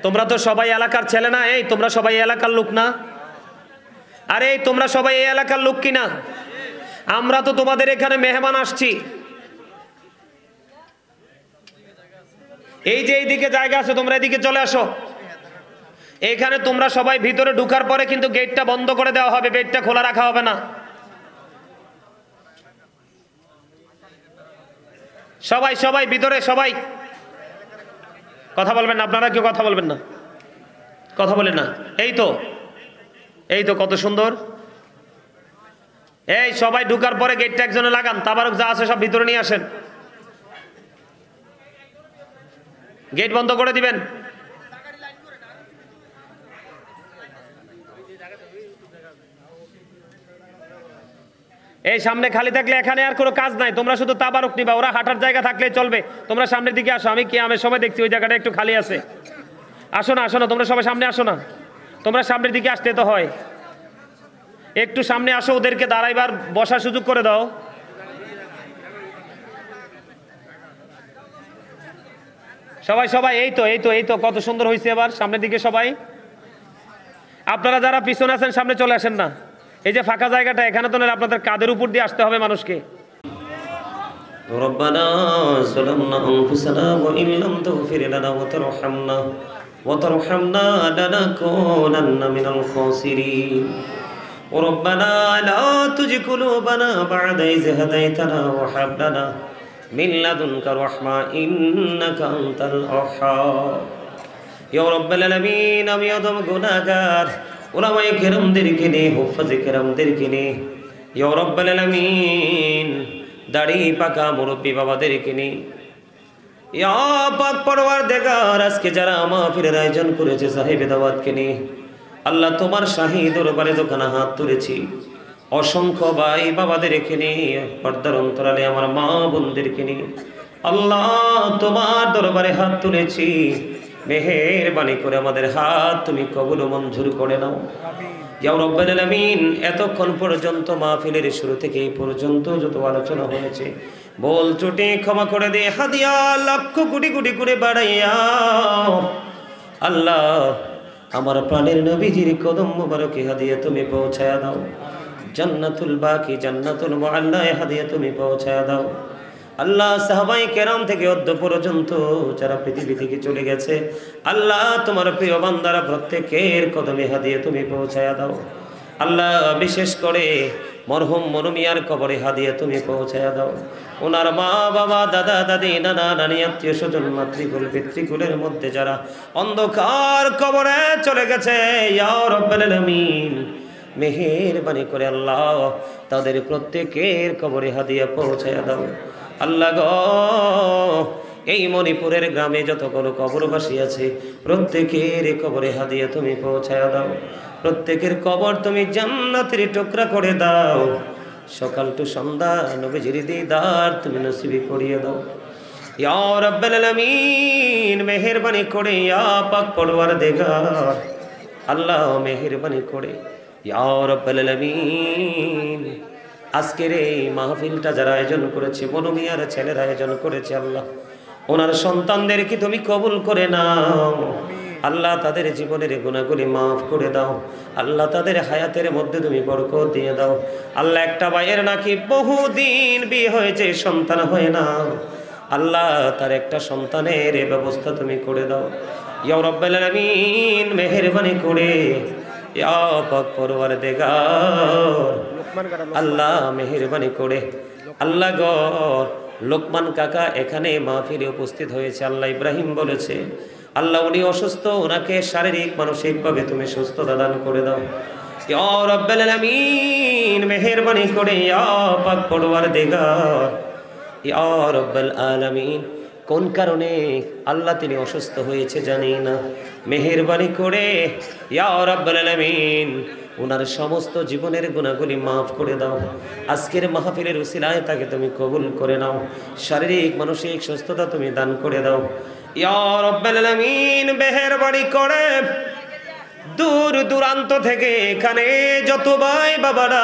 তোমরা তো সবাই এলাকার ছেলে না এই তোমরা সবাই এলাকার লোক না আরে তোমরা সবাই এই এলাকার লোক কিনা আমরা তো তোমাদের এখানে মেহমান আসছি এই যে এইদিকে জায়গা আছে তোমরা এদিকে চলে আসো এখানে তোমরা সবাই ভিতরে ঢোকার পরে কিন্তু গেটটা বন্ধ করে দেওয়া হবে গেটটা খোলা রাখা হবে না সবাই সবাই ভিতরে সবাই কথা বলবেন না আপনারা কেউ কথা বলবেন না কথা বলেন না এই তো কত সুন্দর এই সবাই ঢোকার পরে গেটটা একজনে লাগান তাবারক যা আছে সব ভিতরে নিয়ে আসেন গেট বন্ধ করে দিবেন এই সামনে খালি থাকলে এখানে আর কোনো কাজ নাই তোমরা শুধু তাবারক নিবা ওরা হাঁটার জায়গা থাকলেই চলবে তোমরা সামনের দিকে আসো আমি কিয়ামের সময় দেখছি ওই জায়গাটা একটু খালি আছে আসো না তোমরা সবাই সামনে আসো না তোমরা সামনের দিকে আসতে তো হয় একটু সামনে আসো ওদেরকে দাঁড়াইবার বসার সুযোগ করে দাও সবাই এই তো কত সুন্দর হয়েছে এবার সামনের দিকে সবাই আপনারা যারা পিছনে আছেন সামনে চলে আসেন না এই যে ফাঁকা জায়গাটা এখানে তো আপনাদের কাদের উপর দিয়ে আসতে হবে মানুষকে রব্বানা যালামনা আনফুসানা ওয়া ইন লাম তাগফির লানা ওয়া তারহামনা লানাকুনান্না মিনাল খাসিরিন রব্বানা লা তুযিগ কুলুবানা বা'দা ইয হাদাইতানা ওয়া হাব লানা মিন লাদুনকা রাহমা ইন্নাকা আনতাল ওয়াহ্হাব ইয়া রাব্বাল আলামিন আমি আদম গুনাহগার উলামায়ে কেরামদেরকে নিয়ে হুফাজে কেরামদেরকে নিয়ে ইয়া রাব্বাল আলামিন দাড়ি পাকা মুরব্বী বাবাদেরকে নিয়ে ইয়া পাক পরওয়ারদিগার আজকে যারা মাহফিলের আয়োজন করেছে সাহেবে দাওয়াতকে নিয়ে আল্লাহ তোমার শাহী দরবারে দোকানে হাত তুলেছি অসংখ্য ভাই বাবাদেরকে নিয়ে পর্দার অন্তরালে আমার মা বোনদেরকে নিয়ে আল্লাহ তোমার দরবারে হাত তুলেছি মেহেরবানি করে আমাদের হাত তুমি কবুল ও মঞ্জুর করে নাও ইয়া রাব্বাল আলামিন এতক্ষণ পর্যন্ত মাহফিলের শুরু থেকে এই পর্যন্ত যত আলোচনা হয়েছে বল ত্রুটি ক্ষমা করে দে হাদিয়া লক্ষ কোটি কোটি করে বাড়াইয়া আল্লাহ আমার প্রাণের নবীজির কদম মোবারকে হাদিয়া তুমি পৌঁছায়া দাও জান্নাতুল বাকি জান্নাতুল মুআল্লায় হাদিয়া তুমি পৌঁছায়া দাও আল্লাহ সাহাবায়ে কেরাম থেকে অদ্য পর্যন্ত যারা পৃথিবী থেকে চলে গেছে আল্লাহ তোমার প্রিয় বান্দারা প্রত্যেকের কদমে হাদিয়া তুমি পৌঁছায়া দাও আল্লাহ বিশেষ করে মরহুম মনুমিয়ার কবরে হাদিয়া তুমি পৌঁছায়া দাও। ওনার মা বাবা দাদা দাদি নানা নানি আত্মীয় স্বজন মাতৃকুল পিতৃকুলের মধ্যে যারা অন্ধকার কবরে চলে গেছে, ইয়া রাব্বাল আলামিন মেহেরবানি করে আল্লাহ তাদের প্রত্যেকের কবরে হাদিয়া পৌঁছায়া দাও। আল্লাহ গো, এই মণিপুরের গ্রামে যতগুলো কবরবাসী আছে প্রত্যেকের কবরে হাদিয়া তুমি পৌঁছায়া দাও। প্রত্যেকের কবর তুমি জান্নাতের টুকরা করে দাও। সকাল টু সন্ধ্যা নবীজির দিদার তুমি নসিব করিয়ে দাও। ইয়া রাব্বাল আলামিন মেহেরবানি করে ইয়া পাক পরওয়ারদিগার আল্লাহ মেহেরবানি করে ইয়া রাব্বাল আলামিন আজকের এই মাহফিলটা যারা আয়োজন করেছে, বনু মিয়ার ছেলেরা আয়োজন করেছে, আল্লাহ ওনার সন্তানদেরকে তুমি কবুল করে নাও। আল্লাহ তাদের জীবনের গুনাহগুলি মাফ করে দাও। আল্লাহ তাদের হায়াতের মধ্যে তুমি বরকত দিয়ে দাও। আল্লাহ একটা ভাইয়ের নাকি বহুদিন বিয়ে হয়েছে, সন্তান হয় না, আল্লাহ তার একটা সন্তানের ব্যবস্থা তুমি করে দাও। ইয়া রাব্বাল আলামিন মেহেরবানি করে ইয়া পাক পরওয়ারদিগার আল্লাহ মেহেরবানি করে আল্লাহ গো, লোকমান কাকা এখানে মাহফিলে উপস্থিত হয়েছে। আল্লাহ ইব্রাহিম বলেছে আল্লাহ উনি অসুস্থ, ওনাকে শারীরিক মানসিকভাবে তুমি সুস্থতা দান করে দাও। ইয়া রাব্বাল আলামিন মেহেরবানি করে ইয়া পাক পরওয়ারদিগার ইয়া রাব্বাল আলামিন কোন কারণে আল্লাহ তিনি অসুস্থ হয়েছে জানি না, মেহেরবানি করে ইয়া রাব্বাল আলামিন ওনার সমস্ত জীবনের গুনাহগুলি মাফ করে দাও। আজকের মাহফিলের উসিলায় তাকে তুমি কবুল করে নাও। শারীরিক মানসিক সুস্থতা তুমি দান করে দাও। ইয়া রাব্বাল আলামিন মেহেরবানি করে দূর দূরান্ত থেকে এখানে যত ভাই বাবারা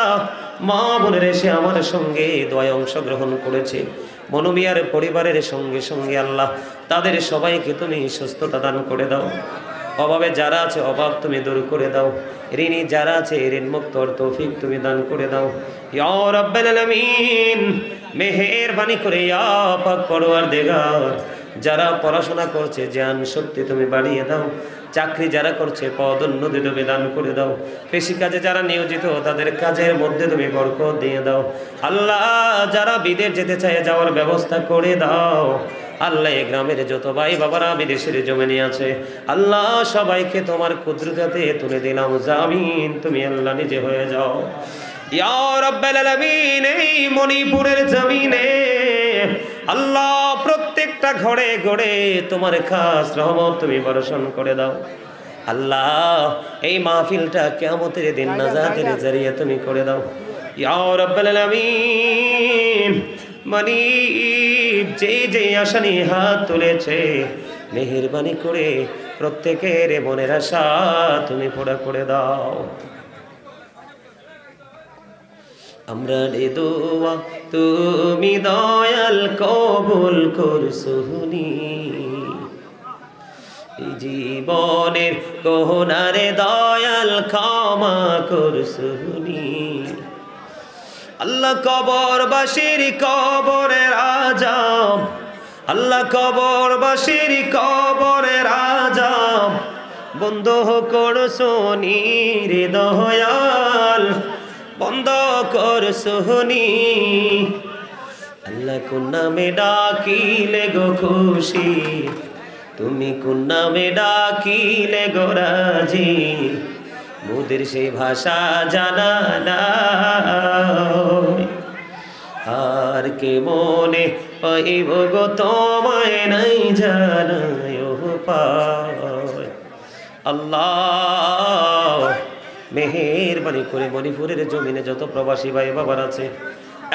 মা বোনের এসে আমার সঙ্গে দোয়ায় অংশগ্রহণ করেছে, মনুমিয়ার পরিবারের সঙ্গে সঙ্গে আল্লাহ তাদের সবাইকে তুমি সুস্থতা দান করে দাও। অভাবে যারা আছে অভাব তুমি দূর করে দাও। ঋণী যারা আছে ঋণ মুক্ত তৌফিক তুমি দান করে দাও। ইয়া রাব্বাল আলামিন মেহেরবানি করে ইয়া পাক পরওয়ারদিগার যারা পড়াশোনা করছে জ্ঞান শক্তি তুমি বাড়িয়ে দাও। চাকরি যারা করছে পদোন্নতি তুমি দান করে দাও। কৃষিকাজে যারা নিয়োজিত তাদের কাজের মধ্যে তুমি বরকত দিয়ে দাও। আল্লাহ যারা বিদেশ যেতে চায় যাওয়ার ব্যবস্থা করে দাও। আল্লাহ এই গ্রামের যত ভাই বাবারা বিদেশের জমিনে আছে আল্লাহ সবাইকে তোমার কুদরতে তুলে দিলাম। জামিন তুমি আল্লাহ নিজে হয়ে যাও। ইয়া রাব্বাল আলামিন এই মণিপুরের জমিনে আল্লাহ প্রত্যেকটা ঘরে ঘরে তোমার খাস রহমত তুমি বর্ষণ করে দাও। আল্লাহ এই মাহফিলটা কিয়ামতের দিন নাজাতের জরিয়া তুমি করে দাও। ইয়া রাব্বাল আলামিন মানি যে আশানি হাত তুলেছে মেহেরবানি করে প্রত্যেকের মনের আশা তুমি পুরা করে দাও। আমরা রে দোয়া তুমি দয়াল কবুল করছুনি, জীবনের কোহনারে দয়াল ক্ষমা করছুনি। আল্লাহ কবরবাসীর কবরের আযাব, আল্লাহ কবরবাসীর কবরের আযাব বন্ধ করছুনি রে দয়াল, বন্ধ করছুনি। আল্লাহ কোন নামে ডাকিলে গো খুশি, তুমি কোন নামে ডাকিলে গো রাজি, মোদের সেই ভাষা জানা নাই। আর কে মনে পাইব গো তোমায় নাই জানায় পায়। আল্লাহ মেহেরবানি করে মণিপুরের জমিনে যত প্রবাসী ভাই বাবার আছে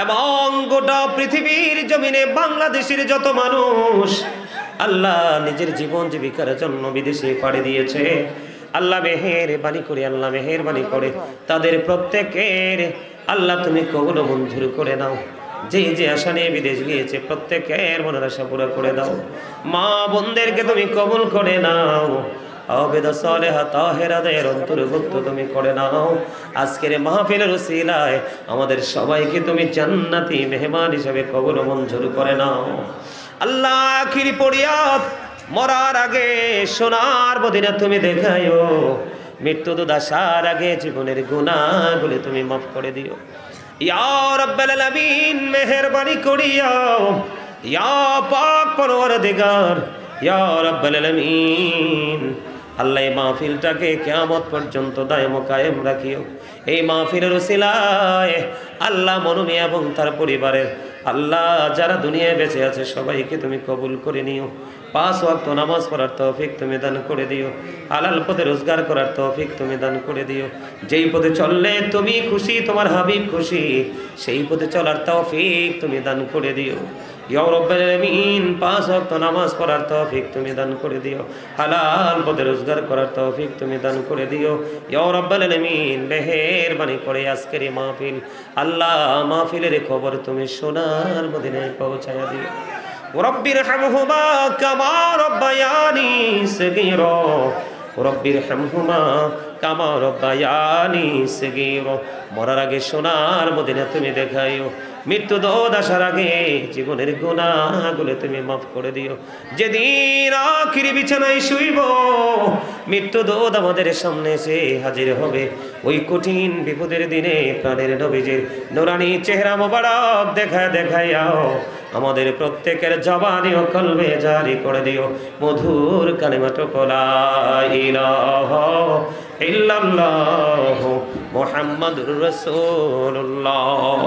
এবং গোটা পৃথিবীর জমিনে বাংলাদেশের যত মানুষ আল্লাহ নিজের জীবন জীবিকার জন্য বিদেশে পাড়ি দিয়েছে, আল্লাহ মেহেরবানি করে, আল্লাহ মেহেরবানি করে তাদের প্রত্যেকের আল্লাহ তুমি কবুল মঞ্জুর করে নাও। যে আশা নিয়ে বিদেশ গিয়েছে প্রত্যেকের মনের আশা পুরো করে দাও। মা বোনদেরকে তুমি কবুল করে নাও, আবেদা সালেহা তাহেরাদের অন্তর্ভুক্ত তুমি করে নাও। আজকের মাহফিলের উসিলায় আমাদের সবাইকে তুমি জান্নাতি মেহমান হিসেবে কবুল মঞ্জুর করে নাও। আল্লাহ আখিরি পরিয়াত মরার আগে সোনার মদিনা তুমি দেখায়ো। মৃত্যু দুধ আসার আগে জীবনের গুনাহগুলো তুমি মাফ করে দিও। ইয়া রাব্বাল আলামিন মেহেরবানি করিয়া, ইয়া পাক পরওয়ারদিগার, ইয়া রাব্বাল আলামিন আল্লাহ এই মাহফিলটাকে কিয়ামত পর্যন্ত দায়েম ও কায়েম রাখিও। এই মাহফিলের উসিলায় আল্লাহ মনুমি এবং তার পরিবারের আল্লাহ যারা দুনিয়ায় বেঁচে আছে সবাইকে তুমি কবুল করে নিও। 5 ওয়াক্ত নামাজ পড়ার তৌফিক তুমি দান করে দিও। হালাল পথে রোজগার করার তৌফিক তুমি দান করে দিও। যেই পথে চললে তুমি খুশি, তোমার হাবিব খুশি, সেই পথে চলার তৌফিক তুমি দান করে দিও। ইয়া রাব্বাল আলামিন 5 ওয়াক্ত নামাজ পড়ার তৌফিক তুমি দান করে দিও। হালাল পথে রোজগার করার তৌফিক তুমি দান করে দিও। ইয়া রাব্বাল আলামিন মেহেরবানি করে আজকের এই মাহফিল আল্লাহ মাহফিলের খবর তুমি সোনার মদিনায় পৌঁছায়া দিও। রব্বিরহামহুমা কামা রব্বায়ানি সগীরা, রব্বিরহামহুমা কামা রব্বায়ানি সগীরা। মরার আগে সোনার মদিনা তুমি দেখাইও। মৃত্যু দোদ আসার আগে জীবনের গুনাহগুলো তুমি মাফ করে দিও। যেদিন আখিরি বিছানায় শুইব, মৃত্যু দোদ আমাদের সামনে এসে হাজির হবে, ওই কঠিন বিপদের দিনে প্রাণের নবীজির নূরানি চেহারা মোবারক দেখাইয়াও আমাদের প্রত্যেকের জবানি ও কলবে জারি করে দিও মধুর কালিমাতুল লা ইলাহা ইল্লাল্লাহু মুহাম্মাদুর রাসূলুল্লাহ।